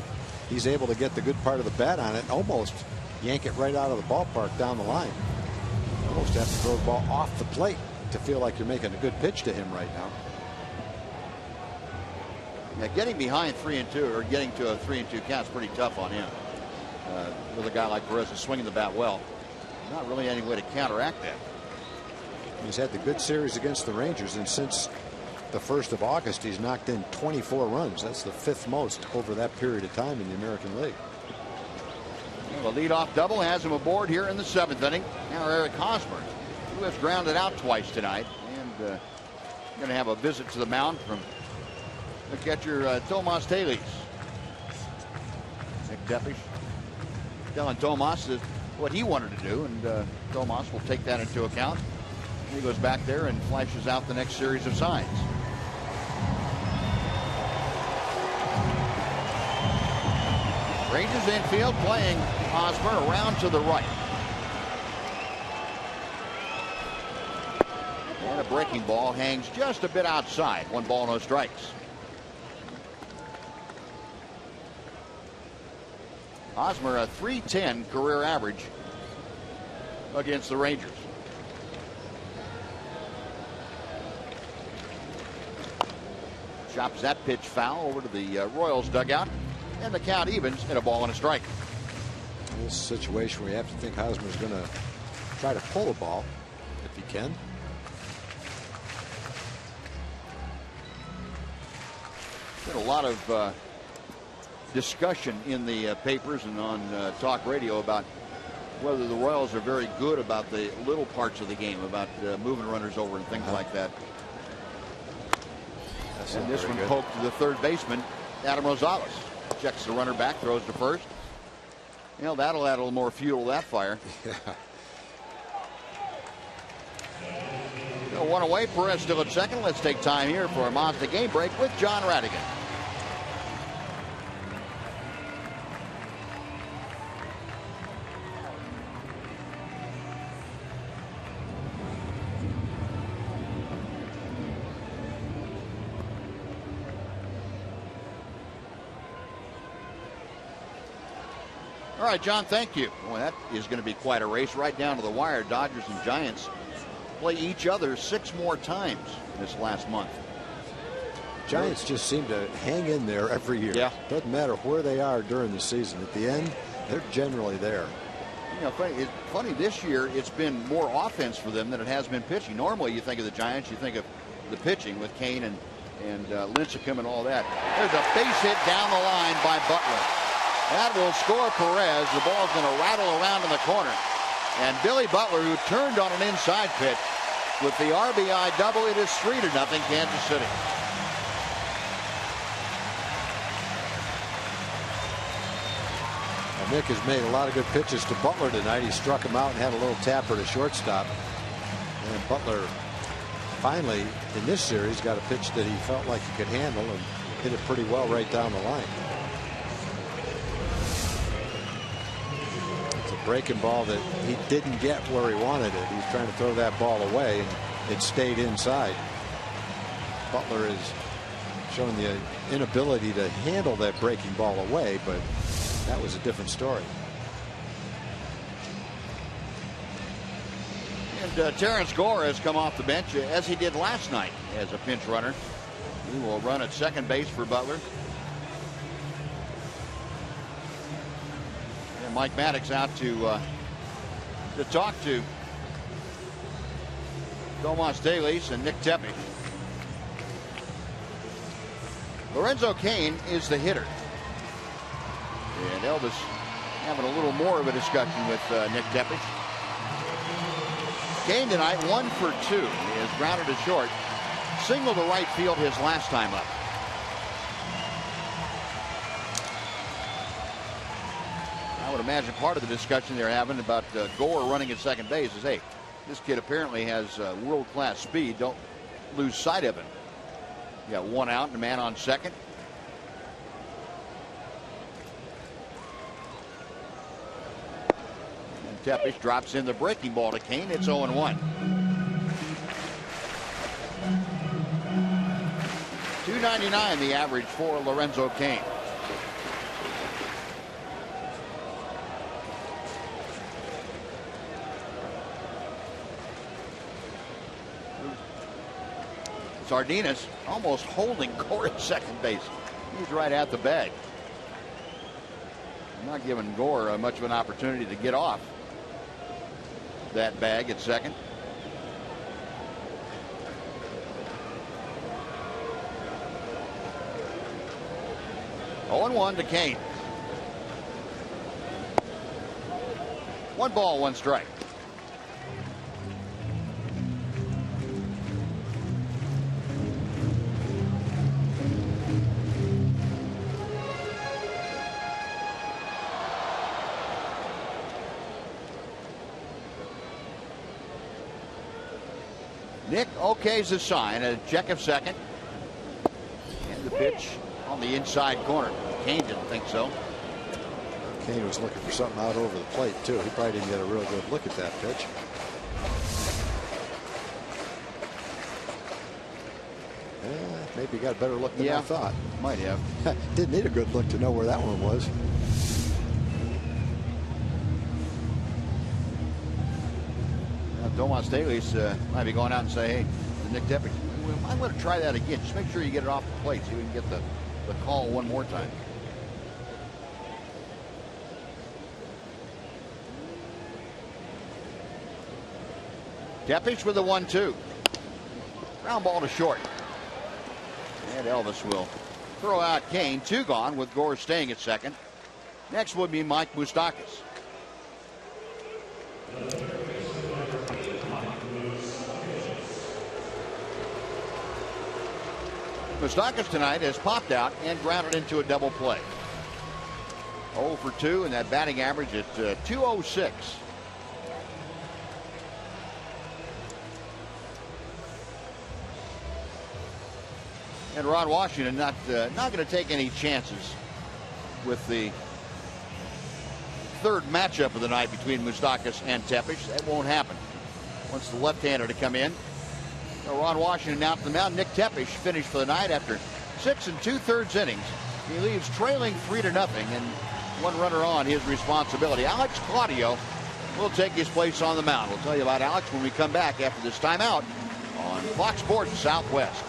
[SPEAKER 1] he's able to get the good part of the bat on it and almost yank it right out of the ballpark down the line. Almost have to throw the ball off the plate to feel like you're making a good pitch to him right now.
[SPEAKER 3] Yeah, getting behind 3-2 or getting to a 3-2 count is pretty tough on him. With a guy like Perez is swinging the bat well. Not really any way to counteract that.
[SPEAKER 1] He's had the good series against the Rangers, and since the 1st of August, he's knocked in 24 runs. That's the 5th most over that period of time in the American League.
[SPEAKER 3] Well, the leadoff double has him aboard here in the 7th inning. Now Eric Hosmer, who has grounded out twice tonight, and going to have a visit to the mound from the catcher Tomas Teles. Nick Depish telling Tomas what he wanted to do, and Tomas will take that into account. He goes back there and flashes out the next series of signs. Rangers infield playing Hosmer around to the right. And a breaking ball hangs just a bit outside. 1 ball, no strikes. Hosmer a .310 career average against the Rangers. Chops that pitch foul over to the Royals dugout, and the count evens at 1 ball and a strike.
[SPEAKER 1] In this situation where you have to think Hosmer's going to try to pull the ball if he can.
[SPEAKER 3] Been a lot of discussion in the papers and on talk radio about whether the Royals are very good about the little parts of the game, about moving runners over and things like that. And this one poked to the third baseman, Adam Rosales. Checks the runner back, throws to first. You know, that'll add a little more fuel to that fire. Yeah. 1 away, Perez still at second. Let's take time here for a Mazda game break with John Radigan. All right, John, thank you. Boy, that is going to be quite a race right down to the wire. Dodgers and Giants play each other 6 more times this last month.
[SPEAKER 1] Giants just seem to hang in there every year.
[SPEAKER 3] Yeah.
[SPEAKER 1] Doesn't matter where they are during the season. At the end, they're generally there.
[SPEAKER 3] You know, funny this year, it's been more offense for them than it has been pitching. Normally, you think of the Giants, you think of the pitching with Kane and Lincecum and all that. There's a base hit down the line by Butler. That will score Perez. The ball's going to rattle around in the corner. And Billy Butler, who turned on an inside pitch with the RBI double, it is 3-0 Kansas City.
[SPEAKER 1] Well, Nick has made a lot of good pitches to Butler tonight. He struck him out and had a little tapper to shortstop. And Butler finally, in this series, got a pitch that he felt like he could handle and hit it pretty well right down the line. It's a breaking ball that he didn't get where he wanted it. He was trying to throw that ball away, and it stayed inside. Butler is showing the inability to handle that breaking ball away, but that was a different story.
[SPEAKER 3] And Terrence Gore has come off the bench as he did last night as a pinch runner. He will run at second base for Butler. And Mike Maddox out to talk to Tomas Dailies and Nick Tepe. Lorenzo Cain is the hitter. And Elvis having a little more of a discussion with Nick Tepe. Cain tonight 1 for 2. He has grounded to short. Single to right field his last time up. I would imagine part of the discussion they're having about Gore running at second base is, hey, this kid apparently has world-class speed. Don't lose sight of him. You got one out and a man on second. And Tepish drops in the breaking ball to Cain. It's 0-1. 299 the average for Lorenzo Cain. Sardinas almost holding Gore at second base. He's right at the bag. Not giving Gore much of an opportunity to get off that bag at second. Oh, 0-1 to Cain. 1 ball, 1 strike. Nick okays the sign. A check of second. And the pitch on the inside corner. Cain didn't think so.
[SPEAKER 1] Cain was looking for something out over the plate, too. He probably didn't get a real good look at that pitch. Maybe got a better look than I thought.
[SPEAKER 3] Might have.
[SPEAKER 1] Didn't need a good look to know where that one was.
[SPEAKER 3] Tomas Dailies might be going out and say, hey, Nick Tepe, I'm going to try that again. Just make sure you get it off the plate so we can get the call one more time. Tepish with the 1-2. Ground ball to short. And Elvis will throw out Cain. 2 gone with Gore staying at second. Next would be Mike Moustakas. Moustakas tonight has popped out and grounded into a double play. 0 for 2, and that batting average at .206. And Ron Washington not going to take any chances with the third matchup of the night between Moustakas and Tepish. That won't happen. Wants the left-hander to come in. Ron Washington out to the mound. Nick Tepish finished for the night after 6 2/3 innings. He leaves trailing 3-0 and 1 runner on his responsibility. Alex Claudio will take his place on the mound. We'll tell you about Alex when we come back after this timeout on Fox Sports Southwest.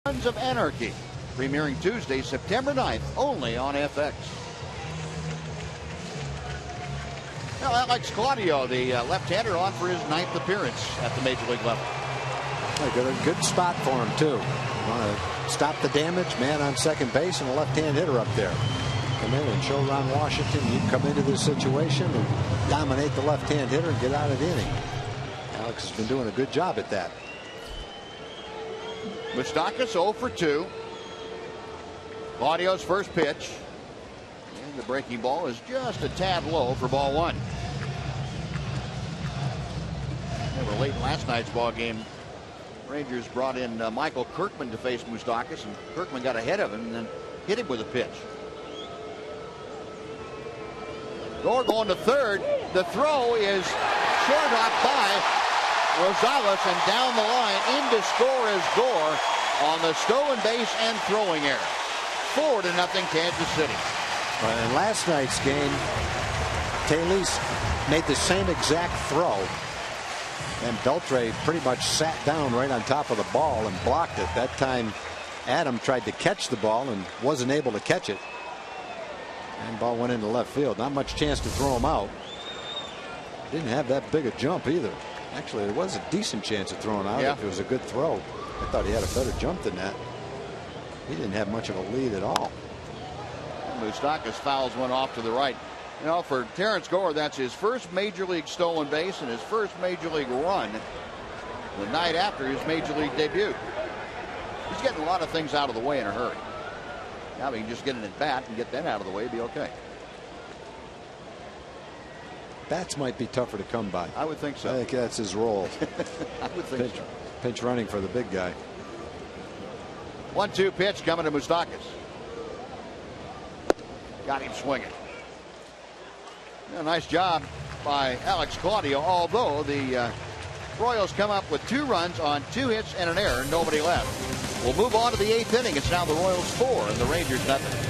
[SPEAKER 3] Sons of Anarchy, premiering Tuesday, September 9th, only on FX. Now, Alex Claudio, the left-hander, on for his 9th appearance at the Major League level.
[SPEAKER 1] A good spot for him, too. You want to stop the damage, man on second base, and a left-hand hitter up there. Come in and show Ron Washington you come into this situation and dominate the left-hand hitter and get out of the inning. Alex has been doing a good job at that.
[SPEAKER 3] Moustakas 0 for 2. Claudio's first pitch. And the breaking ball is just a tad low for ball 1. They were late in last night's ball game. Rangers brought in Michael Kirkman to face Moustakas, and Kirkman got ahead of him and then hit him with a pitch. Gore going to third. The throw is short up by Rosales, and down the line in to score is Gore on the stolen base and throwing error. 4-0 Kansas City.
[SPEAKER 1] In last night's game, Taylor made the same exact throw, and Beltre pretty much sat down right on top of the ball and blocked it. That time Adam tried to catch the ball and wasn't able to catch it, and ball went into left field. Not much chance to throw him out. Didn't have that big a jump either. Actually, there was a decent chance of throwing out if it was a good throw. I thought he had a better jump than that. He didn't have much of a lead at all.
[SPEAKER 3] Moustakas fouls one off to the right. You know, for Terrence Gore, that's his first major league stolen base and his first major league run the night after his major league debut. He's getting a lot of things out of the way in a hurry. Now he can just get an at bat and get that out of the way, be okay.
[SPEAKER 1] Bats might be tougher to come by.
[SPEAKER 3] I would think so.
[SPEAKER 1] I think that's his role.
[SPEAKER 3] I would think so.
[SPEAKER 1] Pinch running for the big guy.
[SPEAKER 3] 1-2 pitch coming to Moustakas. Got him swinging. A nice job by Alex Claudio, although the Royals come up with 2 runs on 2 hits and an error, nobody left. We'll move on to the 8th inning. It's now the Royals 4 and the Rangers nothing.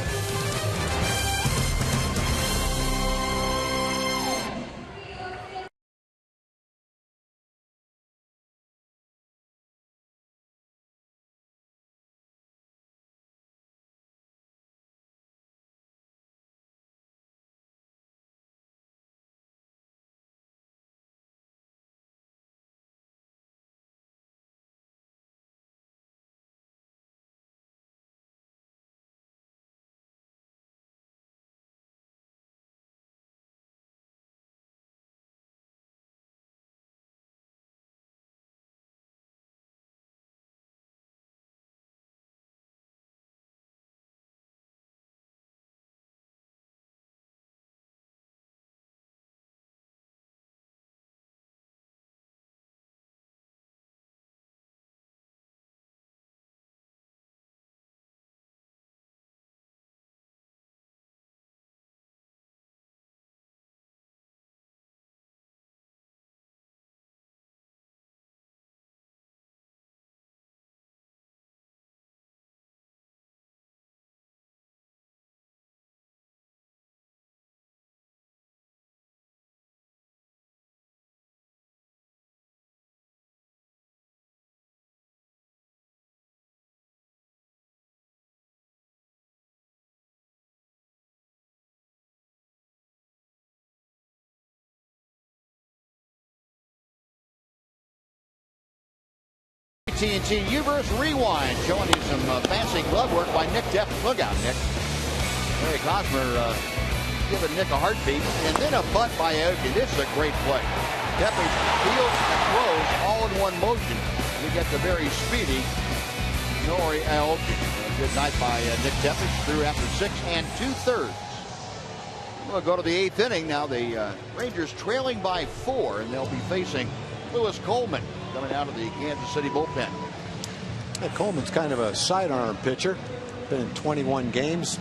[SPEAKER 3] TNT Uverse Rewind, showing you some fancy glove work by Nick Tepper. Look out, Nick. Larry Cosmer giving Nick a heartbeat, and then a bunt by Aoki. This is a great play. Tepper fields and throws all in one motion. We get the very speedy Nori Aoki. Good night by Nick Tepper. Threw after 6 2/3. We'll go to the 8th inning now. The Rangers trailing by 4, and they'll be facing Lewis Coleman coming out of the Kansas City bullpen.
[SPEAKER 1] Yeah, Coleman's kind of a sidearm pitcher. Been in 21 games.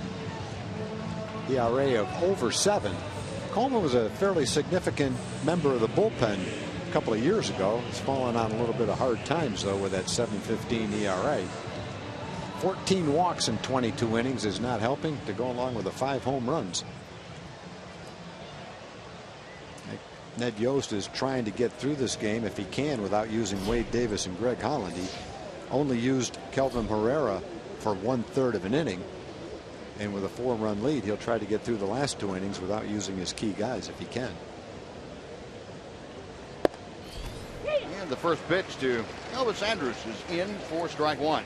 [SPEAKER 1] ERA of over 7. Coleman was a fairly significant member of the bullpen a couple of years ago. He's fallen on a little bit of hard times, though, with that 7.15 ERA. 14 walks in 22 innings is not helping, to go along with the 5 home runs. Ned Yost is trying to get through this game if he can without using Wade Davis and Greg Holland. He only used Kelvin Herrera for 1/3 of an inning. And with a 4-run lead, he'll try to get through the last 2 innings without using his key guys if he can.
[SPEAKER 3] And the first pitch to Elvis Andrus is in for strike 1.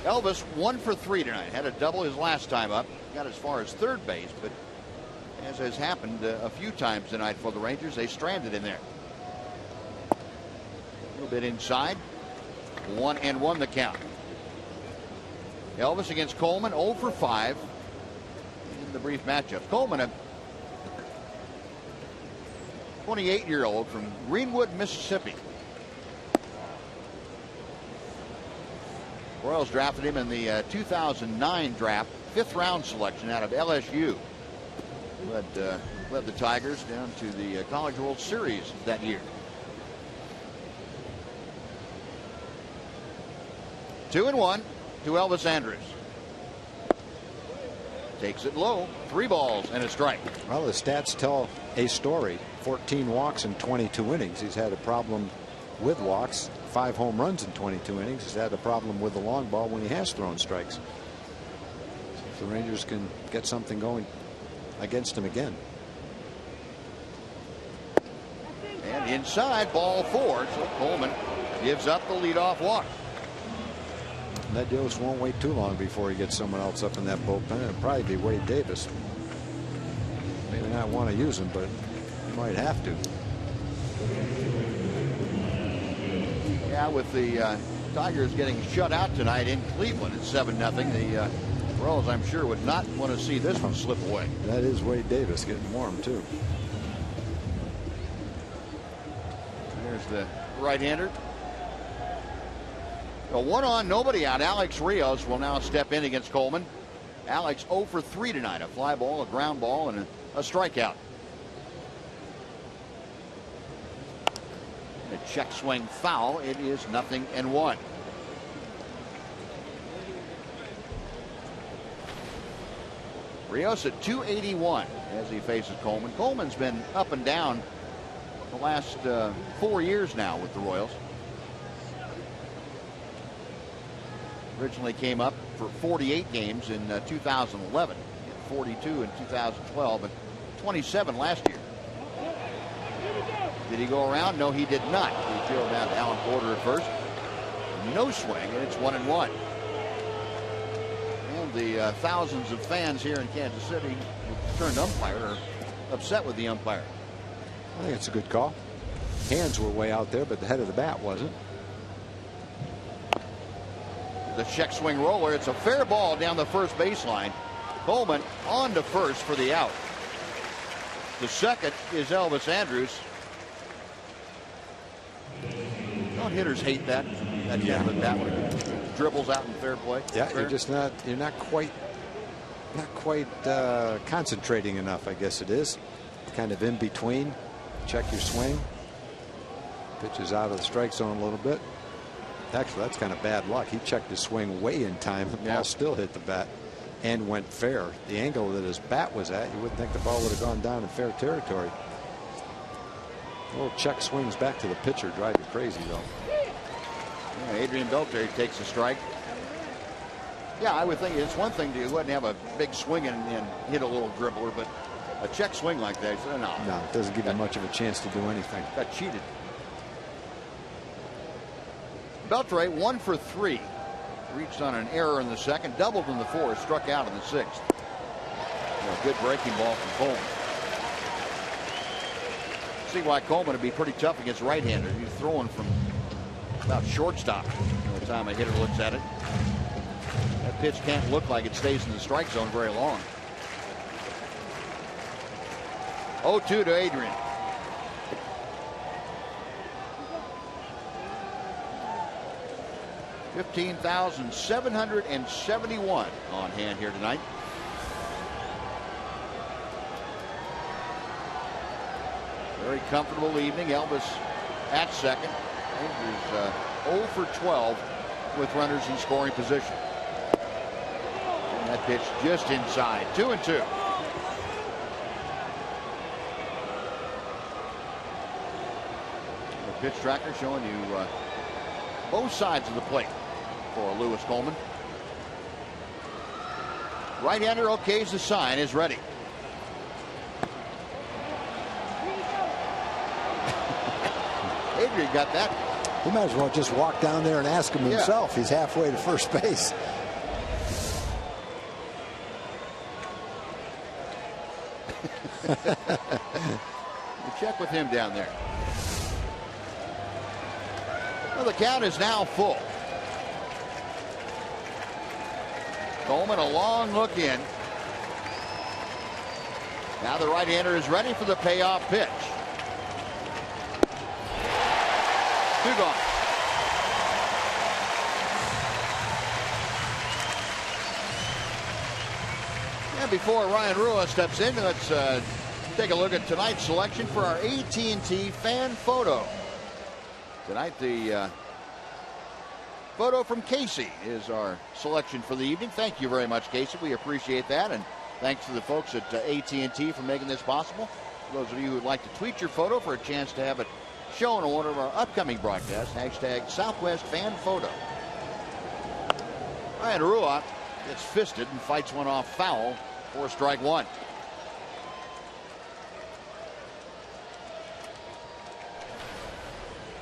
[SPEAKER 3] Elvis 1 for 3 tonight. Had a double his last time up. Got as far as third base, but as has happened a few times tonight for the Rangers, they stranded in there. A little bit inside. 1-1 the count. Elvis against Coleman, 0 for 5 in the brief matchup. Coleman, a 28-year-old from Greenwood, Mississippi. Royals drafted him in the 2009 draft, 5th round selection out of LSU. Led the Tigers down to the College World Series that year. 2-1 to Elvis Andrus. Takes it low. 3 balls and a strike.
[SPEAKER 1] Well, the stats tell a story. 14 walks in 22 innings. He's had a problem with walks. 5 home runs in 22 innings. He's had a problem with the long ball when he has thrown strikes. If the Rangers can get something going against him again.
[SPEAKER 3] And inside, ball 4. So Coleman gives up the leadoff walk.
[SPEAKER 1] That just won't wait too long before he gets someone else up in that bullpen. It'll probably be Wade Davis. Maybe not want to use him, but he might have to.
[SPEAKER 3] Yeah, with the Tigers getting shut out tonight in Cleveland at 7-0, the Royals, I'm sure, would not want to see this one slip away.
[SPEAKER 1] That is Wade Davis getting warm, too.
[SPEAKER 3] There's the right-hander. A 1 on, nobody out. Alex Rios will now step in against Coleman. Alex 0 for 3 tonight. A fly ball, a ground ball, and a strikeout. A check swing foul. It is 0-1. Rios at 281 as he faces Coleman. Coleman's been up and down the last 4 years now with the Royals. Originally came up for 48 games in 2011, 42 in 2012, and 27 last year. Did he go around? No, he did not. He trailed down to Alan Porter at first. No swing, and it's 1-1. And the thousands of fans here in Kansas City who turned umpire are upset with the umpire.
[SPEAKER 1] I think it's a good call. Hands were way out there, but the head of the bat wasn't.
[SPEAKER 3] The check swing roller. It's a fair ball down the first baseline. Coleman on to first for the out. The second is Elvis Andrus. Don't hitters hate that? That kind of bat when it dribbles out in fair play.
[SPEAKER 1] Yeah,
[SPEAKER 3] fair.
[SPEAKER 1] you're not quite concentrating enough, I guess it is. Kind of in between. Check your swing. Pitch is out of the strike zone a little bit. Actually, that's kind of bad luck. He checked his swing way in time. The ball still hit the bat and went fair. The angle that his bat was at, you wouldn't think the ball would have gone down in fair territory. Little check swings back to the pitcher drive you crazy, though.
[SPEAKER 3] Yeah, Adrian Beltre takes a strike. Yeah, I would think it's one thing to go ahead and have a big swing and hit a little dribbler, but a check swing like that, no.
[SPEAKER 1] No, it doesn't give you much of a chance to do anything.
[SPEAKER 3] Got cheated. Beltre 1 for 3. Reached on an error in the second, doubled in the fourth, struck out in the sixth. A good breaking ball from Coleman. See why Coleman would be pretty tough against right-handers. He's throwing from about shortstop by the time a hitter looks at it. That pitch can't look like it stays in the strike zone very long. 0-2 to Adrian. $15,771 on hand here tonight. Very comfortable evening. Elvis at second. Rangers 0 for 12 with runners in scoring position. And that pitch just inside. 2-2. The pitch tracker showing you both sides of the plate for Lewis Coleman. Right-hander okays the sign, is ready. Adrian got that.
[SPEAKER 1] He might as well just walk down there and ask him himself. He's halfway to first base.
[SPEAKER 3] We'll check with him down there. Well, the count is now full. Coleman, a long look in. Now the right-hander is ready for the payoff pitch. 2 gone. And before Ryan Rua steps in, let's take a look at tonight's selection for our AT&T fan photo. Tonight, the photo from Casey is our selection for the evening. Thank you very much, Casey. We appreciate that, and thanks to the folks at AT&T for making this possible. For those of you who would like to tweet your photo for a chance to have it shown on one of our upcoming broadcasts, hashtag Southwest Fan Photo. Ryan Rua gets fisted and fights one off foul for strike 1.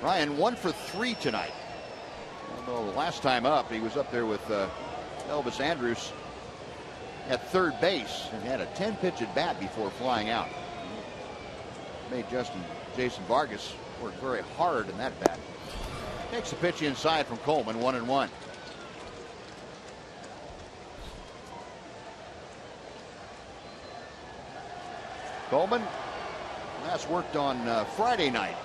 [SPEAKER 3] Ryan 1 for 3 tonight. Although the last time up, he was up there with Elvis Andrus at third base and had a 10-pitch at bat before flying out. Made Jason Vargas work very hard in that bat. Takes the pitch inside from Coleman, 1-1. Coleman last worked on Friday night.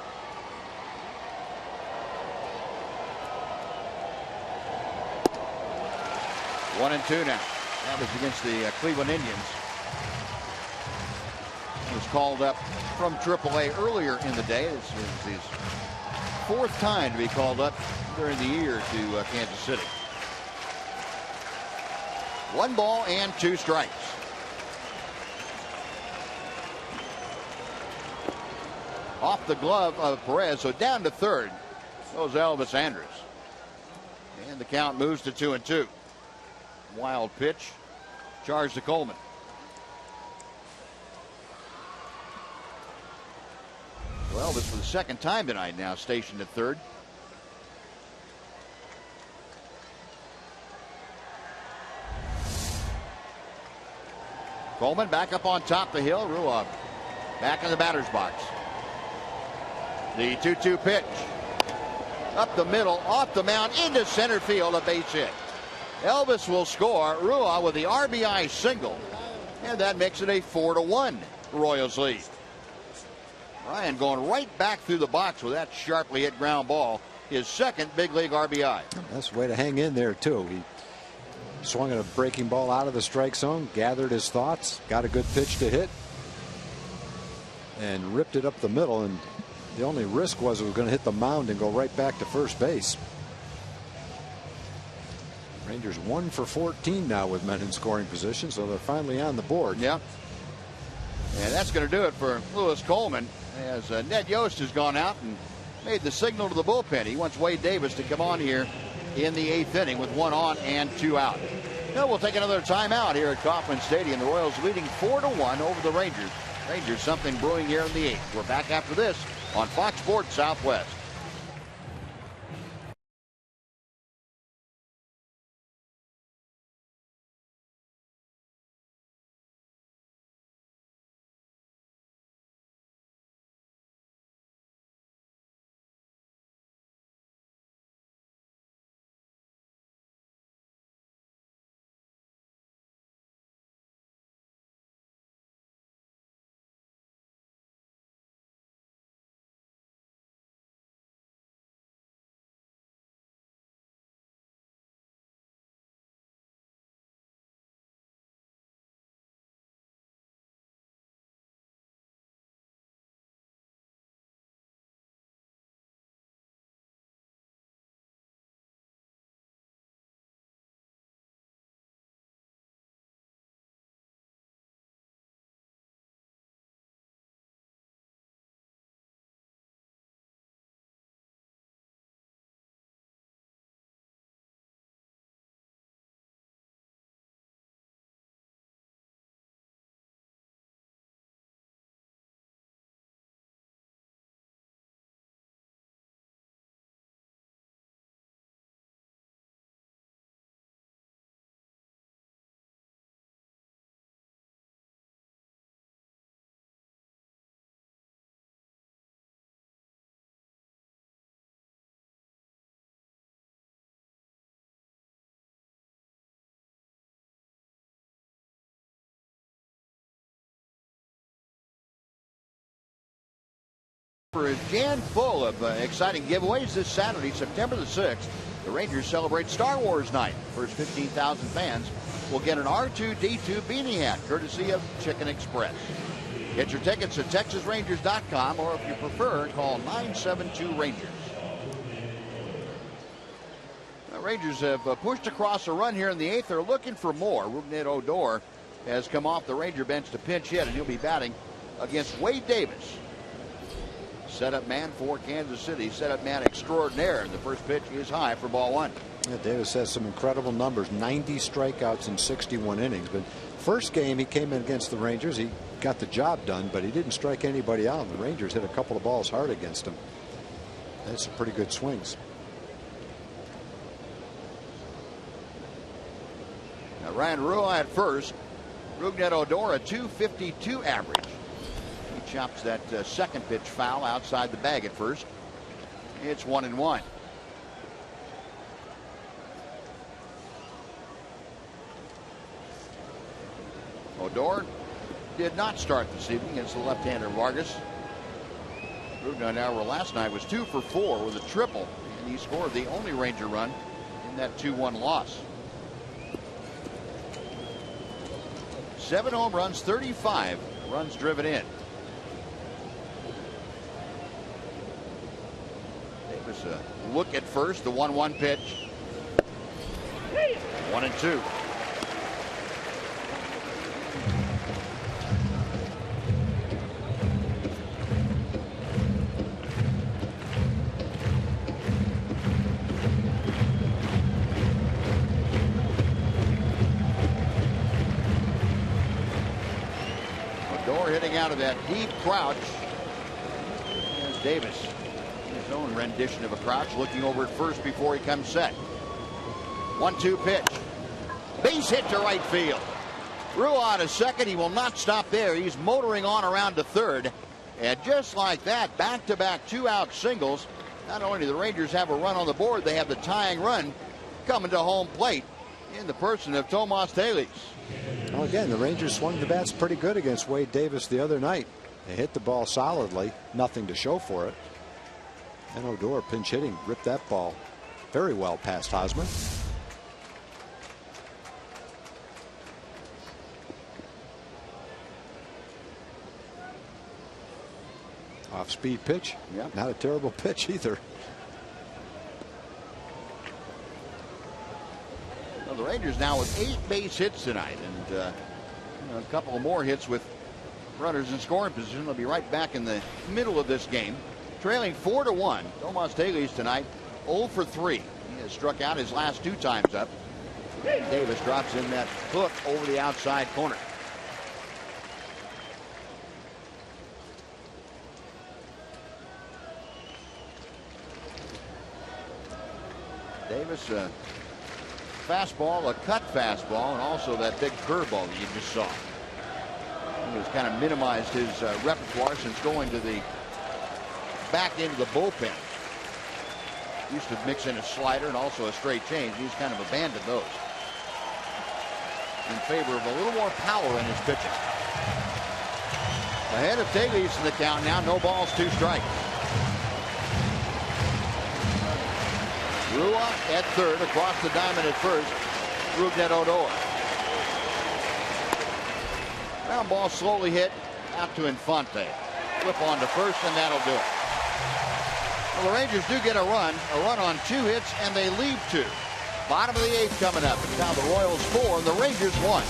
[SPEAKER 3] One and 2 now. That was against the Cleveland Indians. He was called up from AAA earlier in the day. This is his 4th time to be called up during the year to Kansas City. 1 ball and 2 strikes. Off the glove of Perez, so down to third goes Elvis Andrus. And the count moves to 2-2. Wild pitch. Charge to Coleman. Well, this for the 2nd time tonight now stationed at third. Coleman back up on top of the hill. Rua back in the batter's box. The 2-2 pitch. Up the middle, off the mound, into center field, a base hit. Elvis will score. Rua with the RBI single. And that makes it a 4-1 Royals lead. Ryan going right back through the box with that sharply hit ground ball. His 2nd big league RBI.
[SPEAKER 1] That's a way to hang in there, too. He swung at a breaking ball out of the strike zone, gathered his thoughts, got a good pitch to hit, and ripped it up the middle. And the only risk was it was going to hit the mound and go right back to first base. Rangers 1 for 14 now with men in scoring position, so they're finally on the board.
[SPEAKER 3] Yeah. And that's going to do it for Lewis Coleman, as Ned Yost has gone out and made the signal to the bullpen. He wants Wade Davis to come on here in the 8th inning with 1 on and 2 out. Now we'll take another timeout here at Kauffman Stadium. The Royals leading 4-1 over the Rangers. Rangers something brewing here in the 8th. We're back after this on Fox Sports Southwest. Is Jan full of exciting giveaways this Saturday, September the 6th. The Rangers celebrate Star Wars night. First 15,000 fans will get an R2-D2 beanie hat, courtesy of Chicken Express. Get your tickets at TexasRangers.com, or if you prefer, call 972-RANGERS. The Rangers have pushed across a run here in the 8th. They're looking for more. Rougned Odor has come off the Ranger bench to pinch hit, and he'll be batting against Wade Davis. Setup man for Kansas City. Setup man extraordinaire. The first pitch is high for ball one.
[SPEAKER 1] Yeah, Davis has some incredible numbers. 90 strikeouts in 61 innings. But first game he came in against the Rangers. He got the job done, but he didn't strike anybody out. The Rangers hit a couple of balls hard against him. That's some pretty good swings.
[SPEAKER 3] Now Ryan Rua at first. Rougned Odor a .252 average. He chops that second pitch foul outside the bag at first. It's 1-1. Odor did not start this evening against the left-hander Vargas. Rougned last night was 2 for 4 with a triple, and he scored the only Ranger run in that 2-1 loss. 7 home runs, 35 runs driven in. Davis a look at first, the 1-1 pitch. 1-2. Hitting out of that deep crouch. There's Davis. His own rendition of a crouch, looking over at first before he comes set. 1-2 pitch. Base hit to right field. Rua to second. He will not stop there. He's motoring on around to third. And just like that, back-to-back 2-out singles. Not only do the Rangers have a run on the board, they have the tying run coming to home plate in the person of Tomas Telis.
[SPEAKER 1] Well, again, the Rangers swung the bats pretty good against Wade Davis the other night. They hit the ball solidly, nothing to show for it. And Odor, pinch hitting, ripped that ball very well past Hosmer. Off-speed pitch.
[SPEAKER 3] Yeah.
[SPEAKER 1] Not a terrible pitch either.
[SPEAKER 3] Well, the Rangers now with 8 base hits tonight, and a couple of more hits with runners in scoring position. They'll be right back in the middle of this game, trailing 4-1. Tomas Telis tonight 0 for 3. He has struck out his last 2 times up. Davis drops in that hook over the outside corner. Davis, fastball, a cut fastball, and also that big curveball that you just saw. He has kind of minimized his repertoire since going to the back into the bullpen. Used to mix in a slider and also a straight change. He's kind of abandoned those in favor of a little more power in his pitching. Ahead of Telis in the count now, no balls, 2 strikes. Rua at third, across the diamond at first. Rougned Odor. Ground ball slowly hit out to Infante. Flip on to first, and that'll do it. Well, the Rangers do get a run on 2 hits, and they leave 2. Bottom of the 8th coming up. It's now the Royals 4 and the Rangers 1.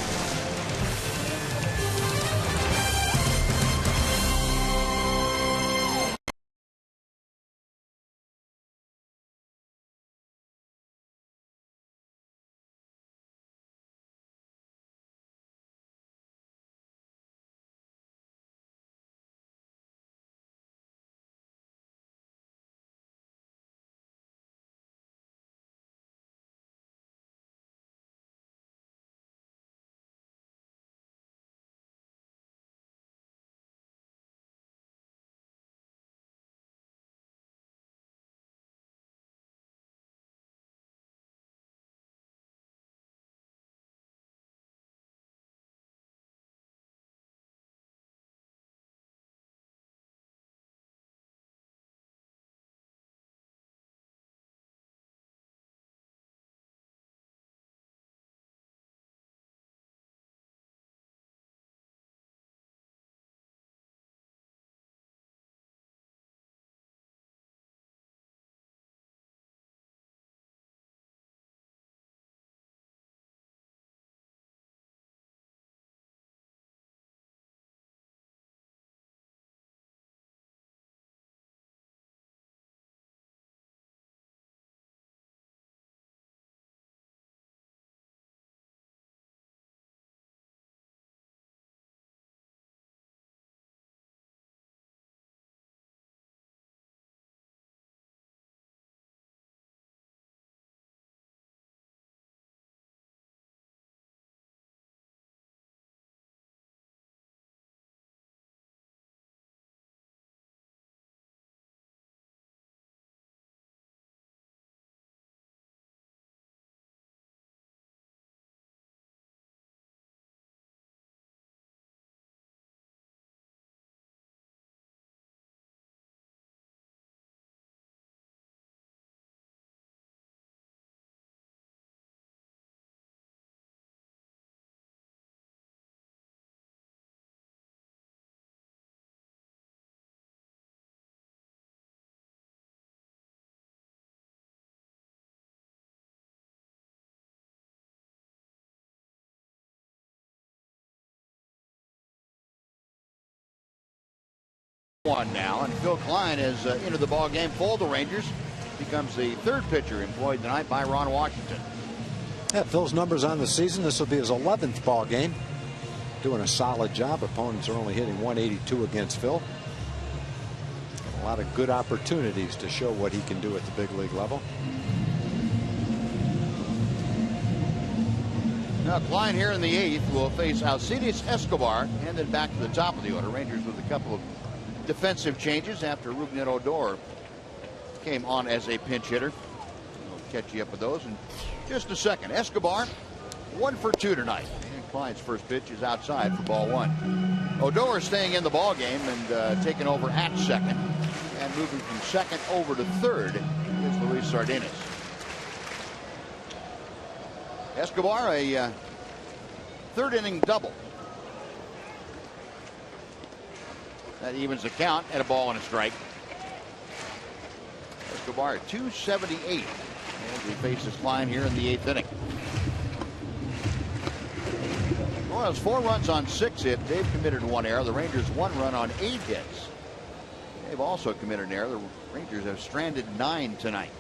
[SPEAKER 3] 1 now, and Phil Klein has entered the ball game for the Rangers. Becomes the third pitcher employed tonight by Ron Washington.
[SPEAKER 1] Yeah, Phil's numbers on the season. This will be his 11th ball game. Doing a solid job. Opponents are only hitting 182 against Phil. A lot of good opportunities to show what he can do at the big league level.
[SPEAKER 3] Now Klein here in the 8th will face Alcides Escobar, and then back to the top of the order. Rangers with a couple of defensive changes after Rougned Odor came on as a pinch hitter. We'll catch you up with those in just a second. Escobar 1 for 2 tonight. And Klein's first pitch is outside for ball 1. Odor staying in the ball game and taking over at second, and moving from second over to third is Luis Sardinas. Escobar a third inning double. That evens the count at a ball and a strike. Escobar at 278 as he faces Klein here in the 8th inning. Royals 4 runs on 6 hits. They've committed 1 error. The Rangers 1 run on 8 hits. They've also committed an error. The Rangers have stranded 9 tonight.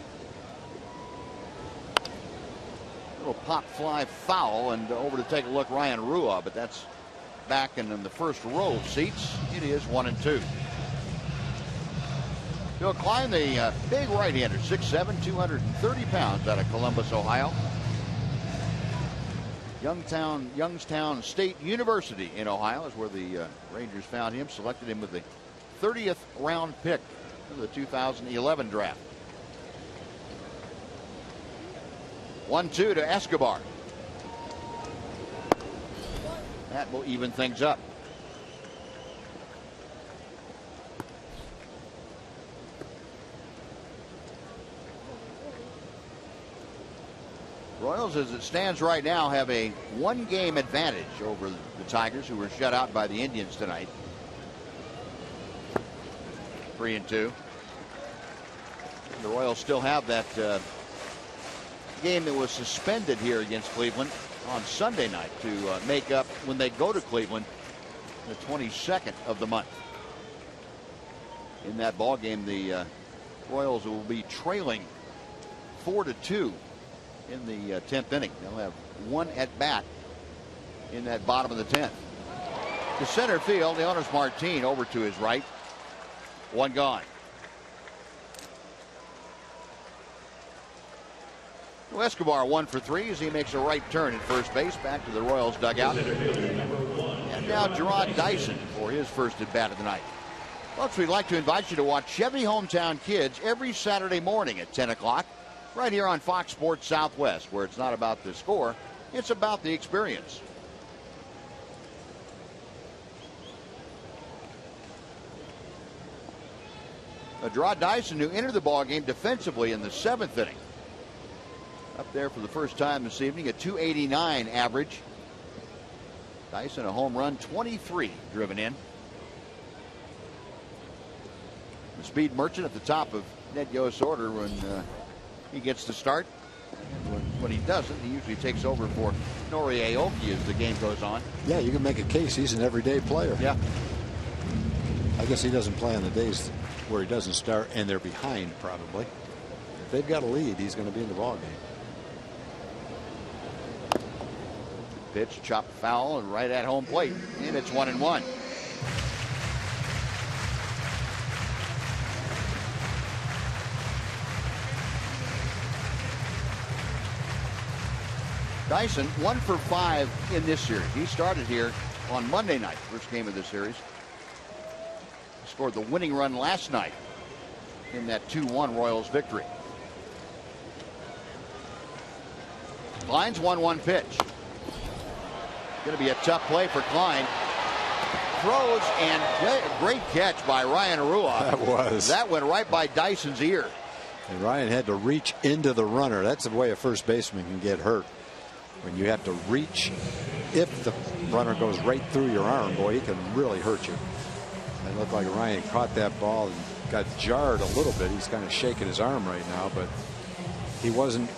[SPEAKER 3] Little pop fly foul, and over to take a look, Ryan Rua, but that's back in the first row of seats. It is 1-2. Phil Klein, the big right-hander, 6'7", 230 pounds, out of Columbus, Ohio. Youngstown State University in Ohio is where the Rangers found him. Selected him with the 30th round pick of the 2011 draft. 1-2 to Escobar. That will even things up. Royals, as it stands right now, have a 1-game advantage over the Tigers, who were shut out by the Indians tonight. 3-2. The Royals still have that game that was suspended here against Cleveland on Sunday night to make up when they go to Cleveland the 22nd of the month. In that ball game, the Royals will be trailing 4-2 in the 10th inning. They'll have 1 at bat in that bottom of the 10th. To center field, Leonys Martin over to his right. 1 gone. Well, Escobar 1 for 3 as he makes a right turn at first base, back to the Royals dugout. And now Gerard Dyson for his first at bat of the night. Folks, we'd like to invite you to watch Chevy Hometown Kids every Saturday morning at 10 o'clock right here on Fox Sports Southwest, where it's not about the score, it's about the experience. Gerard Dyson, who entered the ballgame defensively in the 7th inning. Up there for the first time this evening, a 289 average. Dyson, a home run, 23 driven in. The speed merchant at the top of Ned Yost's order when he gets to start. When he doesn't, he usually takes over for Nori Aoki as the game goes on.
[SPEAKER 1] Yeah, you can make a case he's an everyday player.
[SPEAKER 3] Yeah.
[SPEAKER 1] I guess he doesn't play on the days where he doesn't start and they're behind probably. If they've got a lead, he's going to be in the ball game.
[SPEAKER 3] Pitch, chopped foul, and right at home plate, and it's 1-1. Dyson 1 for 5 in this series. He started here on Monday night, first game of the series. He scored the winning run last night in that 2-1 Royals victory. Klein's 1-1 pitch. Going to be a tough play for Klein. Throws, and great catch by Ryan Rua. That went right by Dyson's ear.
[SPEAKER 1] And Ryan had to reach into the runner. That's the way a first baseman can get hurt. When you have to reach, if the runner goes right through your arm, boy, he can really hurt you. It looked like Ryan caught that ball and got jarred a little bit. He's kind of shaking his arm right now, but he wasn't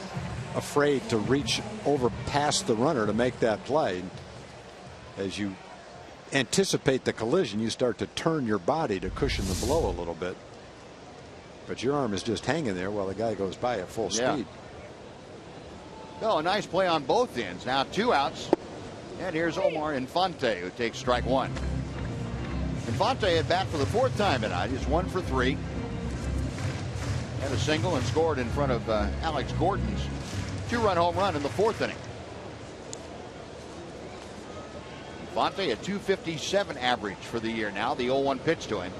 [SPEAKER 1] afraid to reach over past the runner to make that play. As you anticipate the collision, you start to turn your body to cushion the blow a little bit. But your arm is just hanging there while the guy goes by at full speed.
[SPEAKER 3] Oh, a nice play on both ends. Now 2 outs. And here's Omar Infante, who takes strike 1. Infante at bat for the 4th time tonight. He's 1 for 3. Had a single and scored in front of Alex Gordon's 2-run home run in the 4th inning. Infante a .257 average for the year now. The 0-1 pitch to him.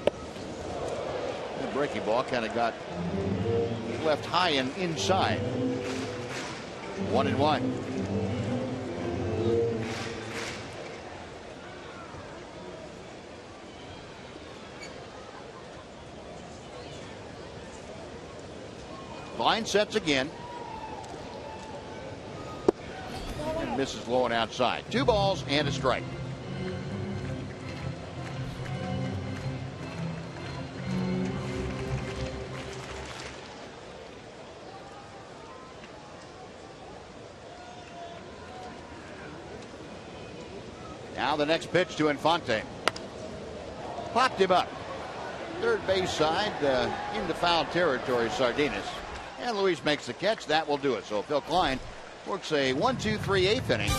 [SPEAKER 3] The breaking ball kind of got left high and inside. 1-1. Line sets again. And misses low and outside. 2 balls and a strike. Now the next pitch to Infante. Popped him up. Third base side into foul territory, Sardinas. And Luis makes the catch. That will do it. So Phil Klein works a 1-2-3 8th inning.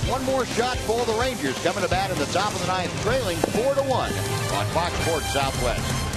[SPEAKER 3] One more shot for the Rangers coming to bat in the top of the 9th, trailing 4-1 on Fox Sports Southwest.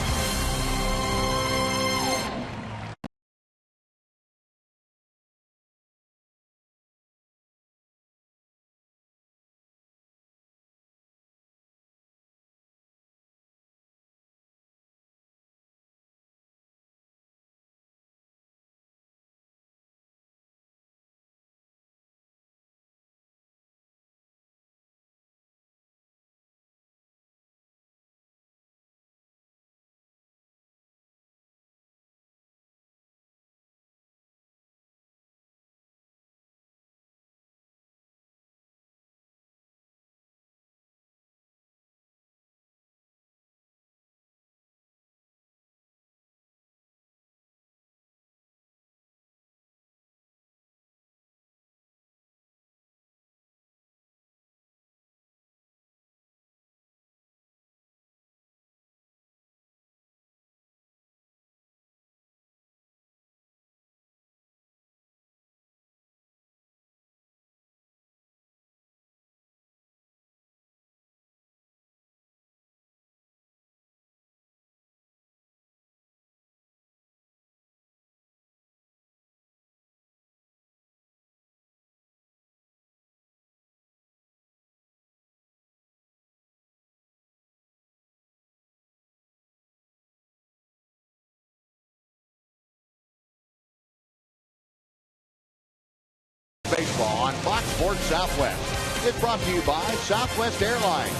[SPEAKER 3] Baseball on Fox Sports Southwest. It's brought to you by Southwest Airlines.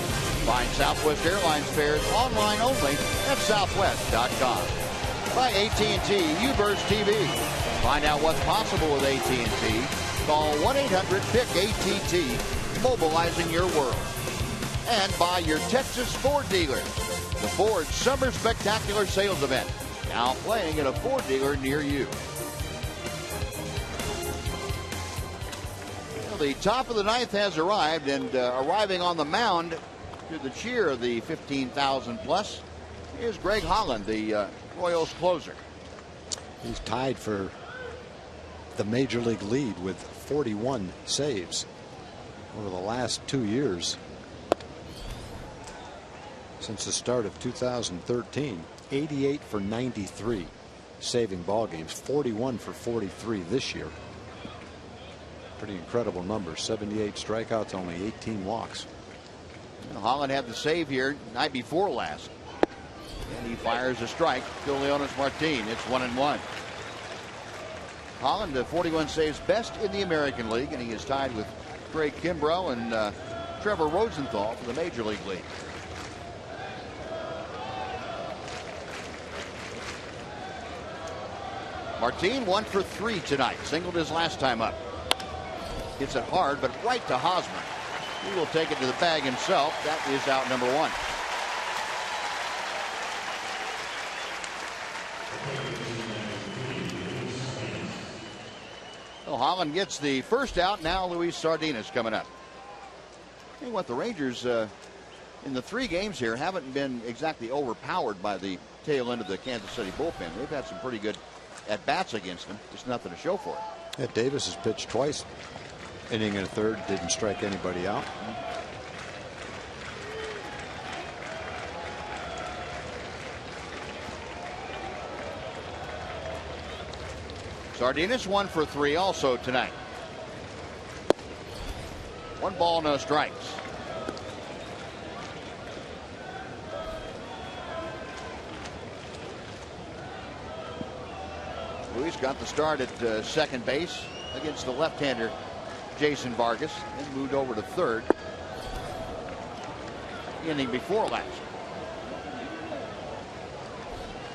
[SPEAKER 3] Find Southwest Airlines fares online only at southwest.com. By AT&T U-Burst TV. Find out what's possible with AT&T. Call 1-800-PIC-ATT, mobilizing your world. And by your Texas Ford dealers. The Ford Summer Spectacular Sales Event. Now playing at a Ford dealer near you. The top of the 9th has arrived, and arriving on the mound to the cheer of the 15,000 plus is Greg Holland, the Royals closer.
[SPEAKER 1] He's tied for the major league lead with 41 saves over the last 2 years. Since the start of 2013, 88 for 93 saving ball games, 41 for 43 this year. Pretty incredible numbers. 78 strikeouts, only 18 walks.
[SPEAKER 3] Holland had the save here night before last. And he fires a strike to Leonis Martin. It's 1-1. Holland, 41 saves, best in the American League, and he is tied with Craig Kimbrough and Trevor Rosenthal for the Major League lead. Martin 1 for 3 tonight. Singled his last time up. Hits it hard, but right to Hosmer. He will take it to the bag himself. That is out number 1. Well, Holland gets the first out. Now Luis Sardinas coming up. Hey, what the Rangers in the 3 games here haven't been exactly overpowered by the tail end of the Kansas City bullpen. They've had some pretty good at-bats against them. Just nothing to show for it.
[SPEAKER 1] Yeah, Davis has pitched twice. Inning and a third, didn't strike anybody out.
[SPEAKER 3] Sardinas 1 for 3 also tonight. 1 ball, no strikes. Luis got the start at second base against the left-hander Jason Vargas, and moved over to third the inning before last.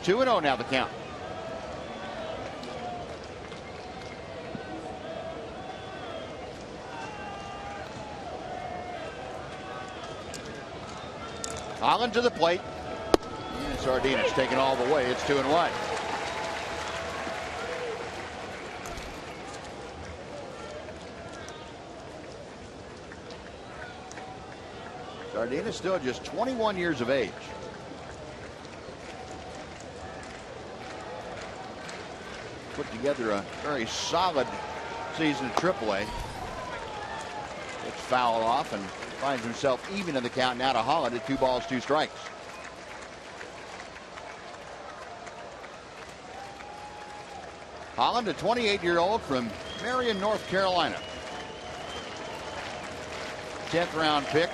[SPEAKER 3] 2-0 now the count. Holland to the plate. And Sardinas taking all the way. It's 2-1. Sardinas still just 21 years of age. Put together a very solid season at AAA. It's fouled off and finds himself even in the count now to Holland at 2 balls, 2 strikes. Holland, a 28-year-old from Marion, North Carolina. 10th round pick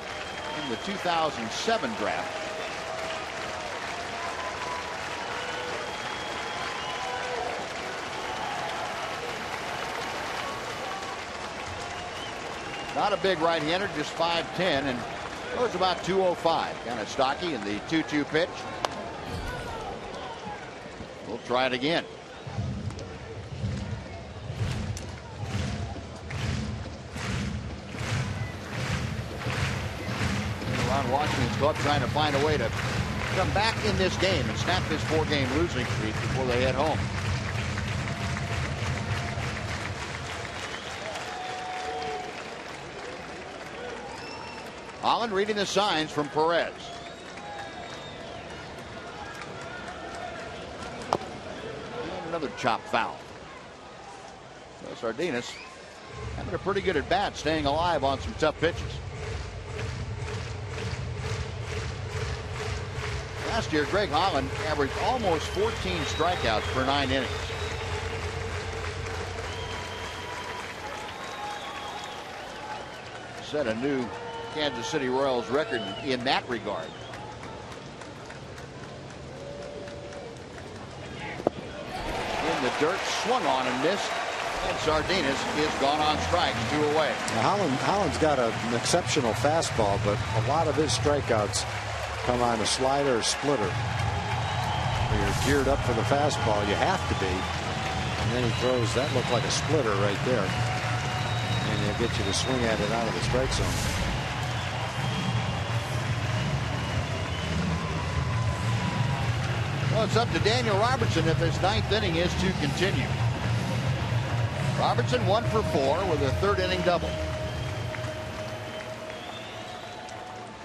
[SPEAKER 3] in the 2007 draft. Not a big right-hander, just 5'10", and goes about 205. Kind of stocky in the 2-2 pitch. We'll try it again. Ron Washington's club trying to find a way to come back in this game and snap this 4-game losing streak before they head home. Holland reading the signs from Perez. And another chop foul. So Sardinas having a pretty good at bat, staying alive on some tough pitches. Last year, Greg Holland averaged almost 14 strikeouts per 9 innings. Set a new Kansas City Royals record in that regard. In the dirt, swung on and missed. And Sardinas is gone on strikes, 2 away.
[SPEAKER 1] Now Holland's got an exceptional fastball, but a lot of his strikeouts come on a slider or splitter. When you're geared up for the fastball, you have to be. And then he throws, that looked like a splitter right there. And he'll get you to swing at it out of the strike zone.
[SPEAKER 3] Well, it's up to Daniel Robertson if this 9th inning is to continue. Robertson 1 for 4 with a 3rd inning double.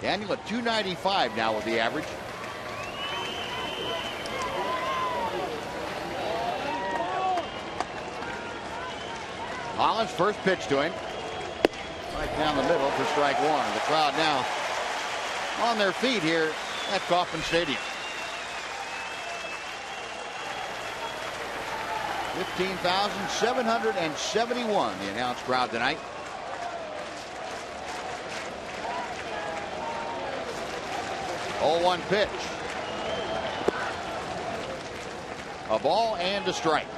[SPEAKER 3] Daniel at 295 now with the average. Holland's first pitch to him. Right down the middle for strike 1. The crowd now on their feet here at Kauffman Stadium. 15,771 the announced crowd tonight. Oh, 1 pitch. A ball and a strike.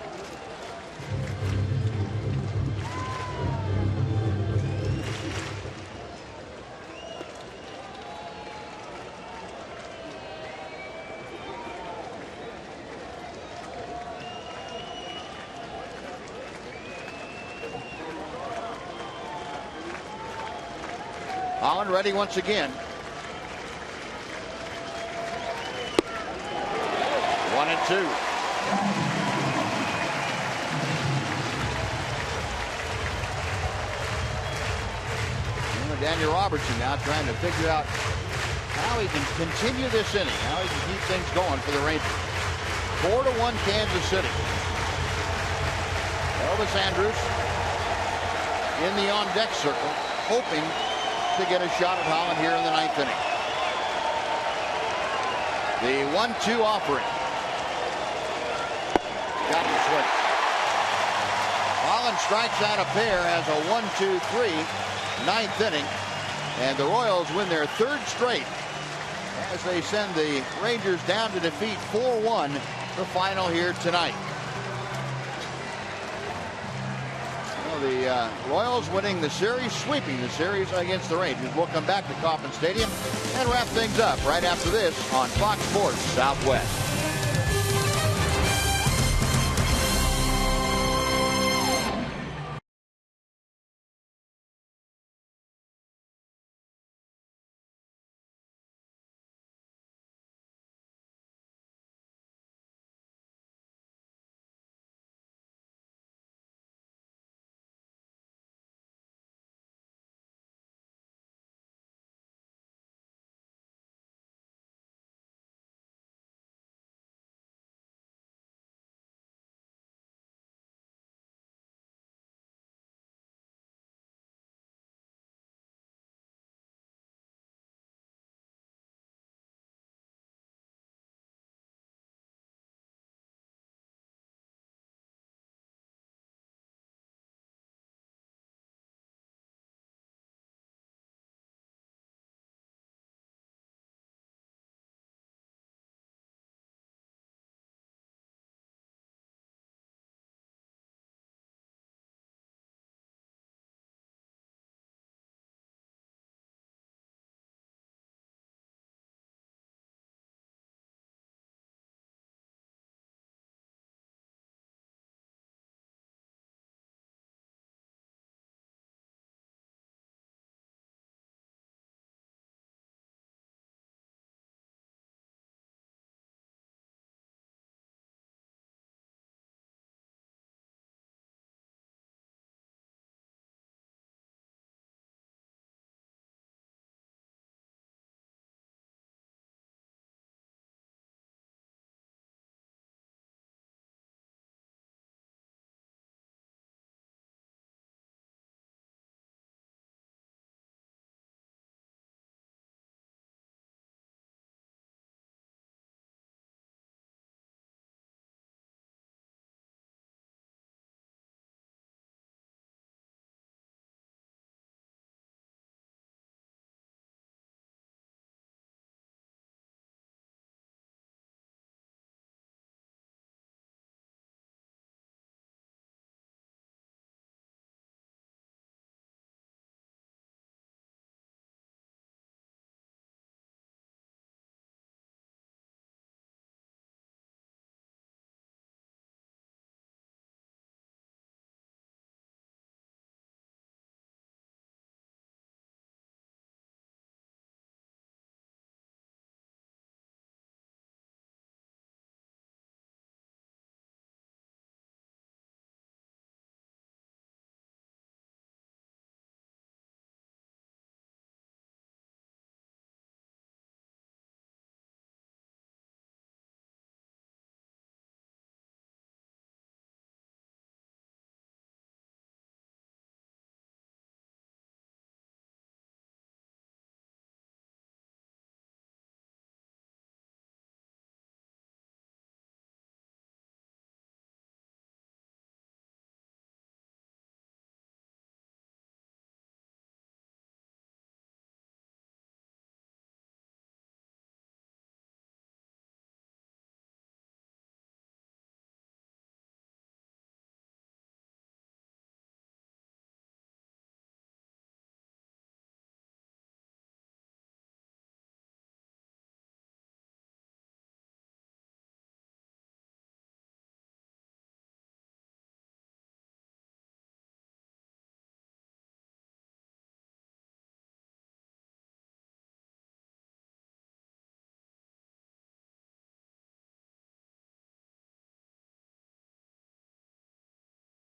[SPEAKER 3] Holland ready once again. 1-2. Daniel Robertson now trying to figure out How he can continue this inning. How he can keep things going for the Rangers. 4-1 Kansas City. Elvis Andrus in the on-deck circle, hoping to get a shot at Holland here in the 9th inning. The 1-2 offering. Got him swing. Holland strikes out a pair, has a 1-2-3, 9th inning, and the Royals win their 3rd straight as they send the Rangers down to defeat 4-1 the final here tonight. The Royals winning the series, sweeping the series against the Rangers. We'll come back to Kauffman Stadium and wrap things up right after this on Fox Sports Southwest.